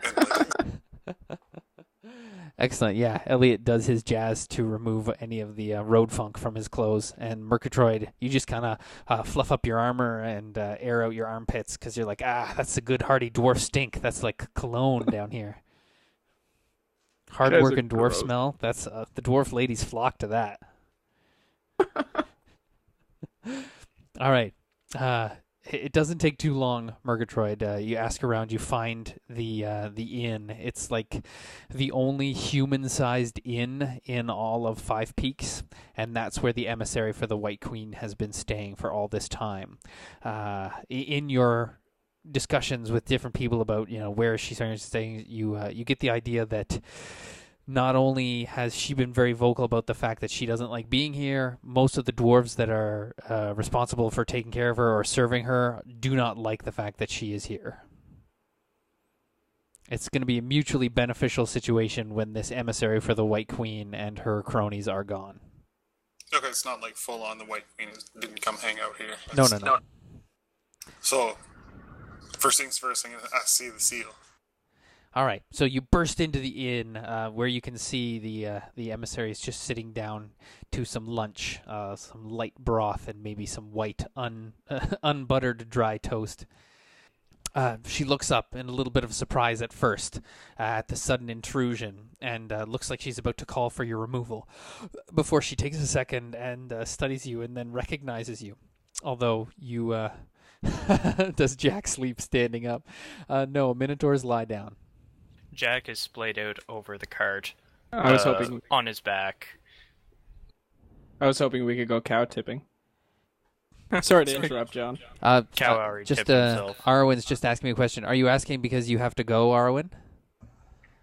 And, like,
Excellent. Yeah, Elliot does his jazz to remove any of the road funk from his clothes, and Murgatroyd, you just kind of fluff up your armor and air out your armpits because you're like, that's a good hearty dwarf stink. That's like cologne down here. Hard-working dwarf
gross.
smell. That's the dwarf ladies flock to that. All right. It doesn't take too long, Murgatroyd. You ask around, you find the inn. It's like the only human-sized inn in all of Five Peaks, and that's where the emissary for the White Queen has been staying for all this time. In your discussions with different people about where she's staying, you get the idea that not only has she been very vocal about the fact that she doesn't like being here, most of the dwarves that are responsible for taking care of her or serving her do not like the fact that she is here. It's going to be a mutually beneficial situation when this emissary for the White Queen and her cronies are gone.
okay, it's not like full on the White Queen didn't come hang out here.
No.
So, first things first, I'm gonna see the seal.
All right, so you burst into the inn where you can see the emissaries just sitting down to some lunch, some light broth and maybe some white unbuttered dry toast. She looks up in a little bit of surprise at first at the sudden intrusion and looks like she's about to call for your removal before she takes a second and studies you and then recognizes you. Although you... Does Jack sleep standing up? No, minotaurs lie down.
Jack is splayed out over the cart.
I was hoping
on his back.
we could go cow tipping. Sorry to interrupt, John.
Cow already tipped himself.
Arwen's just asking me a question. Are you asking because you have to go, Arwen?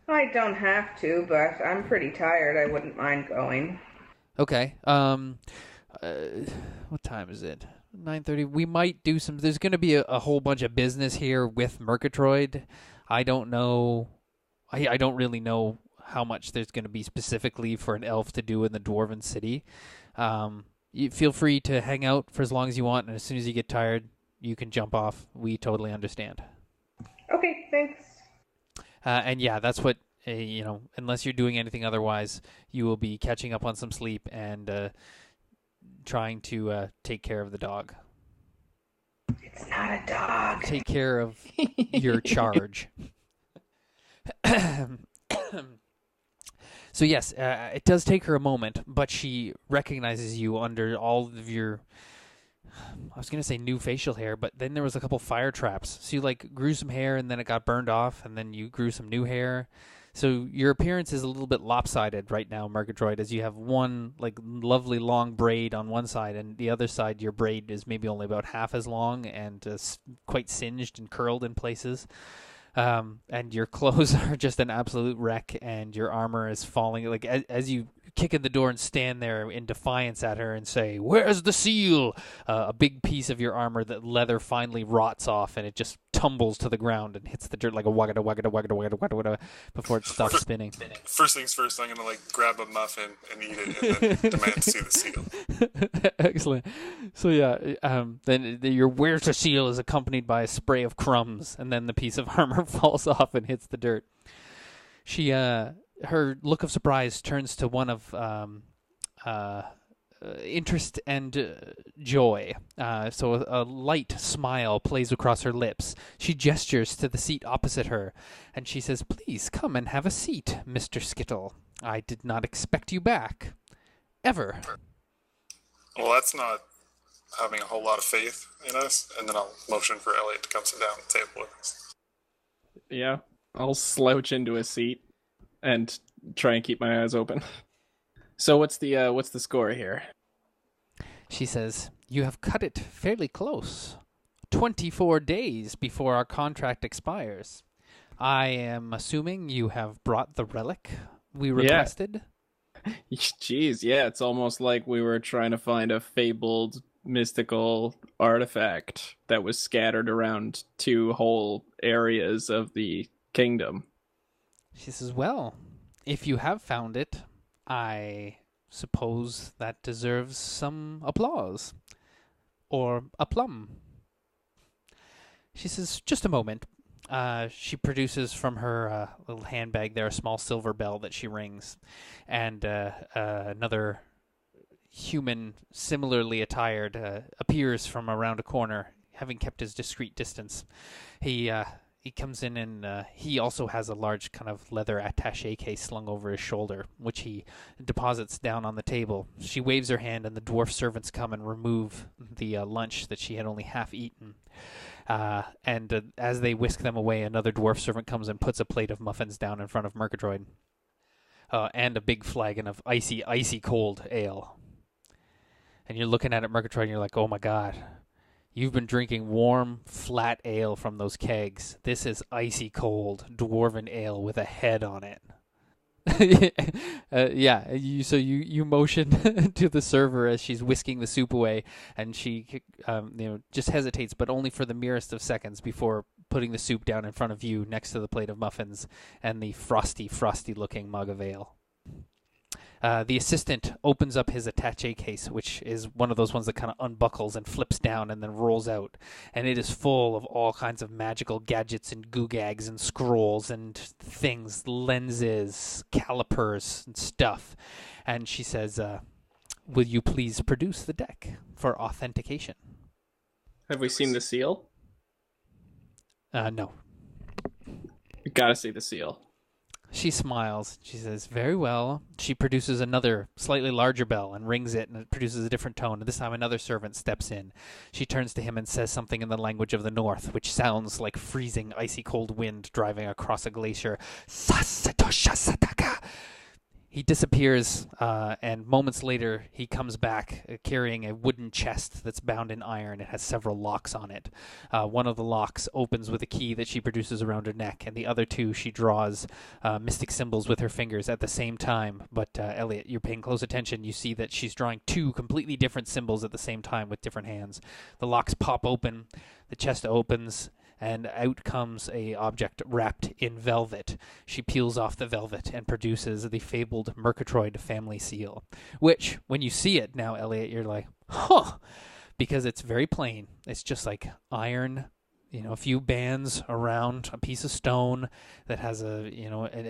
I don't have to, but I'm pretty tired. I wouldn't mind going.
Okay. What time is it? 9:30. We might do some... There's going to be a whole bunch of business here with Murgatroyd. I don't know... I don't really know how much there's going to be specifically for an elf to do in the Dwarven City. You feel free to hang out for as long as you want, and as soon as you get tired, you can jump off. We totally understand.
Okay, thanks.
And yeah, that's what... unless you're doing anything otherwise, you will be catching up on some sleep and... trying to take care of the dog.
It's not a dog.
Take care of your charge. So yes, it does take her a moment, but she recognizes you under all of your... I was going to say new facial hair, but then there was a couple fire traps. So you grew some hair and then it got burned off, and then you grew some new hair. So your appearance is a little bit lopsided right now, Murgatroyd, as you have one lovely long braid on one side, and the other side your braid is maybe only about half as long and quite singed and curled in places. And your clothes are just an absolute wreck, and your armor is falling. As you kick in the door and stand there in defiance at her and say, "Where's the seal?" A big piece of your armor that leather finally rots off, and it just tumbles to the ground and hits the dirt like a wagada wagada wagada wagada wagada before it stops spinning.
First things first, I'm gonna grab a muffin and eat it, and then demand to see the seal.
Excellent. So then your "Where's the seal" is accompanied by a spray of crumbs, and then the piece of armor falls off and hits the dirt. She her look of surprise turns to one of interest and joy. So a light smile plays across her lips. She gestures to the seat opposite her, and she says, "Please come and have a seat, Mr. Skittle. I did not expect you back. Ever."
Well, that's not having a whole lot of faith in us, and then I'll motion for Elliot to come sit down at the table with us.
Yeah, I'll slouch into a seat and try and keep my eyes open. So what's the score here?
She says, "You have cut it fairly close. 24 days before our contract expires. I am assuming you have brought the relic we requested?"
Jeez, yeah, it's almost like we were trying to find a fabled mystical artifact that was scattered around 2 whole areas of the kingdom.
She says, "Well, if you have found it, I suppose that deserves some applause. Or a plum." She says, "Just a moment." She produces from her little handbag there a small silver bell that she rings, and another human similarly attired appears from around a corner, having kept his discreet distance. He comes in, and he also has a large kind of leather attaché case slung over his shoulder, which he deposits down on the table. She waves her hand, and the dwarf servants come and remove the lunch that she had only half eaten. And as they whisk them away, another dwarf servant comes and puts a plate of muffins down in front of Murgatroyd, and a big flagon of icy cold ale. And you're looking at it, Murgatroyd, and you're like, "Oh my god. You've been drinking warm, flat ale from those kegs. This is icy cold, dwarven ale with a head on it." You motion to the server as she's whisking the soup away, and she just hesitates, but only for the merest of seconds before putting the soup down in front of you next to the plate of muffins and the frosty-looking mug of ale. The assistant opens up his attaché case, which is one of those ones that kind of unbuckles and flips down and then rolls out. And it is full of all kinds of magical gadgets and googags and scrolls and things, lenses, calipers, and stuff. And she says, "Will you please produce the deck for authentication?"
Have we seen the seal?
No.
We gotta see the seal.
She smiles. She says, "Very well." She produces another, slightly larger bell and rings it, and it produces a different tone. And this time another servant steps in. She turns to him and says something in the language of the north, which sounds like freezing, icy cold wind driving across a glacier. He disappears, and moments later he comes back carrying a wooden chest that's bound in iron. It has several locks on it. One of the locks opens with a key that she produces around her neck, and the other 2 she draws mystic symbols with her fingers at the same time. But Elliot, you're paying close attention. You see that she's drawing 2 completely different symbols at the same time with different hands. The locks pop open, the chest opens, and out comes a object wrapped in velvet. She peels off the velvet and produces the fabled Murgatroyd family seal, which, when you see it now, Elliot, you're like, huh, because it's very plain. It's just like iron, a few bands around a piece of stone that has a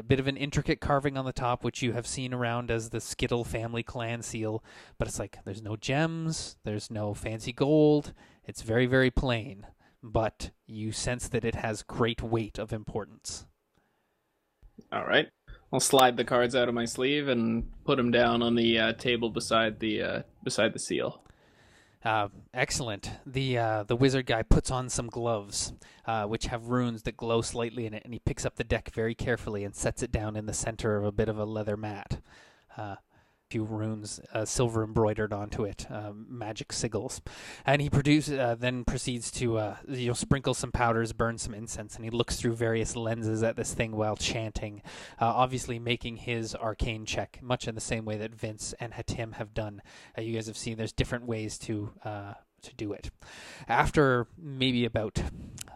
bit of an intricate carving on the top, which you have seen around as the Skittle family clan seal. But it's like, there's no gems, there's no fancy gold. It's very, very plain. But you sense that it has great weight of importance.
All right. I'll slide the cards out of my sleeve and put them down on the table beside the seal.
Excellent. The wizard guy puts on some gloves, which have runes that glow slightly in it, and he picks up the deck very carefully and sets it down in the center of a bit of a leather mat. few runes, silver embroidered onto it, magic sigils, and he then proceeds to sprinkle some powders, burn some incense, and he looks through various lenses at this thing while chanting, obviously making his arcane check, much in the same way that Vince and Hatim have done. You guys have seen there's different ways to do it. After maybe about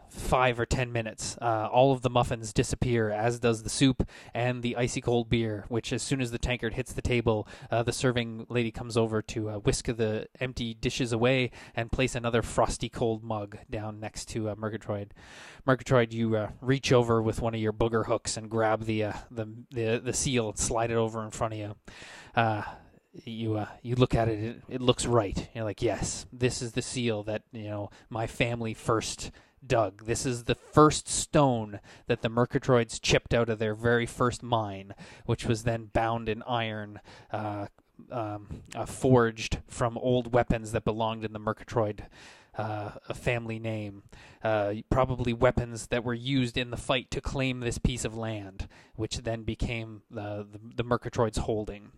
5 or 10 minutes, all of the muffins disappear, as does the soup and the icy cold beer, which as soon as the tankard hits the table, the serving lady comes over to whisk the empty dishes away and place another frosty cold mug down next to Murgatroyd. Murgatroyd, you reach over with one of your booger hooks and grab the seal and slide it over in front of you. You look at it, it looks right. You're like, yes, this is the seal that my family first dug. This is the first stone that the Murgatroyds chipped out of their very first mine, which was then bound in iron, forged from old weapons that belonged in the Murgatroyd family name. Probably weapons that were used in the fight to claim this piece of land, which then became the Murgatroyds' holding.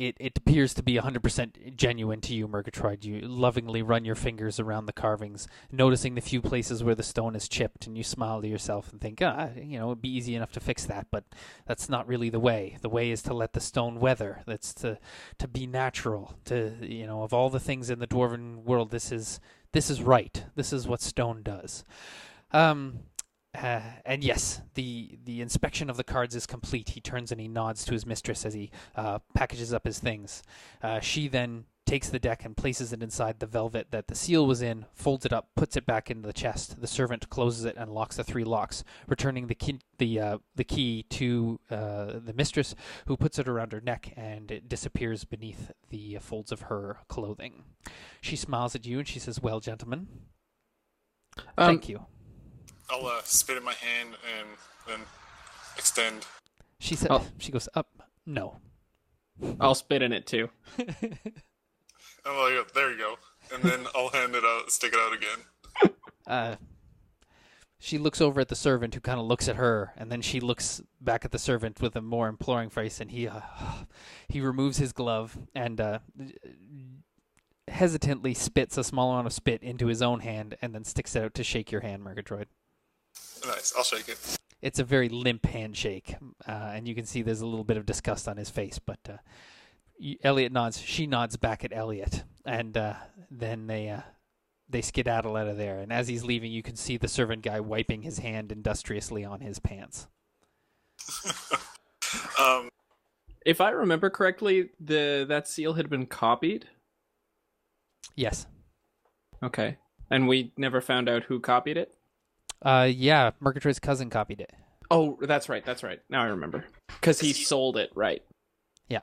It appears to be 100% genuine to you, Murgatroyd. You lovingly run your fingers around the carvings, noticing the few places where the stone is chipped, and you smile to yourself and think, it'd be easy enough to fix that, but that's not really the way. The way is to let the stone weather. That's to be natural. Of all the things in the dwarven world, this is right. This is what stone does. And yes, the inspection of the cards is complete. He turns and he nods to his mistress as he packages up his things. She then takes the deck and places it inside the velvet that the seal was in, folds it up, puts it back into the chest. The servant closes it and locks the 3 locks, returning the key to the mistress, who puts it around her neck, and it disappears beneath the folds of her clothing. She smiles at you and she says, "Well, gentlemen, thank you."
I'll spit in my hand and then extend.
She said, She goes, "Up, no."
I'll spit in it too.
I'm like, there you go. And then I'll hand it out, stick it out again.
She looks over at the servant, who kind of looks at her, and then she looks back at the servant with a more imploring face, and he removes his glove and hesitantly spits a small amount of spit into his own hand, and then sticks it out to shake your hand, Murgatroyd.
Nice, I'll shake it.
It's a very limp handshake, and you can see there's a little bit of disgust on his face, but Elliot nods. She nods back at Elliot, and then they skedaddle out of there. And as he's leaving, you can see the servant guy wiping his hand industriously on his pants.
If I remember correctly, that seal had been copied?
Yes.
Okay. And we never found out who copied it?
Yeah, Murgatroyd's cousin copied it.
Oh, that's right. Now I remember. Because he sold it, right.
Yeah.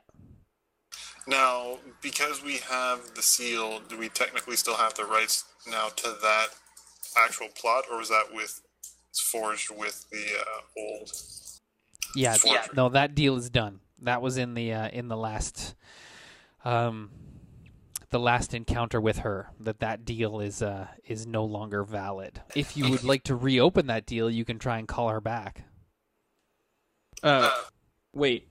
Now, because we have the seal, do we technically still have the rights now to that actual plot, or was that forged with the old?
Yeah, no, that deal is done. That was in the last encounter with her. That deal is no longer valid. If you would like to reopen that deal, you can try and call her back.
Wait.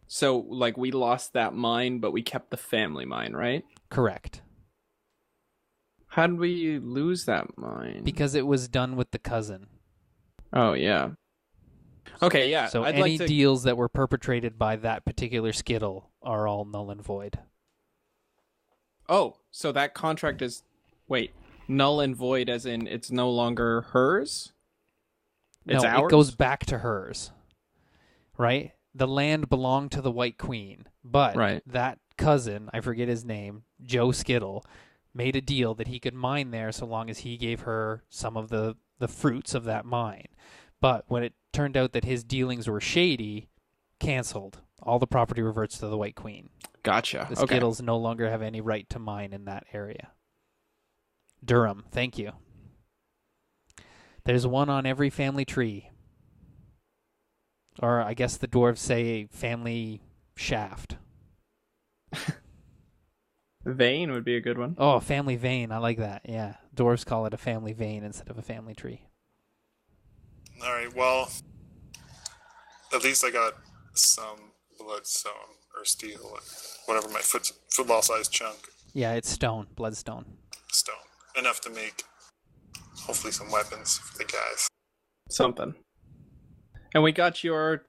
So, we lost that mine, but we kept the family mine, right?
Correct.
How did we lose that mine?
Because it was done with the cousin.
Oh, yeah. Okay, yeah.
So any deals that were perpetrated by that particular skittle are all null and void.
Oh, so that contract is... Wait, null and void as in it's no longer hers? It's
no,
ours?
It goes back to hers. Right? The land belonged to the White Queen, but that cousin, I forget his name, Joe Skittle, made a deal that he could mine there so long as he gave her some of the fruits of that mine. But when it turned out that his dealings were shady, canceled. All the property reverts to the White Queen.
Gotcha.
The Skittles no longer have any right to mine in that area. Durham, thank you. There's one on every family tree. Or I guess the dwarves say family shaft.
Vein would be a good one.
Oh, family vein. I like that. Yeah. Dwarves call it a family vein instead of a family tree.
All right, well, at least I got some bloodstone or steel, whatever my football sized chunk.
Yeah, it's stone, bloodstone.
Stone. Enough to make hopefully some weapons for the guys.
Something. And we got your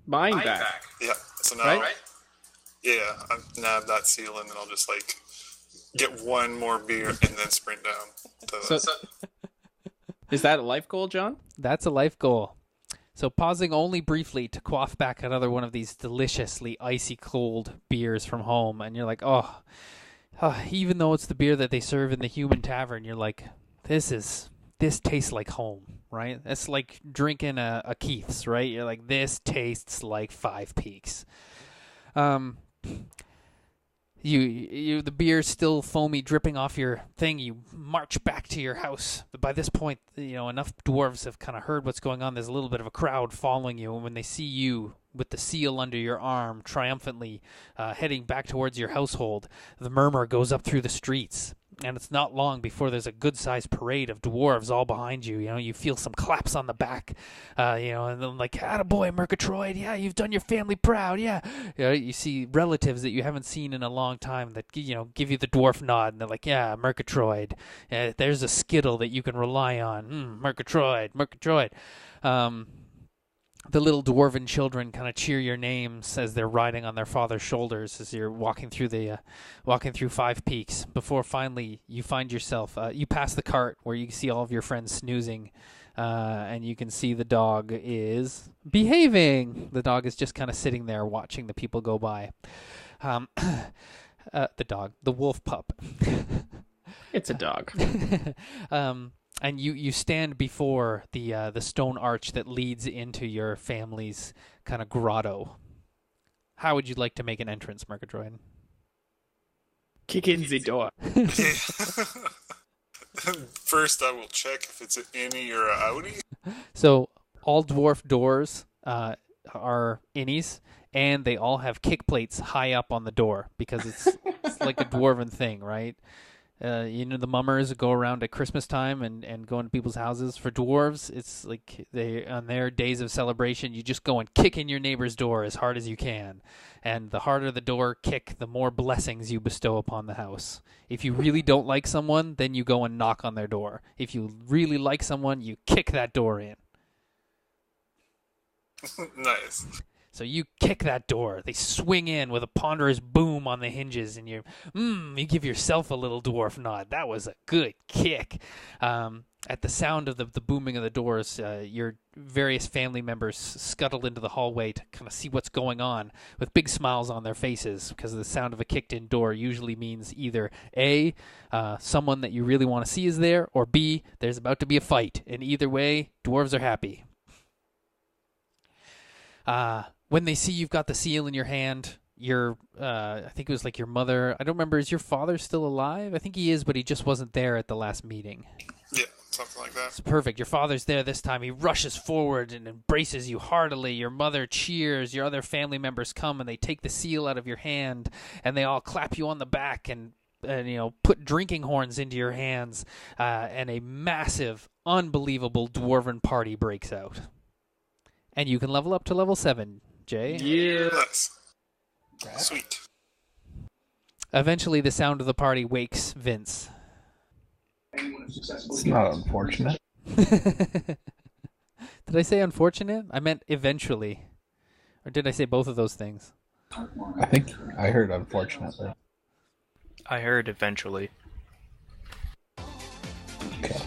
mine back.
Yeah. So now,
Right?
yeah, I nab that seal and then I'll just like get one more beer and then sprint down.
So, is that a life goal, John?
That's a life goal. So pausing only briefly to quaff back another one of these deliciously icy cold beers from home, and you're like, oh, even though it's the beer that they serve in the human tavern, you're like, this tastes like home, right? It's like drinking a Keith's, right? You're like, this tastes like Five Peaks. The beer's still foamy, dripping off your thing. You march back to your house. But by this point, enough dwarves have kind of heard what's going on. There's a little bit of a crowd following you, and when they see you with the seal under your arm, triumphantly heading back towards your household, the murmur goes up through the streets. And it's not long before there's a good-sized parade of dwarves all behind you. You feel some claps on the back, and then like, attaboy, Murgatroyd, yeah, you've done your family proud, yeah. You see relatives that you haven't seen in a long time that, give you the dwarf nod, and they're like, yeah, Murgatroyd, there's a skittle that you can rely on, Murgatroyd. The little dwarven children kind of cheer your names as they're riding on their father's shoulders as you're walking through Five Peaks. Before finally you find yourself, you pass the cart where you can see all of your friends snoozing, and you can see the dog is behaving. The dog is just kind of sitting there watching the people go by. The wolf pup.
It's a dog.
And you stand before the stone arch that leads into your family's kind of grotto. How would you like to make an entrance, Murgatroyd?
Kick in the door.
First, I will check if it's an innie or a outie.
So all dwarf doors are innies, and they all have kick plates high up on the door because it's like a dwarven thing, right? The mummers go around at Christmas time and go into people's houses. For dwarves, it's like on their days of celebration, you just go and kick in your neighbor's door as hard as you can. And the harder the door kick, the more blessings you bestow upon the house. If you really don't like someone, then you go and knock on their door. If you really like someone, you kick that door in.
Nice.
So you kick that door. They swing in with a ponderous boom on the hinges, and you give yourself a little dwarf nod. That was a good kick. At the sound of the booming of the doors, your various family members scuttle into the hallway to kind of see what's going on with big smiles on their faces, because the sound of a kicked-in door usually means either A, someone that you really want to see is there, or B, there's about to be a fight. And either way, dwarves are happy. When they see you've got the seal in your hand, I think it was like your mother. I don't remember. Is your father still alive? I think he is, but he just wasn't there at the last meeting.
Yeah, something like that.
It's perfect. Your father's there this time. He rushes forward and embraces you heartily. Your mother cheers. Your other family members come and they take the seal out of your hand and they all clap you on the back and put drinking horns into your hands. And a massive, unbelievable dwarven party breaks out. And you can level up to level 7. Jay?
Yeah.
Nice. Sweet.
Eventually, the sound of the party wakes Vince.
It's not unfortunate.
Did I say unfortunate? I meant eventually. Or did I say both of those things?
I think I heard unfortunately.
I heard eventually.
Okay.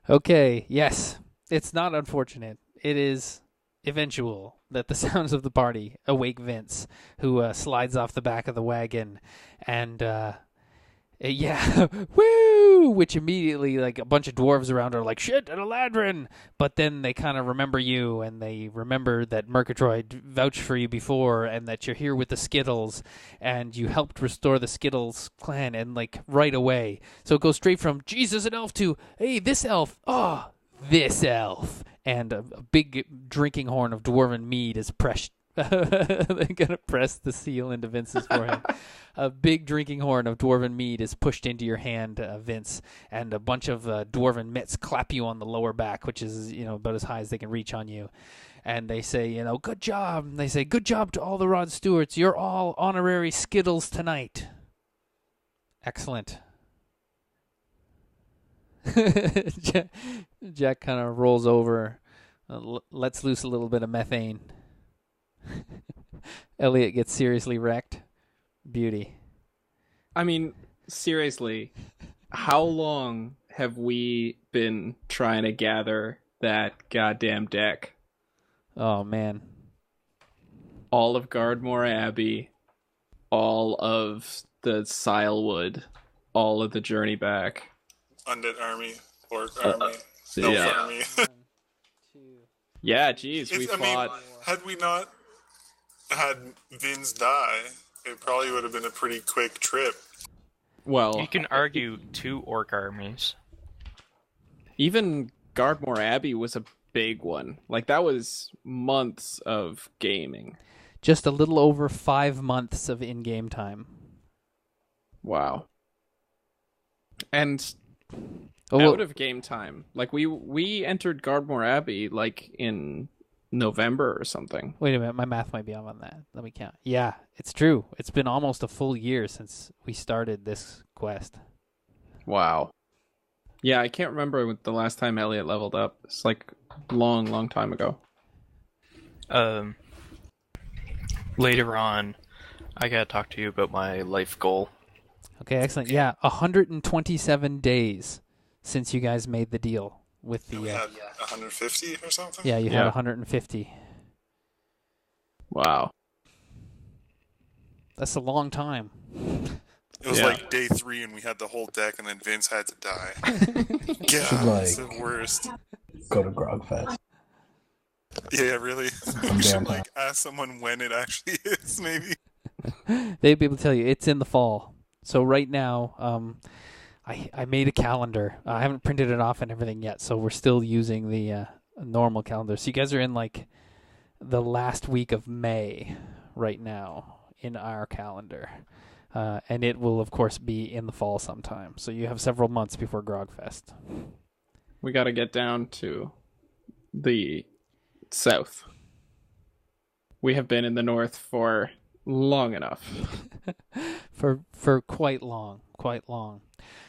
Okay, yes. It's not unfortunate. It is eventual that the sounds of the party awake Vince, who slides off the back of the wagon and woo! Which immediately, like, a bunch of dwarves around are like, shit, an Eladrin! But then they kind of remember you, and they remember that Murgatroyd vouched for you before, and that you're here with the Skittles, and you helped restore the Skittles clan, and, like, right away. So it goes straight from, Jesus, an elf, to, hey, this elf, this elf. And a big drinking horn of dwarven mead is They're gonna press the seal into Vince's forehead. A big drinking horn of dwarven mead is pushed into your hand, Vince, and a bunch of dwarven mitts clap you on the lower back, which is about as high as they can reach on you. And they say, good job. And they say, good job to all the Rod Stewarts. You're all honorary Skittles tonight. Excellent. Jack kind of rolls over, lets loose a little bit of methane. Elliot gets seriously wrecked. Beauty.
I mean, seriously, how long have we been trying to gather that goddamn deck?
Oh, man.
All of Gardmore Abbey, all of the Silewood, all of the Journey Back.
Undead Army, Orc Army, Elf
yeah.
Army.
Yeah, geez, we
I
fought...
mean, had we not had Vinz die, it probably would have been a pretty quick trip.
Well,
You can argue 2 orc armies.
even Gardmore Abbey was a big one. Like, that was months of gaming.
Just a little over 5 months of in-game time.
Wow. And
Oh,
out of game time. Like, we entered Gardmore Abbey, like, in November or something.
wait a minute, my math might be off on that. Let me count. Yeah, it's true. It's been almost a full year since we started this quest.
Wow. Yeah, I can't remember the last time Elliot leveled up. It's like long time ago.
Later on, I gotta talk to you about my life goal.
Okay, excellent. Yeah, 127 days since you guys made the deal with the...
We had 150 or something?
yeah, you had
Yeah.
150.
Wow.
That's a long time.
It was
Yeah.
like day 3 and we had the whole deck and then Vince had to die.
Should,
God, it's the worst.
Go to Grogfest.
Yeah, really. We should
downtown.
ask someone when it actually is, maybe.
They'd be able to tell you it's in the fall. So right now, I made a calendar. I haven't printed it off and everything yet, so we're still using the normal calendar. So you guys are in like the last week of May right now in our calendar. And it will, of course, be in the fall sometime. So you have several months before Grogfest.
We gotta get down to the south. We have been in the north for long enough.
for quite long.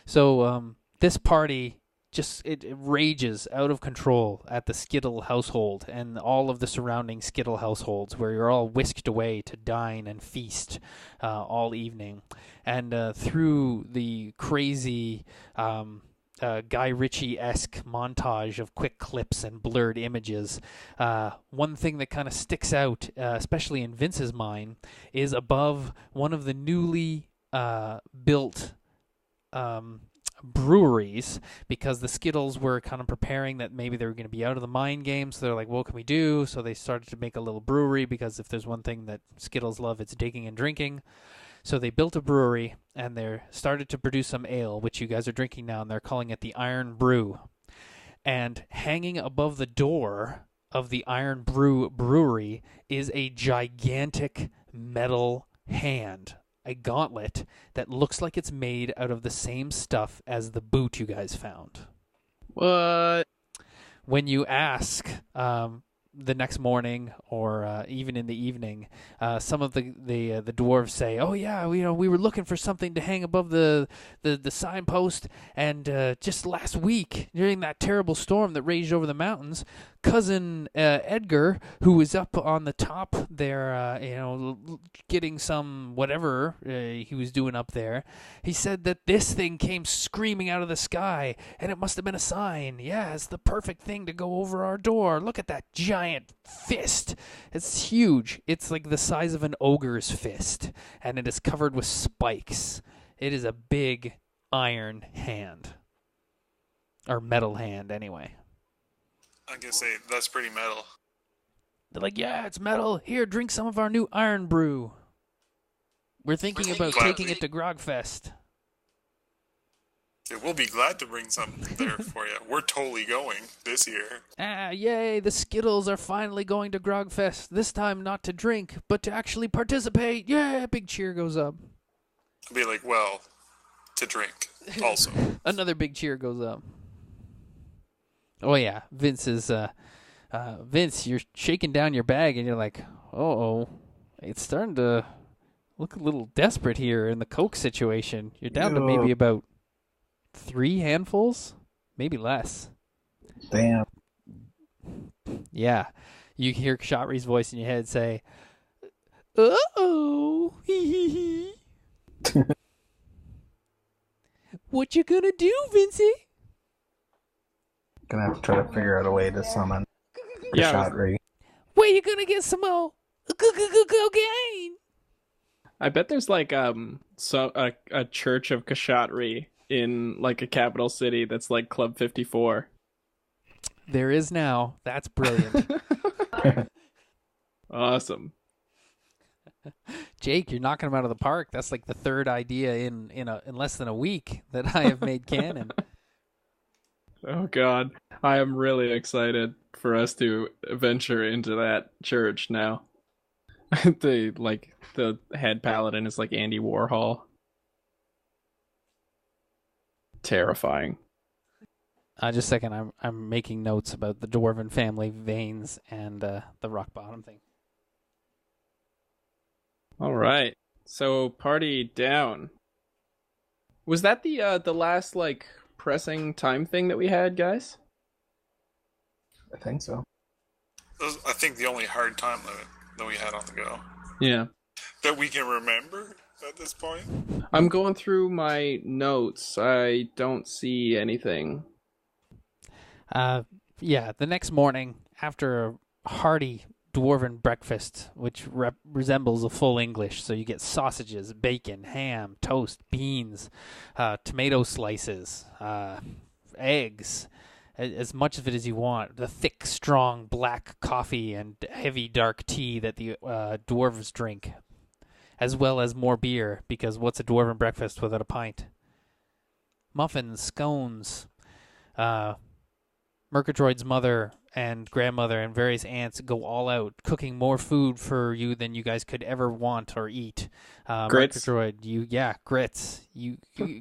So this party just it rages out of control at the Skittle household and all of the surrounding Skittle households, where you're all whisked away to dine and feast all evening, and through the crazy Guy Ritchie-esque montage of quick clips and blurred images, one thing that kind of sticks out, especially in Vince's mind, is above one of the newly built breweries, because the Skittles were kind of preparing that maybe they were going to be out of the mind game, so they're like, what can we do? So they started to make a little brewery, because if there's one thing that Skittles love, it's digging and drinking. So they built a brewery, and they started to produce some ale, which you guys are drinking now, and they're calling it the Iron Brew. And hanging above the door of the Iron Brew brewery is a gigantic metal hand, a gauntlet that looks like it's made out of the same stuff as the boot you guys found.
What?
When you ask the next morning or even in the evening, some of the dwarves say, "Oh yeah, we were looking for something to hang above the signpost, and just last week during that terrible storm that raged over the mountains, cousin Edgar, who was up on the top there, getting some whatever he was doing up there, he said that this thing came screaming out of the sky, and it must have been a sign. Yeah, it's the perfect thing to go over our door. Look at that giant fist. It's huge. It's like the size of an ogre's fist, and it is covered with spikes. It is a big iron hand. Or metal hand, anyway.
I guess that's pretty metal.
They're like, yeah, it's metal. Here, drink some of our new Iron Brew. We're thinking about taking it to Grogfest.
Yeah, we'll be glad to bring some there for you. We're totally going this year.
Ah, yay, the Skittles are finally going to Grogfest. This time not to drink, but to actually participate. Yeah, big cheer goes up.
I'll be like, well, to drink also.
Another big cheer goes up. Oh, yeah, Vince, you're shaking down your bag, and you're like, uh-oh, it's starting to look a little desperate here in the Coke situation. You're down to maybe about 3 handfuls, maybe less.
Damn.
Yeah. You hear Shotry's voice in your head say, uh-oh. What you gonna do, Vincey?
Gonna have to try to figure out a way to summon Shotry.
Where you gonna get some more cocaine?
I bet there's like a church of Kashatri in like a capital city that's like Club 54.
There is now. That's brilliant.
Awesome.
Jake, you're knocking them out of the park. That's like the third idea in less than a week that I have made canon.
Oh God, I am really excited for us to venture into that church now. The head paladin is like Andy Warhol. Terrifying.
Just a second. I'm making notes about the dwarven family veins and the rock bottom thing.
All right. So party down. Was that the last like pressing time thing that we had, guys?
I think so.
I think the only hard time that we had on the go.
Yeah.
That we can remember at this point.
I'm going through my notes. I don't see anything.
Yeah, the next morning, after a hearty dwarven breakfast, which resembles a full English, so you get sausages, bacon, ham, toast, beans, tomato slices, eggs, as much of it as you want, the thick, strong black coffee and heavy dark tea that the dwarves drink, as well as more beer, because what's a dwarven breakfast without a pint? Muffins, scones, Murgatroyd's mother and grandmother and various aunts go all out, cooking more food for you than you guys could ever want or eat.
Grits.
Murgatroyd, grits. You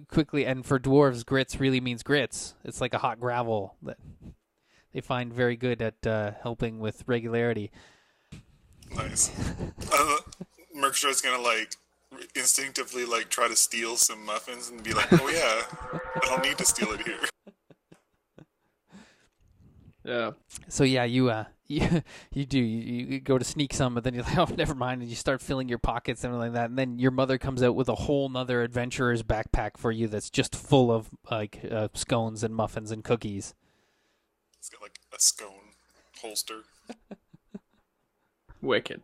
quickly, and for dwarves, grits really means grits. It's like a hot gravel that they find very good at helping with regularity.
Nice. Murgatroyd's gonna like instinctively like try to steal some muffins and be like, oh yeah, I don't need to steal it here.
Yeah.
So yeah, you go to sneak some, but then you're like, oh, never mind, and you start filling your pockets and everything like that, and then your mother comes out with a whole nother adventurer's backpack for you that's just full of like scones and muffins and cookies.
It's got like a scone holster.
Wicked.